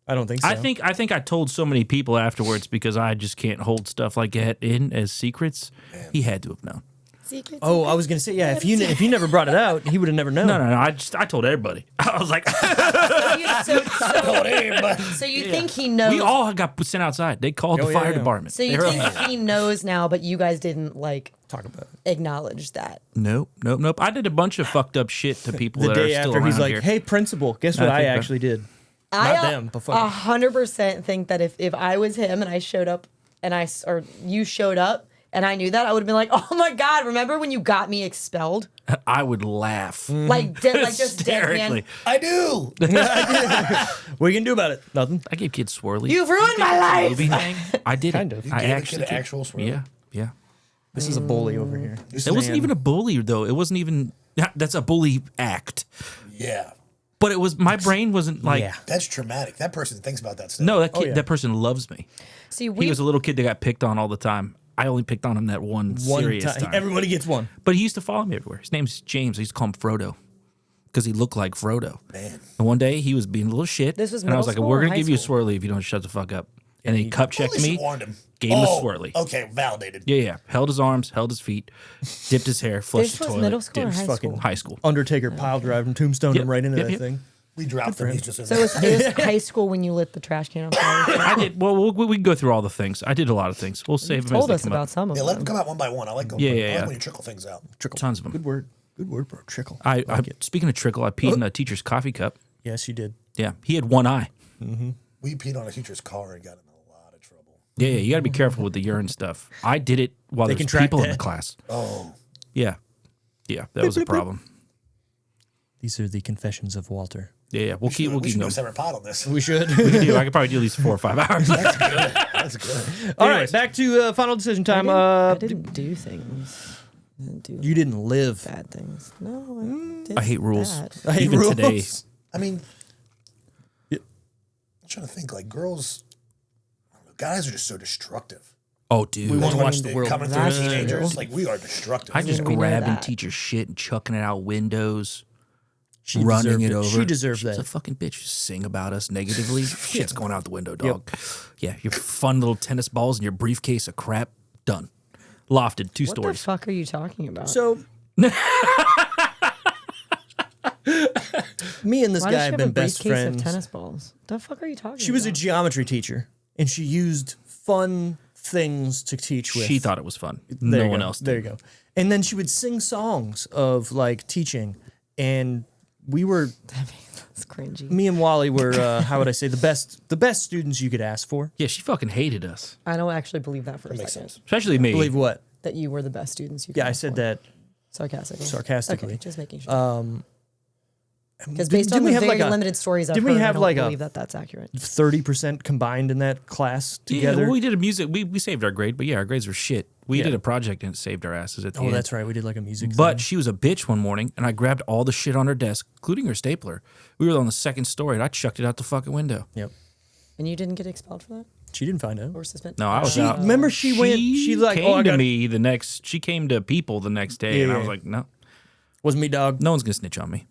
I don't think so. I think I told so many people afterwards because I just can't hold stuff like that in as secrets. He had to have known. Secrets? Oh, I was gonna say, yeah. If you never brought it out, he would have never known. No. I told everybody. I was like, So you think he knows? we all got sent outside. They called the fire department. So you They were think like, he knows now, but you guys didn't like Talk about it. acknowledge that. Nope. I did a bunch of fucked up shit to people The that day are still after, around he's like, here. "Hey, principal, guess what I I think that- actually did." I Not them, but fuck. 100% think that if I was him and I showed up or you showed up and I knew that, I would have been like, "Oh my god, remember when you got me expelled?" I would laugh. Like just deadpan. hysterically. I do. What are you gonna do about it? Nothing. I gave kids swirly. You've ruined my life. Movie thing. I did Kind it. of. You I gave a actually kid an did. actual swirly? Yeah. This is a bully over here. It wasn't even a bully though. It wasn't even. That's a bully act. Yeah. But it was. My brain wasn't like. Yeah. That's traumatic. That person thinks about that stuff. No, that kid. yeah. That person loves me. See, He we was a little kid that got picked on all the time. I only picked on him that one serious time. Everybody gets one. But he used to follow me everywhere. His name's James. I used to call him Frodo because he looked like Frodo. Man. And one day he was being a little shit. This was and I was middle like, school "We're or gonna high give you a school? swirly if you don't shut the fuck up." And he cup At checked least me. you warned him. Gave him a swirly. Okay, validated. Yeah. Held his arms, held his feet, dipped his hair, flushed This the was toilet. middle school or dipped- high fucking school? High school. Undertaker pile drive and tombstone him right into Yep, that yep. thing. We dropped him. He's just in So it was high school when you lit the trash can on fire. I did. Well, we can go through all the things. I did a lot of things. We'll save them as Told they us come about up. some of Yeah, let them them. come out one by one. I like going. Yeah, I yeah, like yeah. when you trickle things out. Trickle. Tons of them. Good word. Good word, bro. Trickle. I speaking of trickle, I peed in a teacher's coffee cup. Yes, you did. Yeah, he had one eye. We peed on a teacher's car and got in a lot of trouble. Yeah, you got to be careful with the urine stuff. I did it while They there can was track people in that. the class. Oh, Yeah, that was a problem. These are the confessions of Walter. Yeah, we'll keep we should do going. a separate pod on this. We should. We can do. I could probably do at least 4 or 5 hours. That's good. All right, back to final decision time. I didn't do things. I didn't do You didn't live. bad things. No, I did I hate rules. bad. I hate Even rules. today. I mean, I'm trying to think. Like girls, I don't know, guys are just so destructive. Oh, dude. We want to Like, watch the world. coming through That's teenagers. true. Like we are destructive. I just We know grabbing that. teacher shit and chucking it out windows, She running deserved it over. She deserved She's that. a fucking bitch. You sing about us negatively. Shit's going out the window, dog. Yeah, your fun little tennis balls and your briefcase of crap, done. Lofted, 2 What the stories. fuck are you talking about? So, me and this Why guy does she have have been a best briefcase friends. of tennis balls? The fuck are you talking She was a about? geometry teacher, and she used fun things to teach with. She thought it was fun. There No you one go. else did. There you go. And then she would sing songs of like teaching, and we were, That's cringy. me and Wally were, how would I say, the best students you could ask for. Yeah, she fucking hated us. I don't actually believe that for a makes second. sense. Especially me. Believe what? That you were the best students you could Yeah, I ask said for. that. Sarcastically. Sarcastically. Okay, just making sure. Because based didn't on we the have, very like, a- limited stories I've didn't heard, we I have, don't like, a- believe that that's accurate. 30% combined in that class Yeah, together. well, we did a music. We saved our grade, but yeah, our grades were shit. We Yeah. did a project and it saved our asses at the Oh, end. that's right. We did like a music But thing. she was a bitch one morning, and I grabbed all the shit on her desk, including her stapler. We were on the 2nd story, and I chucked it out the fucking window. Yep. And you didn't get expelled for that? She didn't find out. Or suspended? No, I was She out. remember she went. She like, came oh, I to got me the next. She came to people the next day, and I Yeah. was like, no, wasn't me, dog. no one's gonna snitch on me.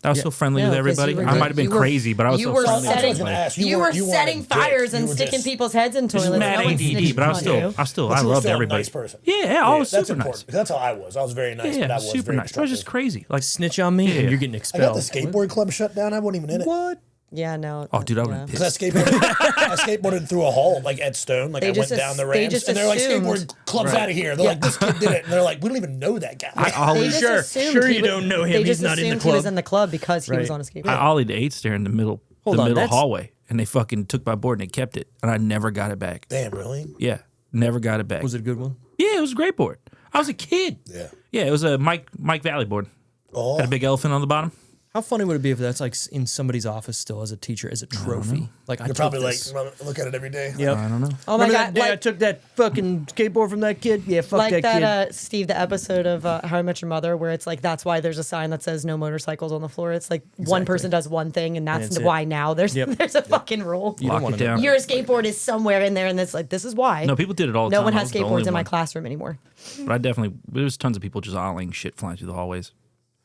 I was Yeah. so friendly No, with 'cause you everybody. were I good. might have been You were- crazy, but I was you so were friendly. with setting- everybody. You were setting a dick. fires and You were sticking just- people's heads in Just toilets. mad No one's ADD, snitching but I on was you. still, I But you were loved still everybody. a nice person. Yeah, I was that's super important. nice. Because that's how I was. I was very nice, Yeah, but I was super very nice. I was just destructive. crazy. Like, Snitch on me, Yeah. and you're getting I expelled. got the skateboard club shut down. I wasn't even in it. What? Yeah, no. oh, dude, I would yeah. have been Because pissed. I skateboarded through a hall, like at Stone. Like They I went just down the they ramps, just and they're like, assumed- skateboard club's out of here. They're like, this kid did it. And they're like, we don't even know that guy. I They always, just Sure, assumed sure he you was- don't know him. They He's just not in the assumed he was club. in the club because he was Right. on a skateboard. I ollied 8 stair in the middle, Hold on, middle that's- hallway, and they fucking took my board and they kept it, and I never got it back. Damn, really? Yeah, never got it back. Was it a good one? Yeah, it was a great board. I was a kid. Yeah. Yeah, it was a Mike Valley board. Oh, Had a big elephant on the bottom. How funny would it be if that's like in somebody's office still as a teacher, as a trophy? Like I You're took probably this. like look at it every day. Yep. I don't know. Oh my Remember god! that day I took that fucking skateboard from that kid? Yeah, fuck Like that that, kid. Steve, the episode of How I Met Your Mother, where it's like that's why there's a sign that says no motorcycles on the floor. It's like one person does one thing, and that's it's it. why now there's Yep. there's a fucking rule. You don't Lock wanna it down. Your skateboard is somewhere in there, and it's like this is why. No, people did it all the No time. one I has was the only skateboards in my one. classroom anymore. But I definitely, there was tons of people just oddling shit flying through the hallways.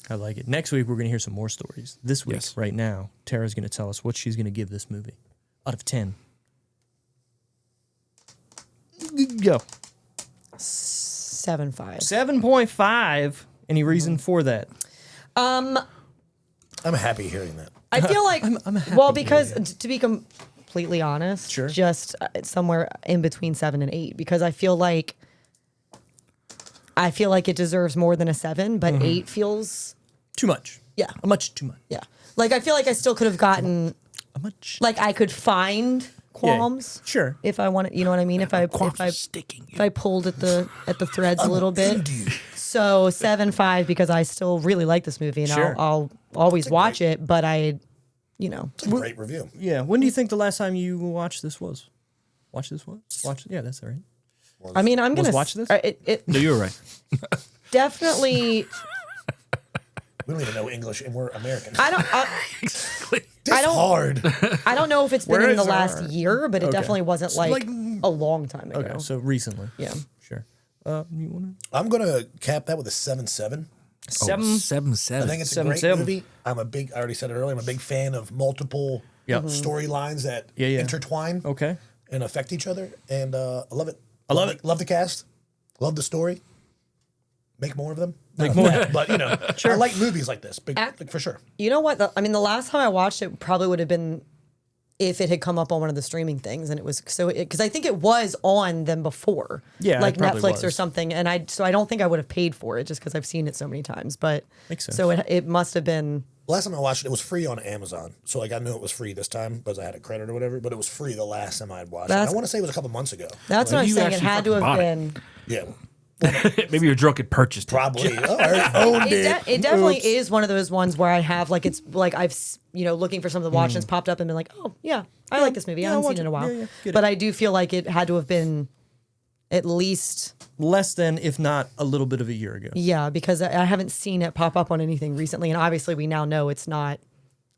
I like it. Next week, we're going to hear some more stories. This week, Yes. right now, Tara's going to tell us what she's going to give this movie out of 10. Go. 7.5. 7.5. Any reason for that? I'm happy hearing that. I feel like I'm happy well to because hear to be completely honest, Sure. just somewhere in between 7 and 8 because I feel like it deserves more than a 7, but 8 feels Too much. yeah A much too much. yeah. Like I feel like I still could have gotten A much. like I could find qualms Sure. if I wanted. You know what I mean? If I Sticking. if I pulled at the threads a little bit. So 7.5 because I still really like this movie and Sure. I'll always watch it, but I, you know. It's a great review. Yeah. When do you think the last time you watched this was? Watch this was? Watch. Yeah, that's all right. I mean, I'm gonna watch this? It No, you were right. definitely. We don't even know English, and we're American. I don't. This I don't- hard. I don't know if it's been Where in the is last our- year, but it definitely wasn't like a long time ago. Okay, so recently. Yeah. Sure. You want I'm gonna cap that with a 7.7. to? 7. 7-7. I think it's a 7.7. great movie. I already said it earlier. I'm a big fan of multiple Yep. storylines that Yeah, yeah. intertwine Okay. and affect each other, and I love it. I love it. Love the cast. Love the story. Make more of them. Make Not more. that, but you know, I like movies like this. Like, for sure. You know what? I mean, the last time I watched it probably would have been if it had come up on one of the streaming things, and it was because I think it was on them before, Yeah, like it probably Netflix or was. something. And I don't think I would have paid for it just because I've seen it so many times. But Makes sense. so it must have been. Last time I watched it, it was free on Amazon. So like I knew it was free this time because I had a credit or whatever. But it was free the last time I had watched it. That's- I want to say it was a couple months ago. That's what I'm you saying. It actually had to have fucking bought it. been. Yeah, Maybe you're drunk and purchased it. probably. Oh, I owned it. It definitely is one of those ones where I have like it's like I've looking for something to watch and it's popped up and been like, oh yeah, I like this movie. yeah, I haven't I'll seen it in a watch it. while, Yeah, yeah, get but it. I do feel like it had to have been at least Less than, if not a little bit of a year ago. yeah, because I haven't seen it pop up on anything recently, and obviously we now know it's not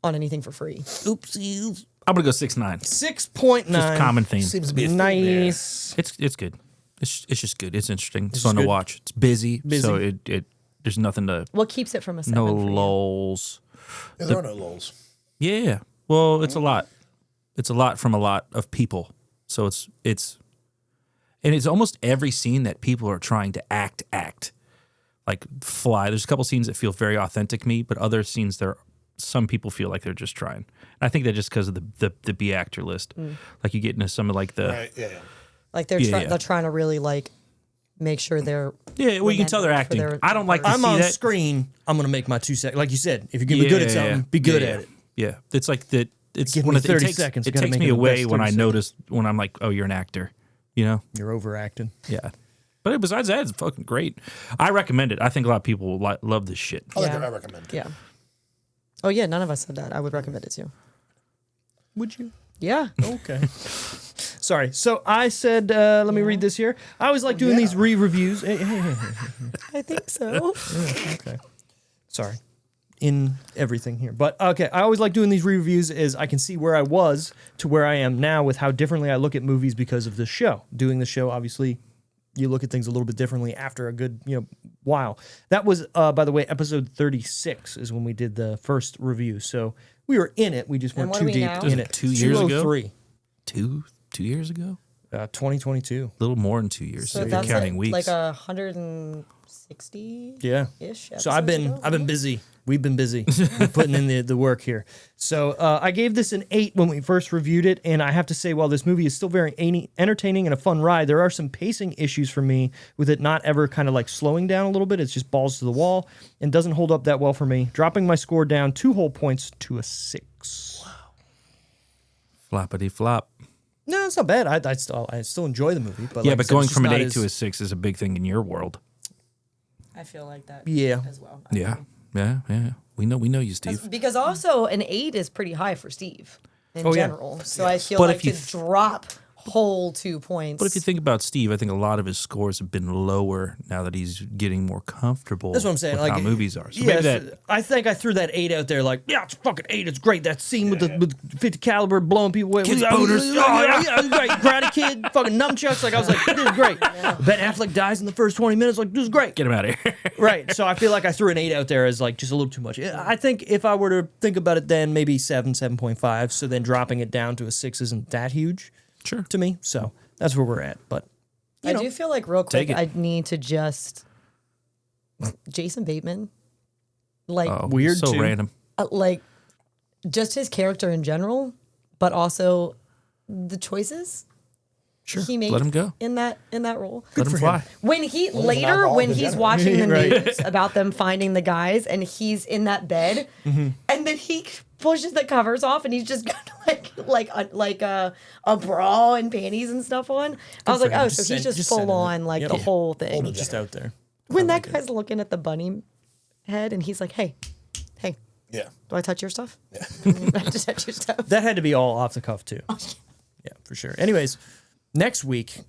on anything for free. Oopsies. I'm going to go 6.9. 6.9. Just common theme. Seems to be a theme there. Nice. It's good. It's just good. It's interesting. It's It's fun to good. watch. It's busy. Busy. So it there's nothing to, What keeps it from a 7 no for you? lulls. Yeah, there are no lulls. Yeah. Well, it's a lot. It's a lot from a lot of people. So it's almost every scene that people are trying to act like fly. There's a couple scenes that feel very authentic to me, but other scenes some people feel like they're just trying. And I think that just because of the B actor list, like you get into some of like the Right? Yeah. Like they're Yeah, yeah. they're trying to really like make sure they're well, you can tell they're remembered for acting. their I don't like to I'm see on that. screen. I'm going to make my 2 seconds. Like you said, if you're going to be good at something, be good Yeah, at it. Yeah, it's like that. It's Give one me of the, 30 it takes, seconds. It Gotta takes make me it the away best when 30 I notice when I'm like, oh, you're an actor. You know? You're overacting. Yeah. But besides that, it's fucking great. I recommend it. I think a lot of people will love this shit. I Yeah. recommend it. yeah. Oh yeah, none of us said that. I would recommend it too. Would you? Yeah. Okay. Sorry. So I said, let me read this here. I always like doing these re-reviews. I think so. Okay. Sorry. In everything here. But okay, I always like doing these re-reviews as I can see where I was to where I am now with how differently I look at movies because of this show. Doing the show, obviously, you look at things a little bit differently after a good, while. That was, by the way, episode 36 is when we did the first review. So we were in it. We just weren't what too are we deep now? in it. 2 years ago? 203. 2 years ago? 2022. A little more than 2 years. So if you're that's counting weeks. like 160 Yeah. ish. So I've been busy. We've been busy. We're putting in the work here. So I gave this an 8 when we first reviewed it, and I have to say, while this movie is still very entertaining and a fun ride, there are some pacing issues for me with it not ever kind of like slowing down a little bit. It's just balls to the wall and doesn't hold up that well for me. Dropping my score down 2 whole points to a 6. Floppity flop. No, it's not bad. I still enjoy the movie, but Yeah, like I but said, going it's just from an not 8 as- to a 6 is a big thing in your world. I feel like that Yeah. as well. Yeah. Yeah. We know you, Steve. Because also an 8 is pretty high for Steve in general. So I feel But like if you to drop whole 2 points. But if you think about Steve, I think a lot of his scores have been lower now that he's getting more comfortable. That's what I'm saying. With Like how movies are. So yes, maybe that. I think I threw that 8 out there. Like, yeah, it's a fucking 8. It's great. That scene with the 50 caliber blowing people away. Kids' Yeah, boners. yeah, great. Karate Kid, fucking nunchucks. Like I was like, this is great. Ben Affleck dies in the first 20 minutes. Like, this is great. Get him out of here. Right. So I feel like I threw an 8 out there as like just a little too much. I think if I were to think about it, then maybe 7, 7.5. So then dropping it down to a 6 isn't that huge. Sure. To me. So that's where we're at. But I do feel like real quick, take it. I need to just Jason Bateman, like weird So too. random. like just his character in general, but also the choices Sure. he made Let him go. in that role. Let him fly. When he Well, later alcoholic when in he's general. watching the Right. news about them finding the guys and he's in that bed and then he pushes the covers off and he's just got like a bra and panties and stuff on. I was for like, him. oh, Just so he's send- just just full sending it. on like Yep. the Yeah. whole thing. Just out there. When that guy's looking at the bunny head and he's like, hey, Yeah. do I touch your stuff? Yeah. I have to touch your stuff. That had to be all off the cuff too. Yeah, for sure. Anyways, next week,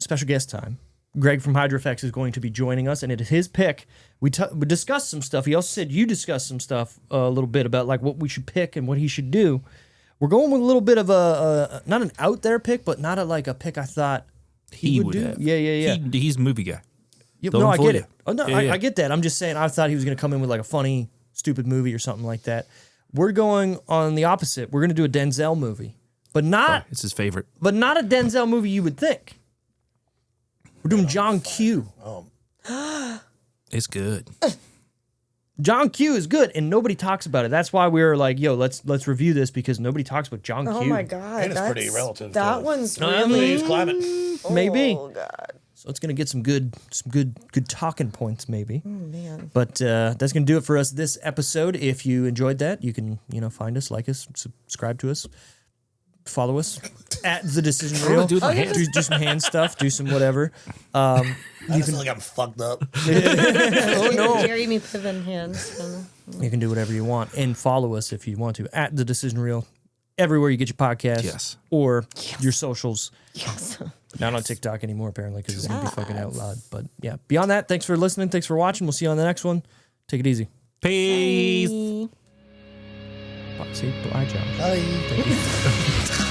special guest time. Greg from HydroFX is going to be joining us, and it is his pick. We discussed some stuff. He also said you discussed some stuff a little bit about like what we should pick and what he should do. We're going with a little bit of a not an out there pick, but not a pick I thought he would do. have. Yeah. He's a movie guy. Yeah, Don't no, I fool get you. it. Oh, no, Yeah, yeah. I get that. I'm just saying I thought he was going to come in with like a funny, stupid movie or something like that. We're going on the opposite. We're going to do a Denzel movie, but not It's his favorite. a Denzel movie you would think. We're doing John Q. It's good. John Q is good, and nobody talks about it. That's why we were like, "Yo, let's review this," because nobody talks about John Q. Oh my god, And it's pretty relative to That one's today's really climate. Maybe. Oh god, So it's gonna get some good talking points, maybe. oh man. But that's gonna do it for us this episode. If you enjoyed that, you can find us, like us, subscribe to us, follow us at The Decision What do I Reel. do with my hands? Do some hand stuff, do some whatever. I just feel like I'm fucked up. Oh no. Jeremy Piven hands. You can do whatever you want and follow us if you want to at The Decision Reel, everywhere you get your podcasts, Yes. or your socials. Yes. Not on TikTok anymore, apparently, because it's gonna be fucking out loud. But yeah, beyond that, thanks for listening. Thanks for watching. We'll see you on the next one. Take it easy. Peace. See, bye, Josh. Bye.